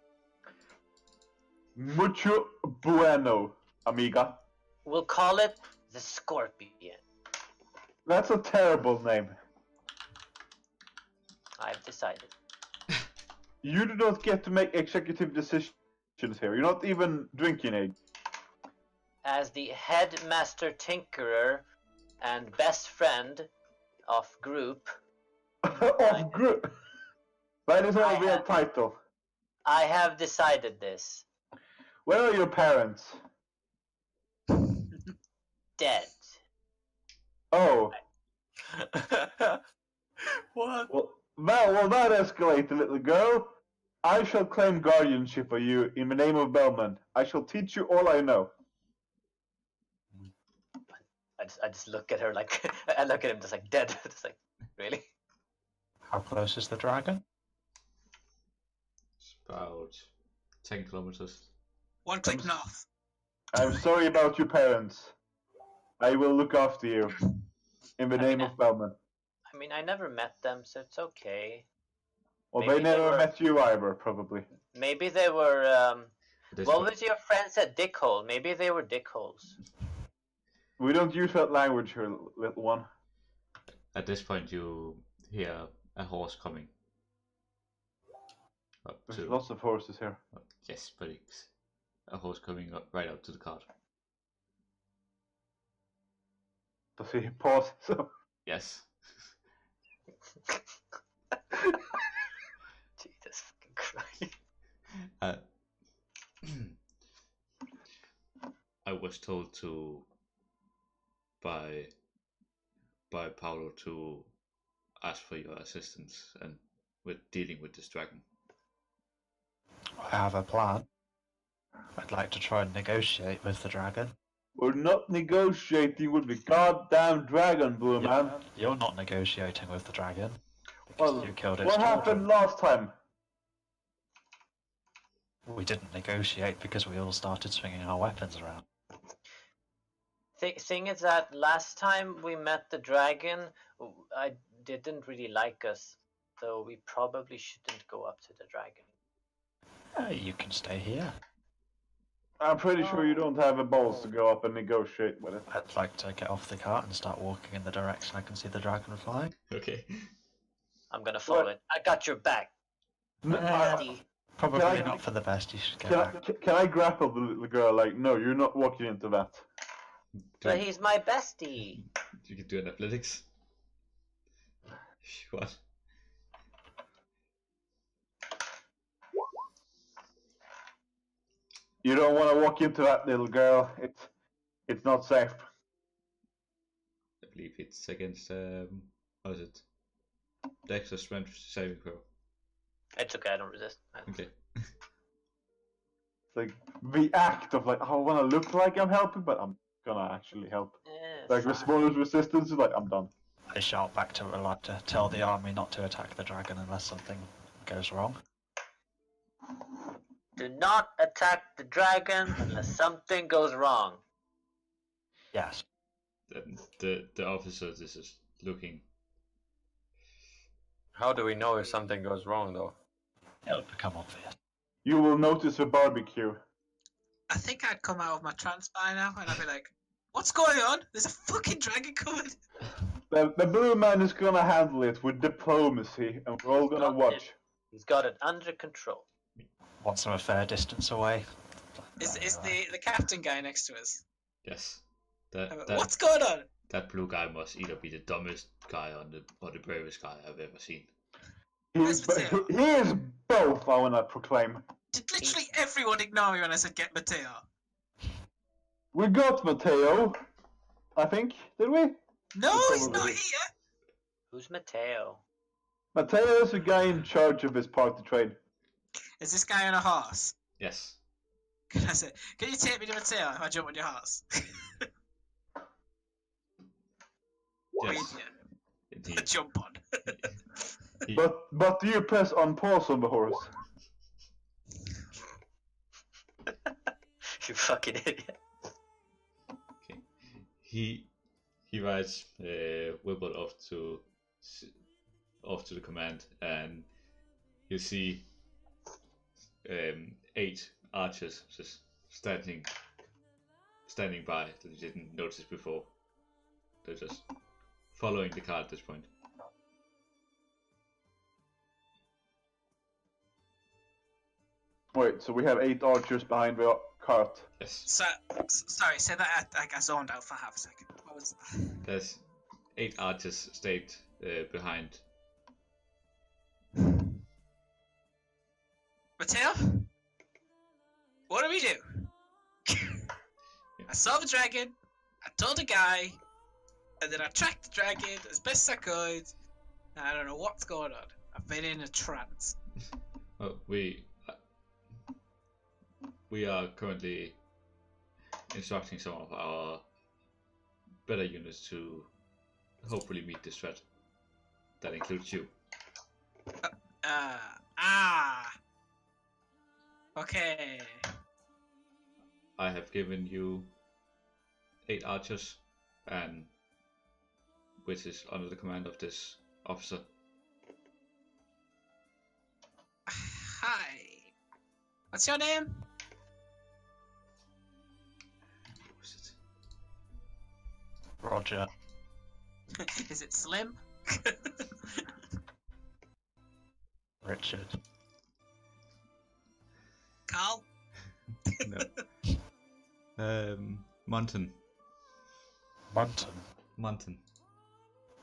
Mucho bueno, amiga.
We'll call it the Scorpion.
That's a terrible name.
I've decided.
You do not get to make executive decisions here. You're not even drinking age.
As the headmaster tinkerer and best friend of group,
Of group. That is
I
our real
have-
title.
I have decided this.
Where are your parents?
Dead.
Oh,
What?
well, that escalate, little girl. I shall claim guardianship of you in the name of Bellman. I shall teach you all I know.
I just look at her like, I look at him just like dead. Just like, really?
How close is the dragon?
It's about 10 kilometers.
One click north.
I'm sorry about your parents. I will look after you in the
I
name
mean,
of Bellman.
I mean, I never met them, so it's okay.
Well,
maybe
they
they
never
were-
met you either, probably.
Maybe they were.
This
What
point-
was your friend said? Dickhole. Maybe they were dickholes.
We don't use that language here, little one.
At this point, you hear a horse coming. Up
There's
to,
lots of horses here.
yes, but it's a horse coming up right up to the cart.
Does he pause? So
Yes.
Jesus fucking Christ.
Uh, I was told to by Paolo to ask for your assistance and with dealing with this dragon.
I have a plan. I'd like to try and negotiate with the dragon.
we're not negotiating with the goddamn dragon, Blue Man.
You're not negotiating with the dragon. Because
Well,
you killed its
what
children.
happened last time?
We didn't negotiate because we all started swinging our weapons around.
Thing is that last time we met the dragon, I didn't really like us, so we probably shouldn't go up to the dragon.
You can stay here.
I'm pretty sure you don't have the balls to go up and negotiate with it.
I'd like to get off the cart and start walking in the direction I can see the dragon flying.
Okay.
I'm gonna follow it. I got your back. Bestie.
Probably
Can I-
not for the best. You should go
Can
back.
can I grapple the little girl? Like, no, you're not walking into that.
But he's my bestie.
You can do an athletics. What?
You don't want to walk into that, little girl. It's not safe.
I believe it's against how is it? Dex or strength saving throw.
It's okay, I don't resist.
Okay.
Like the act of like, I want to look like I'm helping, but I'm gonna actually help. Like the smallest resistance is like, I'm done.
I shout back to Rilla to tell the army not to attack the dragon unless something goes wrong.
Do not attack the dragon unless something goes wrong.
Yes.
Then the officer is just looking.
How do we know if something goes wrong, though?
It'll become obvious.
You will notice a barbecue.
I think I'd come out of my trance by now and I'd be like, what's going on? There's a fucking dragon coming.
The blue man is gonna handle it with diplomacy, and we're all gonna watch.
He's got it under control.
Once I'm a fair distance away.
Is the captain guy next to us?
Yes.
What's going on?
That blue guy must either be the dumbest guy or the bravest guy I've ever seen.
He is both, I wanna proclaim.
Did literally everyone ignore me when I said get Matteo?
We got Matteo, I think, did we?
No, he's not
Probably.
here.
Who's Matteo?
Matteo is the guy in charge of his party trade.
Is this guy on a horse?
Yes.
Can I say, can you take me to Matteo if I jump on your horse?
Yes.
Yeah,
Indeed.
jump on.
He-
But do you press on pause on the horse?
You fucking idiot.
Okay. He rides Wilbur off to the command, and you see 8 archers just standing by that you didn't notice before. They're just following the car at this point.
Wait, so we have 8 archers behind the cart.
Yes.
Sorry, say that I zoned out for half a second. What was that?
There's 8 archers stayed behind.
Matteo? What do we do? I saw the dragon, I told the guy, and then I tracked the dragon as best I could. I don't know what's going on. I've been in a trance.
Well, we are currently instructing some of our better units to hopefully meet this threat. That includes you.
Okay.
I have given you 8 archers, and which is under the command of this officer.
Hi. What's your name?
What was it?
Roger.
Is it Slim?
Richard.
Carl?
No. Monton.
Munton.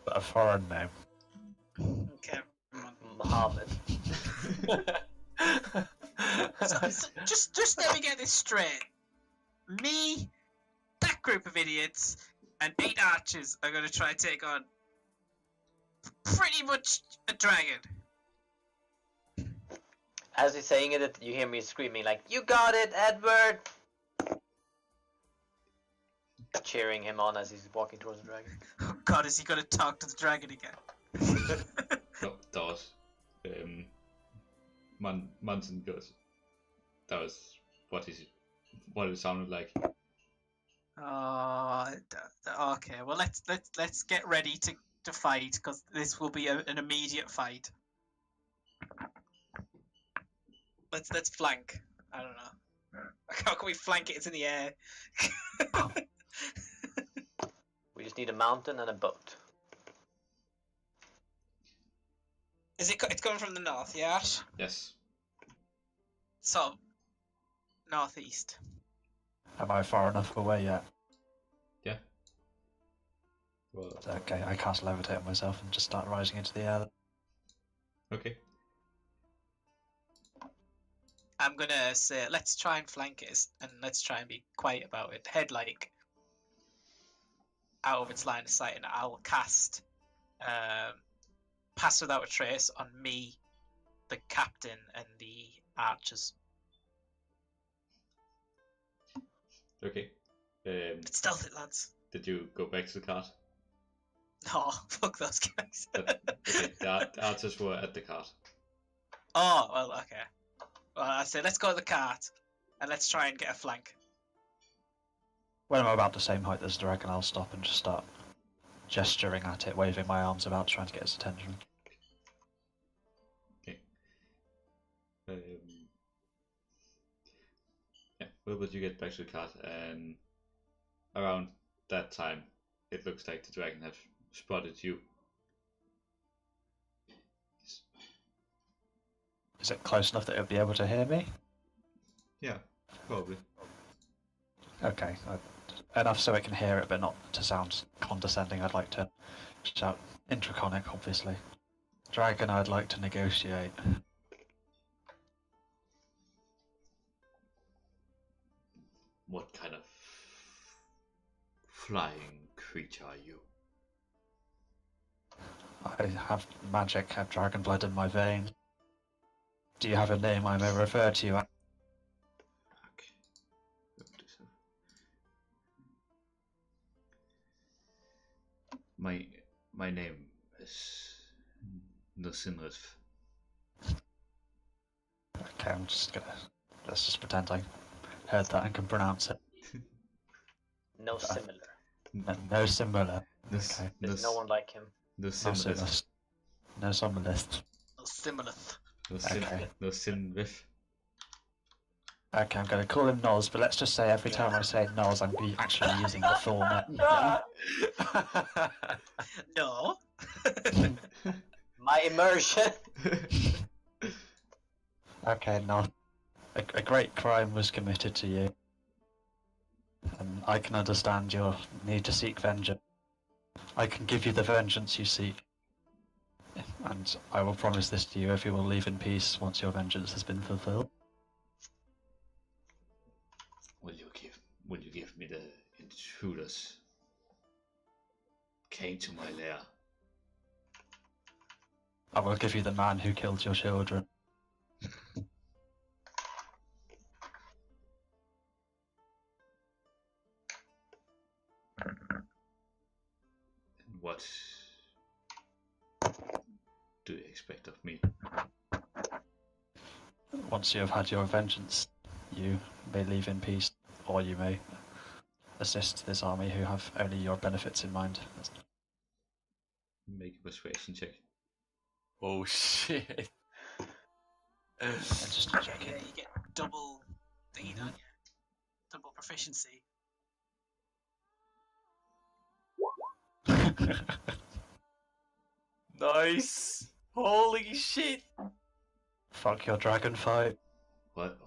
But a foreign name.
Okay.
Muhammad.
So, just let me get this straight. Me, that group of idiots, and 8 archers are going to try and take on pretty much a dragon.
As he's saying it, you hear me screaming like, "You got it, Edward!" Cheering him on as he's walking towards the dragon.
Oh god, is he going to talk to the dragon again?
No, that was Munson goes. That was what it sounded like.
Okay. Well, let's get ready to fight, because this will be an immediate fight. Let's flank. I don't know. How can we flank it? It's in the air.
We just need a mountain and a boat.
Is it? It's coming from the north, yeah. Ash?
Yes.
So, northeast.
Am I far enough away yet?
Yeah. Well,
Okay, I cast levitate on myself and just start rising into the air.
okay.
I'm gonna say, let's try and flank it, and let's try and be quiet about it. Head like out of its line of sight, and I'll cast Pass Without a Trace on me, the captain, and the archers.
Okay.
It's stealth it, lads.
Did you go back to the cart?
No, fuck those guys.
Okay, the archers were at the cart.
Oh, well, okay. Well, I say let's go to the cart, and let's try and get a flank.
When I'm about the same height as the dragon, I'll stop and just start gesturing at it, waving my arms about, trying to get its attention.
Okay. Yeah, Wilbert, you get back to the cart, and around that time, it looks like the dragon has spotted you.
Is it close enough that it'll be able to hear me?
Yeah, probably.
Okay, enough so it can hear it, but not to sound condescending. I'd like to shout intraconic, obviously. Dragon, I'd like to negotiate.
What kind of flying creature are you?
I have magic, have dragon blood in my veins. Do you have a name I may refer to you?
My name is Nosinrith.
Okay, I'm just gonna... Let's just pretend I heard that and can pronounce it.
No similar.
No similar.
This,
Okay.
There's no one like him.
Nosinrith.
No somnolist.
No similar.
Okay.
Nosinrith.
Okay, I'm going to call him Noz, but let's just say every time I say Noz, I'm actually using the full name.
No.
My immersion.
Okay, Noz. A great crime was committed to you. And I can understand your need to seek vengeance. I can give you the vengeance you seek. And I will promise this to you if you will leave in peace once your vengeance has been fulfilled.
Will you give me the intruders came to my lair?
I will give you the man who killed your children.
What do you expect of me?
Once you have had your vengeance, you may leave in peace, or you may assist this army who have only your benefits in mind.
Make a persuasion check.
Oh shit.
Just to check
Yeah,
it.
you get double thingy, don't you? Double proficiency.
Nice. Holy shit.
Fuck your dragon fight.
What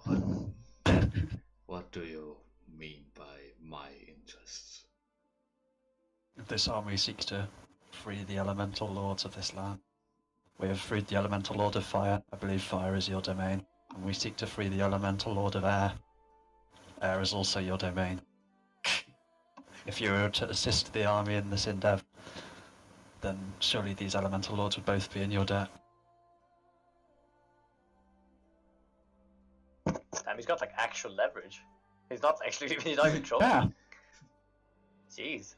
do you mean by my interests?
This army seeks to free the elemental lords of this land. We have freed the elemental lord of fire. I believe fire is your domain. And we seek to free the elemental lord of air. Air is also your domain. If you were to assist the army in this endeavour, then surely these elemental lords would both be in your debt.
Damn, he's got like actual leverage. He's not even trolling.
Yeah.
Jeez.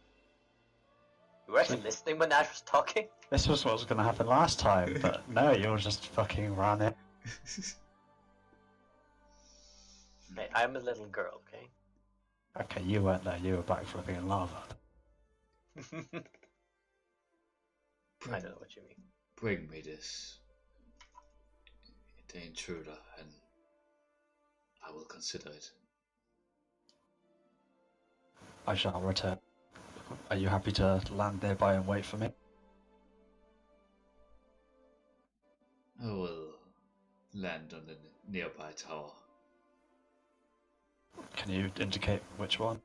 You were actually listening when Ash was talking?
This was what was going to happen last time, but no, you all just fucking ran it.
Hey, I'm a little girl, okay?
Okay, you weren't there. You were backflipping in lava.
I don't know what you mean.
Bring me this, the intruder, and I will consider it.
I shall return. Are you happy to land nearby and wait for me?
I will land on the nearby tower.
Can you indicate which one?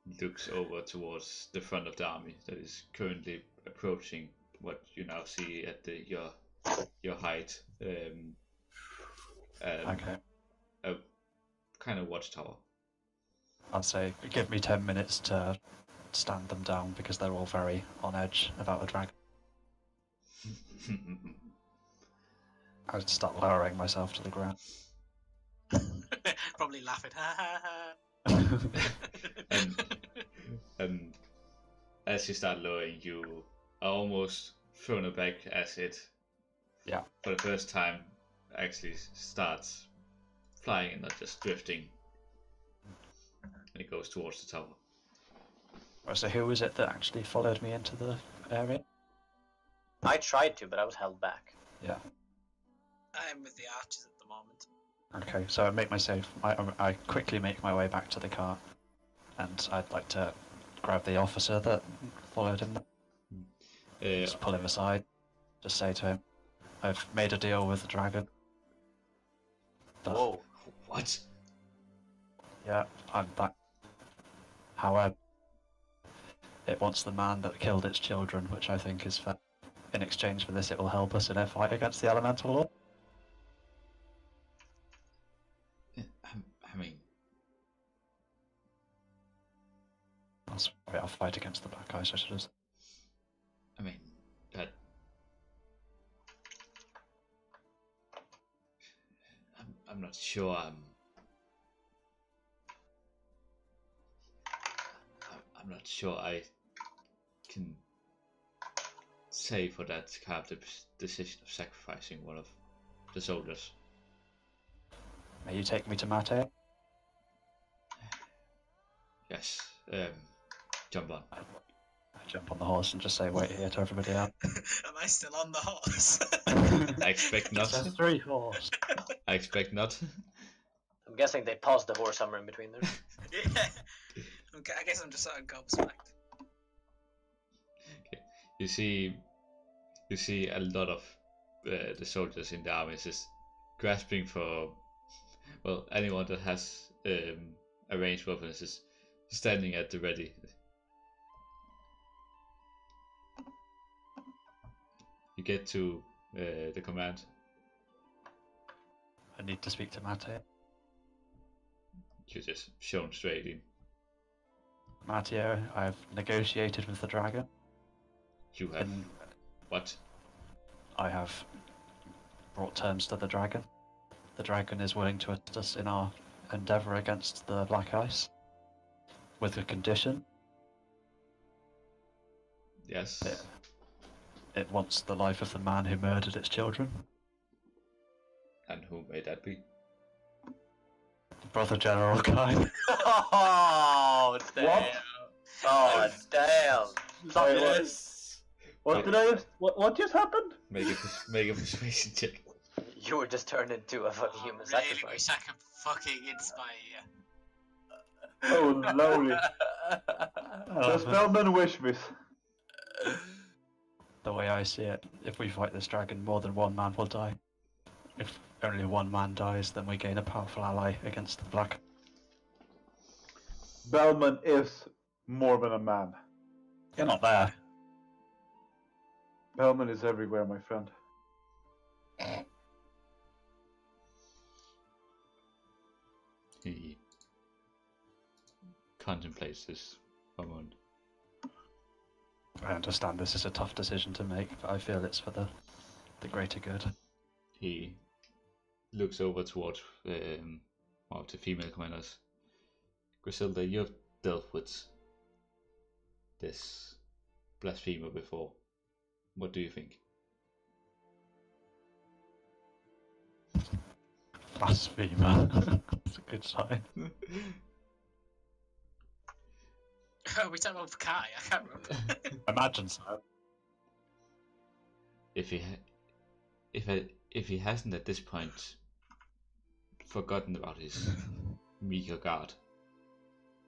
He looks over towards the front of the army that is currently approaching what you now see at your height.
Okay.
A kind of watchtower.
I'll say, give me 10 minutes to stand them down because they're all very on edge about the dragon. I would start lowering myself to the ground.
Probably laughing. Ha ha ha.
And as you start lowering, you are almost thrown aback as it,
Yeah.
for the first time, actually starts flying and not just drifting. And it goes towards the tower.
So who was it that actually followed me into the area?
I tried to, but I was held back.
Yeah.
I'm with the archers at the moment.
Okay, so I make myself. I quickly make my way back to the car, and I'd like to grab the officer that followed him. Just pull him aside. Just say to him, "I've made a deal with the dragon." But,
Whoa.
What?
yeah, I'm back. However, it wants the man that killed its children, which I think is fair. In exchange for this, it will help us in our fight against the elemental lord.
I mean,
I'm sorry, I'll fight against the black eyes. I should have.
I mean that. I'm not sure. I'm not sure I can say for that kind of decision of sacrificing one of the soldiers.
May you take me to Mate?
Yes. Jump on.
I jump on the horse and just say, "Wait here" to everybody else.
Am I still on the horse?
I expect not.
It's a 3-horse.
I expect not.
I'm guessing they paused the horse somewhere in between there.
Yeah. Okay, I guess I'm just sort of gobsmacked.
Okay. You see a lot of the soldiers in the army just grasping for, well, anyone that has a ranged weapon is just standing at the ready. You get to the command.
I need to speak to Mate.
You're just shown straight in.
Mateo, I've negotiated with the dragon,
You have
and
what?
I have brought terms to the dragon. The dragon is willing to assist us in our endeavour against the Black Ice, with a condition.
Yes.
It wants the life of the man who murdered its children.
And who may that be?
Brother General Kai.
Oh, damn.
What?
Oh, damn.
Sorry,
Yes.
what did I just? What just happened?
Make a persuasion check.
You were just turned into a fucking human
Really
sacrifice.
wish I could fucking inspire you.
Oh, lovely. Does Spellman wish this?
The way I see it, if we fight this dragon, more than one man will die. If only one man dies, then we gain a powerful ally against the Black.
Bellman is more than a man.
You're not there.
Bellman is everywhere, my friend.
He contemplates this for a moment.
I understand this is a tough decision to make, but I feel it's for the greater good.
He looks over towards one of the female commanders. Griselda, you've dealt with this blasphemer before. What do you think?
Blasphemer. That's a good sign.
Are we talking about Kai? I can't remember.
Imagine so.
If he hasn't at this point forgotten about his meager guard,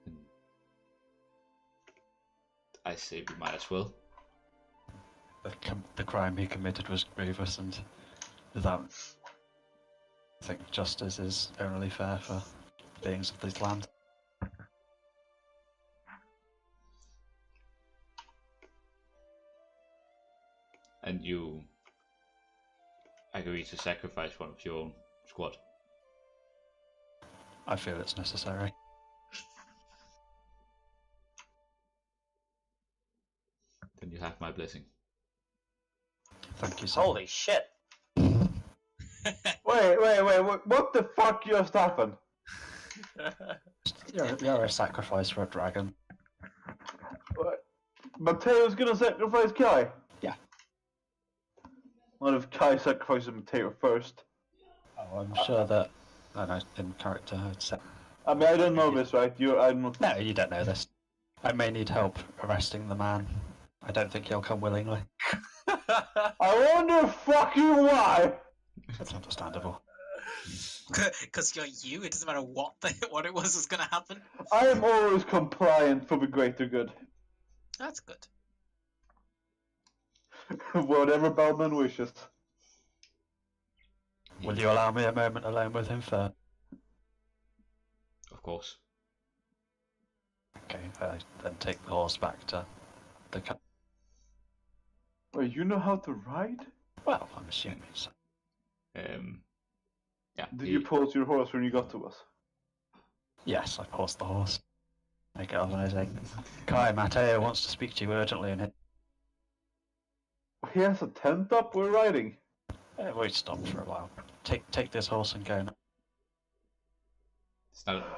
then I say we might as well.
The crime he committed was grievous, and without, I think justice is only fair for beings of this land.
And you agree to sacrifice one of your own squad.
I feel it's necessary.
Then you have my blessing.
Thank you, sir.
Holy shit!
Wait, what the fuck just happened?
You're a sacrifice for a dragon.
What? Mateo's gonna sacrifice Kai?
Yeah.
What if Kai sacrifices Mateo first?
Oh, I'm sure that. I know, in character, I'd say.
I mean, I don't know this, right? I'm not.
No, you don't know this. I may need help arresting the man. I don't think he'll come willingly.
I wonder fucking why!
That's understandable.
Because you're you, it doesn't matter what it was going to happen.
I am always compliant for the greater good.
That's good.
Whatever Bellman wishes.
Will you allow me a moment alone with him first?
Of course.
Okay, then take the horse back to the.
Wait, you know how to ride?
Well, I'm assuming so.
Yeah.
Did you pause your horse when you got to us?
Yes, I paused the horse. I get off and I say, Kai, Matteo wants to speak to you urgently, and
He has a tent up, we're riding.
we stopped for a while. Take this horse and go now.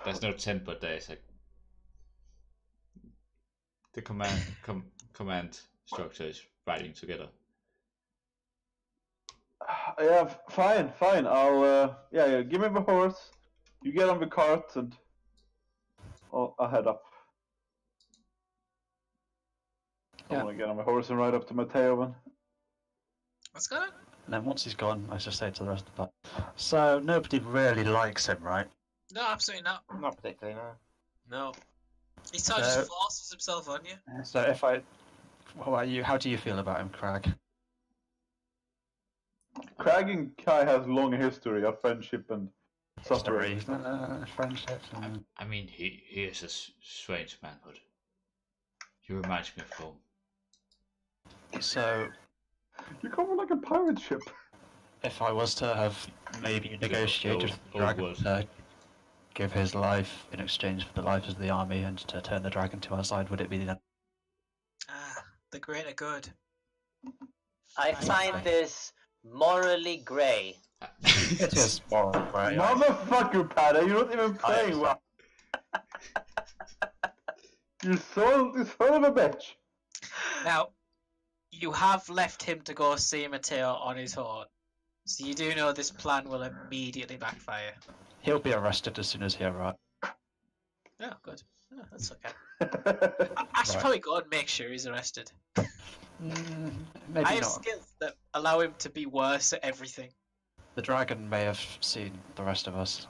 There's no tent, but there's like the command structure is riding together.
Yeah, fine. I'll, yeah, give me the horse. You get on the cart and I'll head up. I
Yeah.
want to get on my horse and ride up to Matteo then.
Let's go.
And then once he's gone, I just say to the rest of the party, so nobody really likes him, right?
No, absolutely not.
Not particularly, no.
No. He sort of just forces himself on you.
So if I... how do you feel about him, Crag?
Crag and Kai has long history of friendship and suffering.
Friendships.
I mean, he is a strange man, but he reminds me of home.
So
You come from like a pirate ship.
if I was to have maybe negotiated with the dragon to give his life in exchange for the lives of the army and to turn the dragon to our side, would it be then?
Ah, the greater good.
I find this morally grey.
It is moral, right?
Motherfucker, Paddy, you're not even playing well. You son of a bitch.
Now, you have left him to go see Matteo on his horse. So you do know this plan will immediately backfire.
He'll be arrested as soon as he arrives.
Oh, good. Oh, that's okay. I should
Right.
probably go and make sure he's arrested.
Maybe
I have
not.
skills that allow him to be worse at everything.
The dragon may have seen the rest of us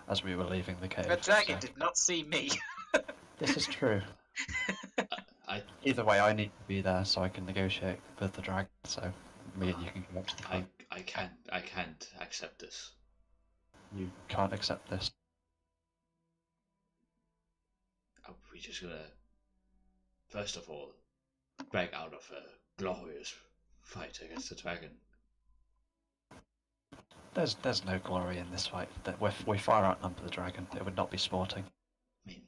as we were leaving the cave.
The dragon
so-
did not see me.
This is true. Either way, I need to be there so I can negotiate with the dragon. So me and you can go up to the front.
I can't accept this.
You can't accept this.
Are we just gonna, first of all, break out of a glorious fight against the dragon?
There's no glory in this fight. That we far outnumber the dragon. It would not be sporting.
I mean,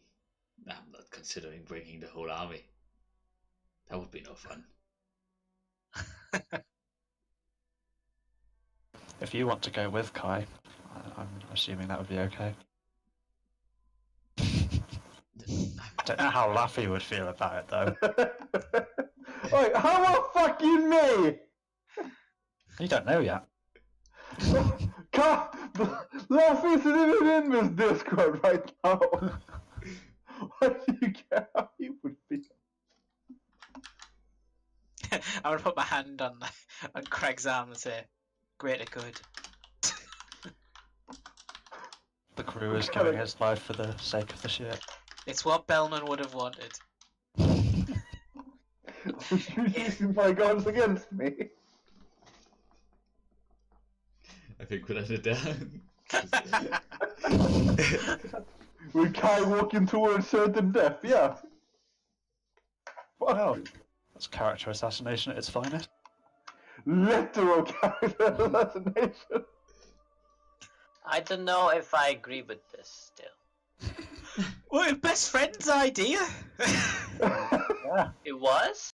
I'm not considering breaking the whole army. That would be no fun.
If you want to go with Kai, I'm assuming that would be okay. I don't know how Laffy would feel about it though.
Wait, how about fucking me?
You don't know yet.
Laugh isn't even in this Discord right now. Why do you care how he would feel?
I'm gonna put my hand on Craig's arm and say, "Greater good."
The crew is giving his life for the sake of the ship.
It's what Bellman would have wanted.
You're using my guns against me.
I think we'll end it down.
We're kind of walking towards certain death, yeah.
Wow, that's character assassination at its finest.
Literal character assassination.
I don't know if I agree with this still.
Well, best friend's idea.
Yeah.
It was?